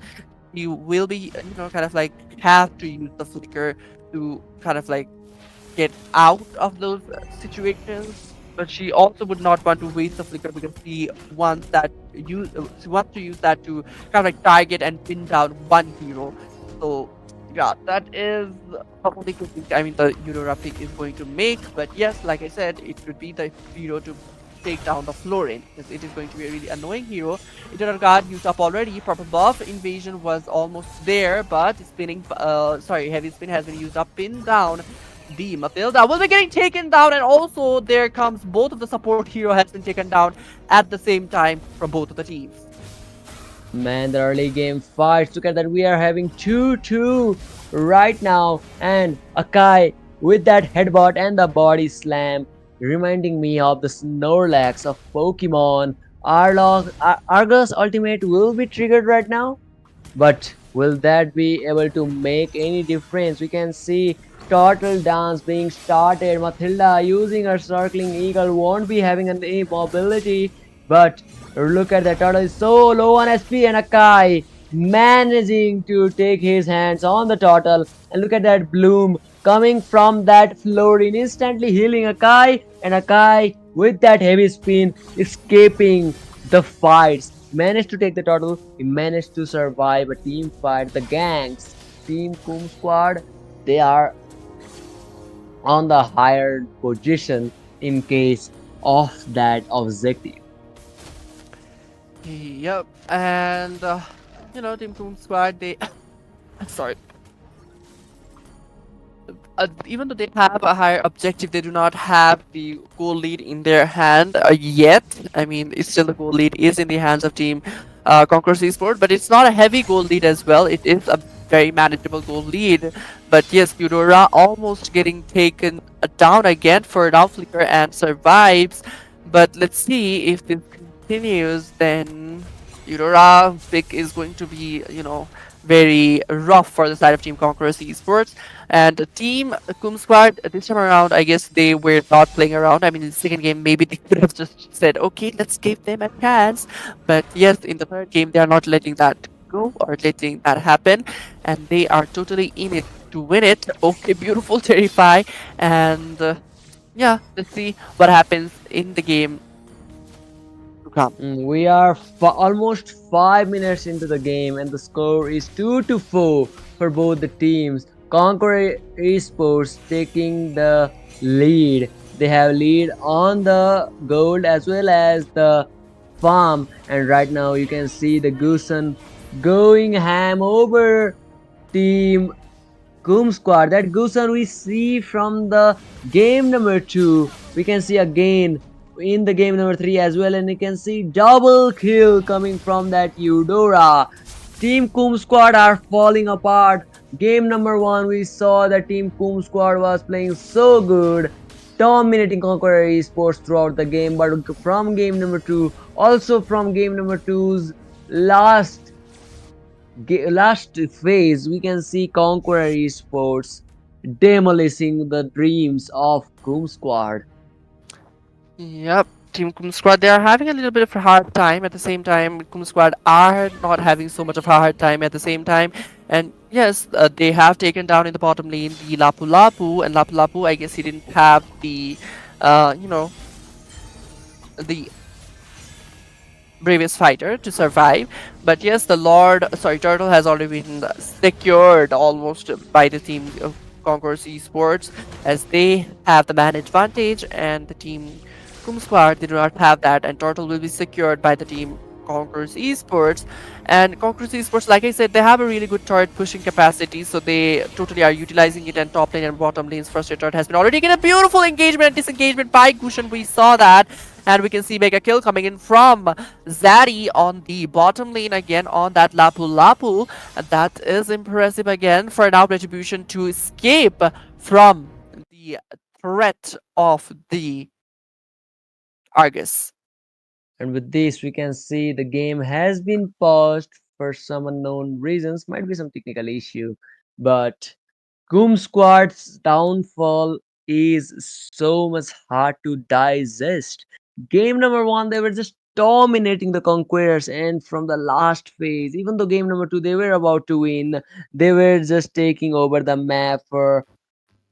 You will be, kind of like have to use the flicker to kind of like get out of those situations. But she also would not want to waste the flicker because she wants to use that to kind of like target and pin down one hero. So yeah, that is probably good thing. I mean, the Eudora pick is going to make. But yes, like I said, it would be the hero to take down the Florin, because it is going to be a really annoying hero. Eternal Guard used up already. Proper buff invasion was almost there, but heavy spin has been used up. Pin down the Matilda will be getting taken down, and also there comes both of the support hero has been taken down at the same time from both of the teams. Man, the early game fights. Look at that. We are having 2-2 right now. And Akai with that headbutt and the body slam, reminding me of the Snorlax of Pokemon. Argus ultimate will be triggered right now. But will that be able to make any difference? We can see turtle dance being started. Matilda using her circling eagle won't be having any mobility. But look at the turtle, is so low on SP, and Akai managing to take his hands on the turtle. And look at that bloom coming from that Florin, instantly healing Akai, and Akai with that heavy spin escaping the fights. Managed to take the turtle. He managed to survive a team fight. The gangs, Team Coom Squad, they are on the higher position in case of that objective. Yep, and Team Coon Squad, they sorry. Even though they have a higher objective, they do not have the goal lead in their hand yet. I mean, it's still the goal lead is in the hands of Team Conquerors Esport, but it's not a heavy goal lead as well. It is a very manageable goal lead. But yes, Eudora almost getting taken down again for now. Flicker and survives. But let's see if this continues. Then Eudora pick is going to be, very rough for the side of Team Conquerors Esports. And the Team Kum Squad, this time around, I guess they were not playing around. I mean, in the second game, maybe they could have just said, okay, let's give them a chance. But yes, in the third game, they are not letting that go or letting that happen. And they are totally in it to win it. Okay, beautiful, Terrify. And yeah, let's see what happens in the game to come. We are almost 5 minutes into the game, and the score is 2-4 for both the teams. Conqueror Esports taking the lead. They have lead on the gold as well as the farm, and right now you can see the Goosen going ham over Team Goom Squad. That Goosen we see from the game number 2. We can see again in the game number 3 as well, and you can see double kill coming from that Eudora. Team Coom Squad are falling apart. Game number 1, we saw that Team Coom Squad was playing so good, dominating Conqueror Esports throughout the game. But from game number 2, also from game number 2's last last phase, we can see Conqueror Esports demolishing the dreams of Goom Squad. Yep, Team Kum Squad, they are having a little bit of a hard time. At the same time, Kum Squad are not having so much of a hard time at the same time. And yes, they have taken down in the bottom lane the Lapu Lapu, and Lapu Lapu, I guess he didn't have the, you know, the bravest fighter to survive. But yes, the Lord, sorry, Turtle has already been secured almost by the team of Concourse Esports, as they have the man advantage, and the team Kum Squad, they do not have that, and Turtle will be secured by the team Concourse Esports. And Concourse Esports, like I said, they have a really good turret pushing capacity, so they totally are utilizing it, and top lane and bottom lane's first turret has been already getting a beautiful engagement and disengagement by Gushan. We saw that, and we can see mega kill coming in from Zaddy on the bottom lane again on that Lapu Lapu. And that is impressive again for now Retribution to escape from the threat of the Argus. And with this, we can see the game has been paused for some unknown reasons, might be some technical issue. But Goom Squad's downfall is so much hard to digest. Game number one, they were just dominating the Conquerors, and from the last phase, even though game number two they were about to win, they were just taking over the map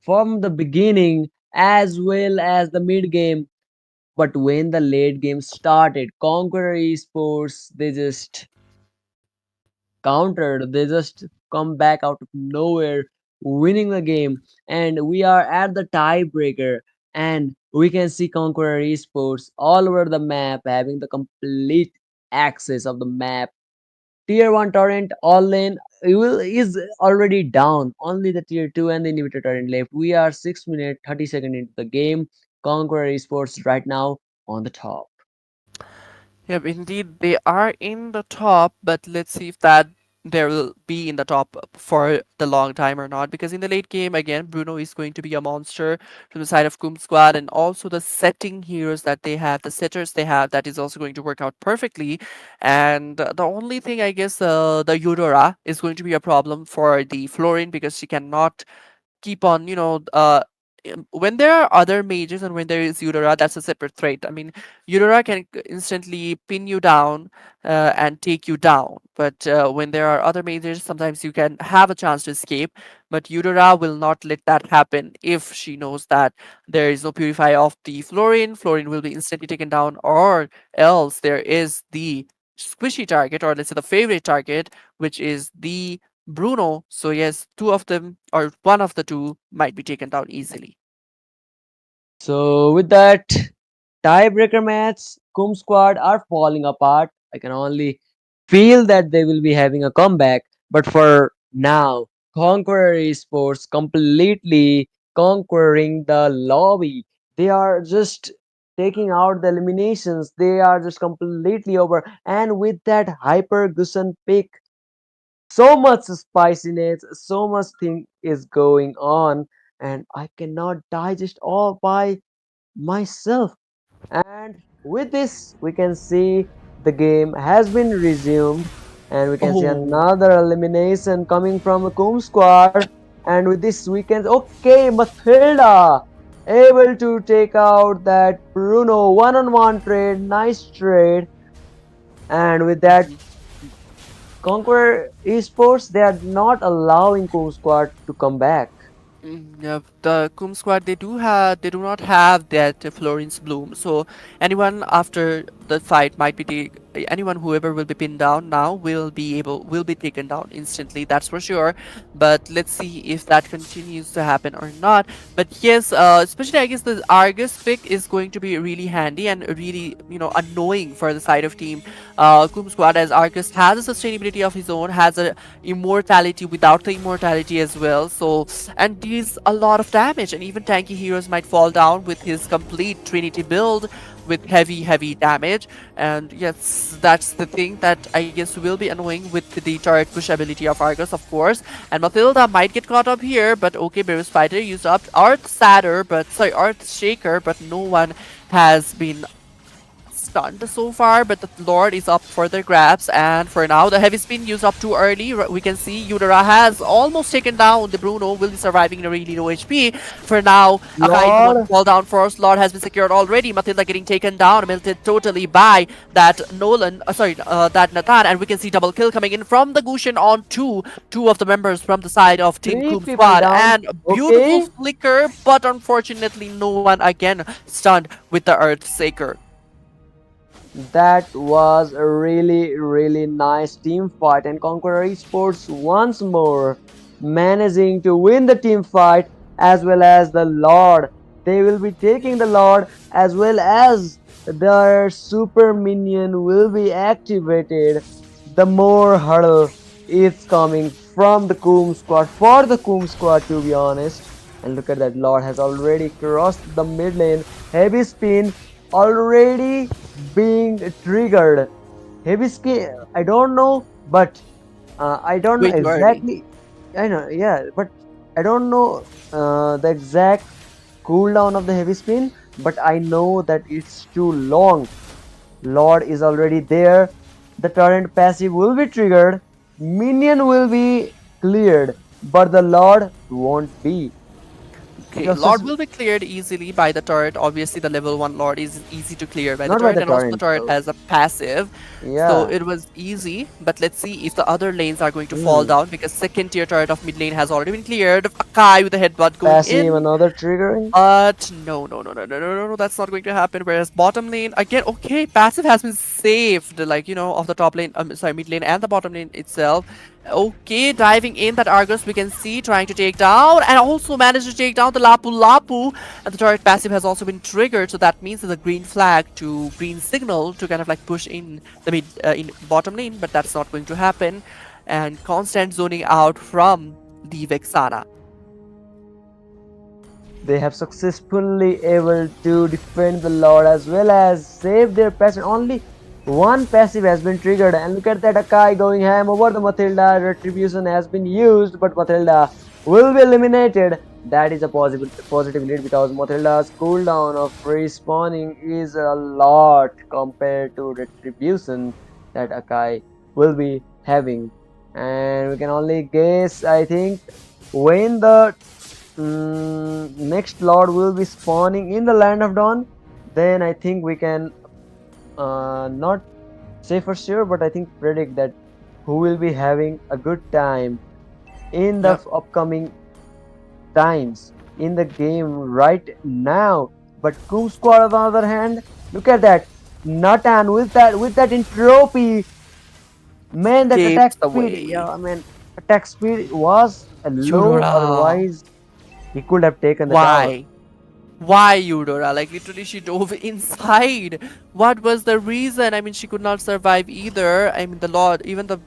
from the beginning as well as the mid game. But when the late game started, Conqueror Esports, they just countered. They just come back out of nowhere, winning the game. And we are at the tiebreaker. And we can see Conqueror Esports all over the map, having the complete access of the map. Tier 1 torrent all lane is already down. Only the tier 2 and the inhibitor torrent left. We are 6 minutes 30 seconds into the game. Conqueror Esports right now on the top. Yep, indeed, they are in the top, but let's see if that they will be in the top for the long time or not. Because in the late game, again, Bruno is going to be a monster from the side of Coom Squad, and also the setting heroes that they have, the setters they have, that is also going to work out perfectly. And the only thing, I guess, the Eudora is going to be a problem for the Florin, because she cannot keep on, when there are other mages and when there is Eudora, that's a separate threat. I mean, Eudora can instantly pin you down and take you down. But when there are other mages, sometimes you can have a chance to escape. But Eudora will not let that happen if she knows that there is no Purify of the Florin. Florin will be instantly taken down, or else there is the squishy target, or let's say the favorite target, which is the Bruno. So yes, two of them or one of the two might be taken down easily. So with that tiebreaker match, Kum Squad are falling apart. I can only feel that they will be having a comeback. But for now, Conqueror Esports completely conquering the lobby. They are just taking out the eliminations. They are just completely over. And with that Hyper Gusen pick, so much spiciness, so much thing is going on, and I cannot digest all by myself. And with this, we can see the game has been resumed, and we can see Oh, another elimination coming from the Coom squad. And with this, we can okay, Mathilda able to take out that Bruno one-on-one trade, nice trade. And with that, mhm. Conqueror Esports, they are not allowing Coom squad to come back. Yeah, the Coom squad, they do not have that Florence Bloom. So anyone after the fight might be anyone whoever will be pinned down now will be taken down instantly. That's for sure. But let's see if that continues to happen or not. But yes, especially I guess the Argus pick is going to be really handy and really annoying for the side of team Coom squad, as Argus has a sustainability of his own, has a immortality without the immortality as well. So and deals a lot of damage, and even tanky heroes might fall down with his complete Trinity build with heavy damage. And yes, that's the thing that I guess will be annoying with the turret push ability of Argus, of course. And Mathilda might get caught up here, but okay, Beerus Fighter used up Earth Shaker, but no one has been stunned so far, but the Lord is up for their grabs. And for now, the heavy spin used up too early. We can see Eudora has almost taken down the Bruno, will be surviving in a really low HP. For now, Akai is the one to Lord, fall down first. Lord has been secured already. Matilda getting taken down, melted totally by that that Nathan. And we can see double kill coming in from the Gushin on two of the members from the side of Team three Koom people squad. down. And a beautiful Okay. flicker, but unfortunately, no one again stunned with the Earthsaker. That was a really, really nice team fight, and Conqueror Esports once more managing to win the team fight as well as the Lord. They will be taking the Lord as well as their super minion will be activated. The more hurdle is coming from the Koom squad for the Koom squad, to be honest. And look at that, Lord has already crossed the mid lane. Heavy spin already being triggered. Heavy skin, I don't know, but I don't know Way too early. exactly. I know, yeah, but I don't know the exact cooldown of the heavy spin, but I know that it's too long. Lord is already there. The torrent passive will be triggered. Minion will be cleared, but the Lord won't be. It Okay, was just Lord will be cleared easily by the turret. Obviously, the level 1 Lord is easy to clear by the not by turret, the and also the torrent. turret has a passive. So Yeah. it was easy, but let's see if the other lanes are going to fall Hmm. down because second tier turret of mid lane has already been cleared. Akai with the headbutt going Passive, in. another triggering. But no, that's not going to happen. Whereas bottom lane, again, okay, passive has been saved, like, of the top lane, sorry, mid lane and the bottom lane itself. Okay, diving in that Argus, we can see, trying to take down, and also managed to take down the Lapu Lapu. And the turret passive has also been triggered, so that means there's a green flag to green signal to kind of like push in the in bottom lane, but that's not going to happen. And constant zoning out from the Vexana. They have successfully able to defend the Lord as well as save their passive. Only one passive has been triggered, and look at that Akai going ham over the Matilda. Retribution has been used, but Matilda will be eliminated. That is a positive lead because Matilda's cooldown of respawning is a lot compared to Retribution that Akai will be having. And we can only guess, I think, when the next Lord will be spawning in the land of Dawn, then I think we can not say for sure, but I think predict that who will be having a good time in the Yep. upcoming times in the game right now. But Coom Squad on the other hand, look at that. Natan with that entropy, man, that Paves attack the speed, way. yeah, man, attack speed was low, Eudora. otherwise he could have taken the tower. Why? Why Eudora? Like literally she dove inside. What was the reason? I mean she could not survive either. I mean the Lord, even the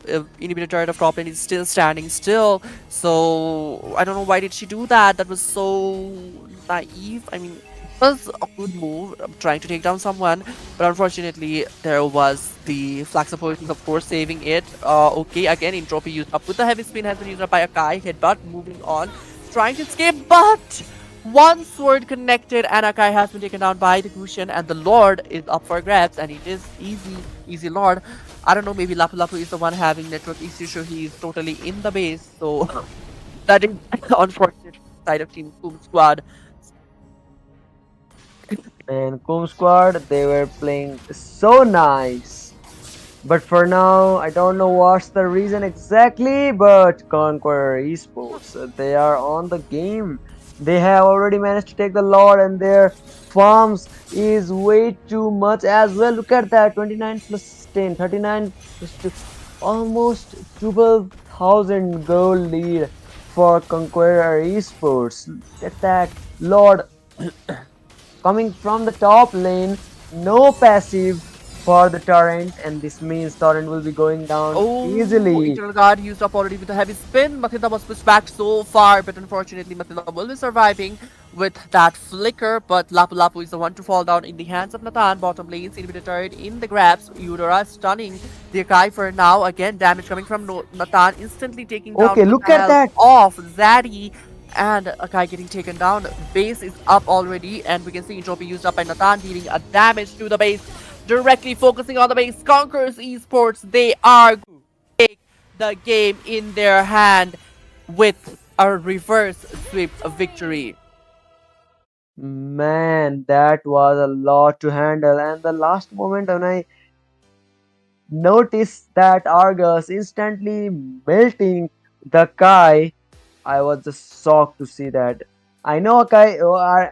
inhibitor turret of top lane is still standing still. So I don't know why did she do that. That was so naive. I mean it was a good move trying to take down someone, but unfortunately there was the flax of potions of course saving it. Okay, again entropy used up with the heavy spin has been used up by Akai. Headbutt moving on, trying to escape, but one sword connected, and Akai has been taken down by the Gusion, and the Lord is up for grabs, and it is easy Lord. I don't know, maybe Lapu Lapu is the one having network issues, so he's totally in the base, so that is unfortunate side of Team Boom Squad. And Coom Squad, they were playing so nice. But for now, I don't know what's the reason exactly, but Conqueror Esports, they are on the game. They have already managed to take the Lord, and their farms is way too much as well. Look at that, 29 plus 10, 39 plus 2, almost 12,000 gold lead for Conqueror Esports. Look at that, Lord coming from the top lane, no passive for the torrent, and this means torrent will be going down Oh, easily. Eternal Guard used up already with a heavy spin. Matilda was pushed back so far, but unfortunately Matilda will be surviving with that flicker. But Lapu Lapu is the one to fall down in the hands of Nathan. Bottom lane, inhibitor turret in the grabs. Eudora stunning the Akai for now. Again, damage coming from Nathan, instantly taking down Okay, with look the at help that. of Zaddy. And Akai getting taken down. Base is up already, and we can see Entropy used up by Nathan, dealing a damage to the base. directly focusing on the base. Conquerors Esports, they are going to take the game in their hand with a reverse sweep victory. Man, that was a lot to handle. And the last moment when I noticed that Argus instantly melting the Kai, I was just shocked to see that. I know Kai,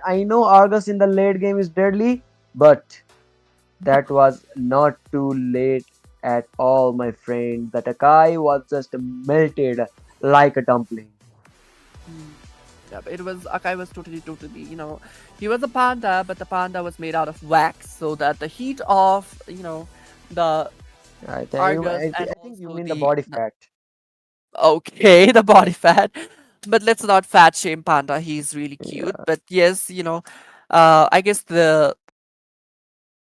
I know Argus in the late game is deadly, but that was not too late at all, my friend. The Takai was just melted like a dumpling. Mm. Yep, it was Akai was totally, he was a panda, but the panda was made out of wax, so that the heat of, the Argus and I think you also mean the body fat. okay, the body fat. But let's not fat shame Panda. He's really cute. Yeah, But yes, I guess the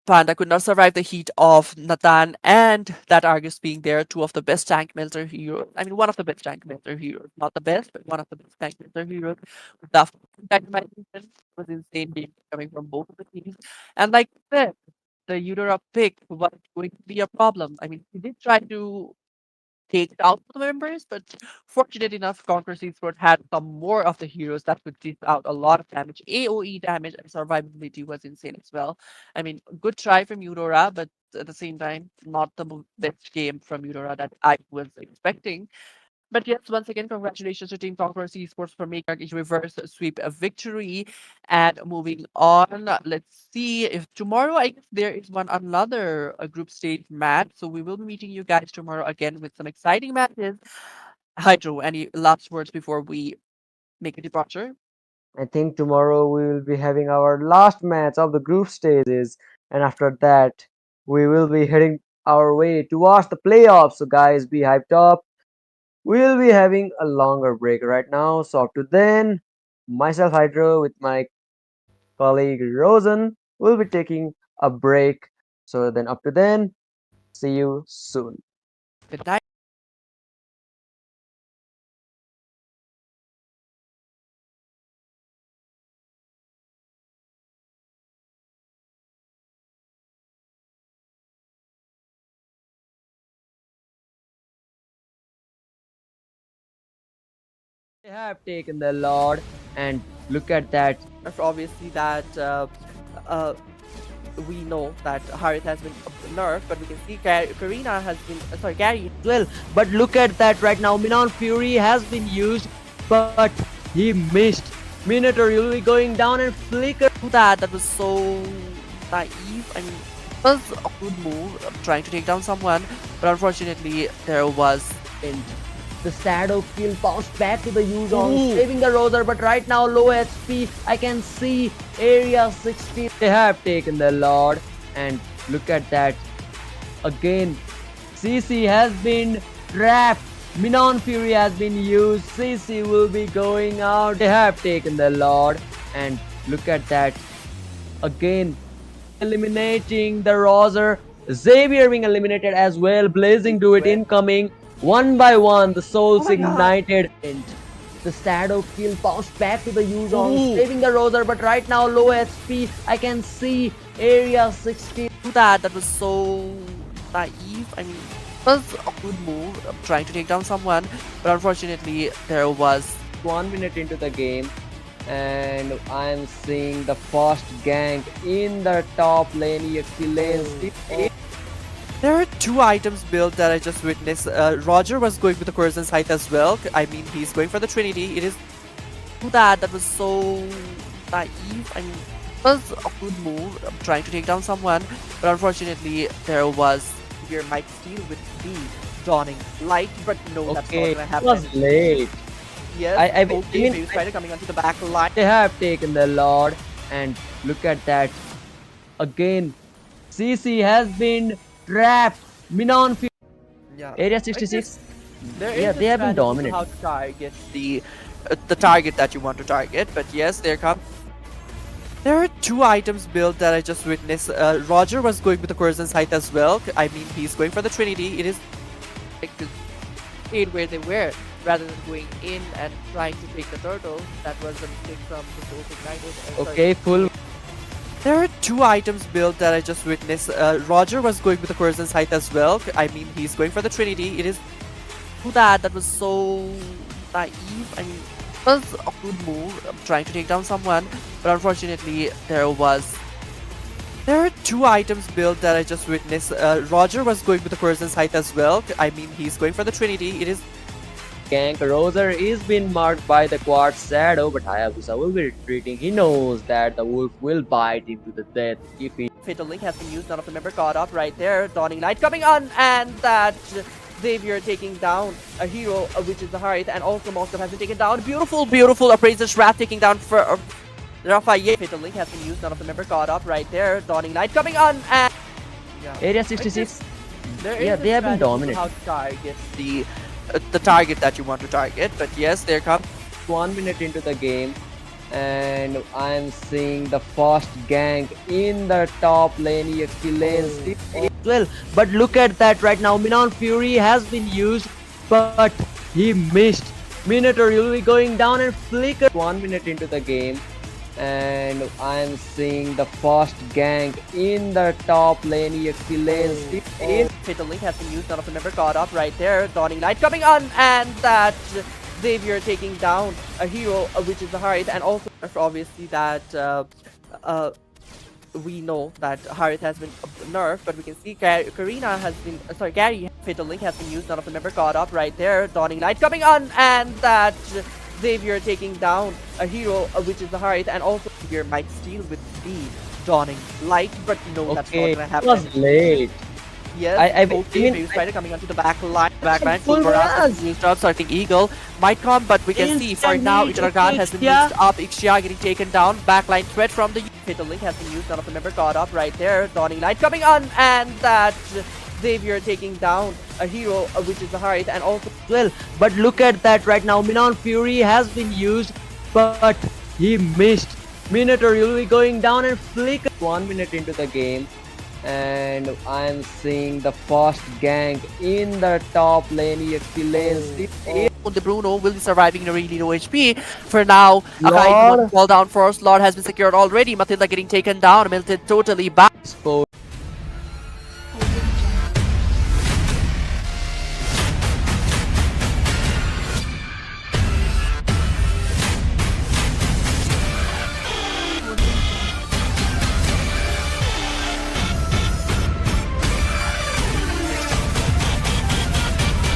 Panda could not survive the heat of Nathan and that Argus being there, two of the best tank melter heroes. I mean, one of the best tank melter heroes. Not the best, but one of the best tank melter heroes. The dynamization was insane game coming from both of the teams. And like I said, the Eudora pick was going to be a problem. I mean, he did try to take out the members, but fortunate enough, Conquer Esports had some more of the heroes that could dish out a lot of damage. AoE damage and survivability was insane as well. I mean, good try from Eudora, but at the same time, not the best game from Eudora that I was expecting. But yes, once again, congratulations to Team Conquerors Esports for making a reverse sweep a victory. And moving on, let's see if tomorrow, I guess there is one another group stage match. So we will be meeting you guys tomorrow again with some exciting matches. Hydro, any last words before we make a departure? I think tomorrow we will be having our last match of the group stages, and after that, we will be heading our way towards the playoffs. So, guys, be hyped up. We'll be having a longer break right now. So, up to then, myself, Hydro, with my colleague Rosan, will be taking a break. So, then, up to then, see you soon. Good night. They have taken the Lord, and look at that. Obviously, that uh, we know that Harith has been nerfed, but we can see Karina has been, sorry, Gary. Well, but look at that right now. Minon Fury has been used, but he missed. Minotaur will be going down and flicker. That was so naive. I mean, it was a good move trying to take down someone, but unfortunately, there was And the shadow kill bounced back to the Yuzong, Ooh. saving the Roser, but right now low HP. I can see area 60. They have taken the Lord, and look at that. Again, CC has been trapped. Minon Fury has been used. CC will be going out. They have taken the Lord, and look at that. Again, eliminating the Roser. Xavier being eliminated as well. Blazing do it incoming. One by one, the souls Oh my God. ignited. And the shadow kill bounced back to the Yuzong, Ooh. saving the Roser, but right now low HP. I can see area 60. that was so naive. I mean, it was a good move trying to take down someone, but unfortunately, there was 1 minute into the game, and I'm seeing the first gank in the top lane. EXP lane. There are two items built that I just witnessed. Roger was going with the Corazon Scythe as well. I mean, he's going for the Trinity. It is that was so naive. I mean, it was a good move trying to take down someone, but unfortunately, there was your might steal with me dawning light. But no, that's not Okay, gonna it happen. was late. Yes, I okay, mean, Baby Spider coming onto the back line. They have taken the Lord, and look at that. Again, CC has been trapped. Minon Fury. Yeah. Area 66. There Yeah, is a they have been strategy to dominant. how to target the target that you want to target, but yes, there come. There are two items built that I just witnessed. Roger was going with the Corazon Scythe as well. I mean, he's going for the Trinity. It is like to stayed where they were rather than going in and trying to take the turtle. That was a mistake from the Souls Ignited. Okay, full. There are two items built that I just witnessed. Roger was going with the Curzon scythe as well. I mean, he's going for the Trinity. It is that was so naive. I mean, it was a good move, trying to take down someone, but unfortunately, there are two items built that I just witnessed. Roger was going with the Curzon scythe as well. I mean, he's going for the Trinity. It is Gank Roser is being marked by the Quad Shadow, but Hayabusa will be retreating. He knows that the wolf will bite him to the death if he Fatal Link has been used. None of the member caught up right there. Dawning Light coming on, and that Xavier taking down a hero, which is the Hearth, and also Monster has been taken down. Beautiful, beautiful Appraiser's Wrath taking down for Raphael. Fatal Link has been used. None of the member caught up right there. Dawning Light coming on, and Area 66. there Yeah, is a they have been strategy dominant. How to target the target that you want to target, but yes, there comes 1 minute into the game, and I'm seeing the first gank in the top lane, EXP lane as well. But look at that right now, Minon Fury has been used, but he missed. Minotaur will be going down and flicker. 1 minute into the game, and I'm seeing the first gank in the top lane, EXP lane. Fatal Link has been used. None of the member caught up right there. Dawning Light coming on, and that Xavier taking down a hero, which is the Hearth, and also obviously that we know that Hearth has been nerfed, but we can see Karina has been Gary. Fatal Link has been used. None of the member caught up right there. Dawning Light coming on, and that Xavier taking down a hero, which is the Hearth, and also Xavier might steal with the Dawning Light, but no, that's not Okay, gonna it happen. was late. Yes, I okay, mean, Phase Spider coming onto the back line. Full Full rush. used up, starting Eagle might come, but we can see for now Instantly, Ichiragan has been Ixia. used up. Ixia getting taken down. Backline threat from the Fatal Link has been used. None of the member caught up right there. Dawning Light coming on, and that Xavier taking down a hero, which is the Hearth, and also Well, but look at that right now, Minon Fury has been used, but he missed. Minotaur will be going down and flicker. 1 minute into the game, and I'm seeing the first gank in the top lane, EXP lane. the Bruno will be surviving in a really low HP. For now, Akai Lord. won't fall down first. Lord has been secured already. Matilda getting taken down. Melted totally back.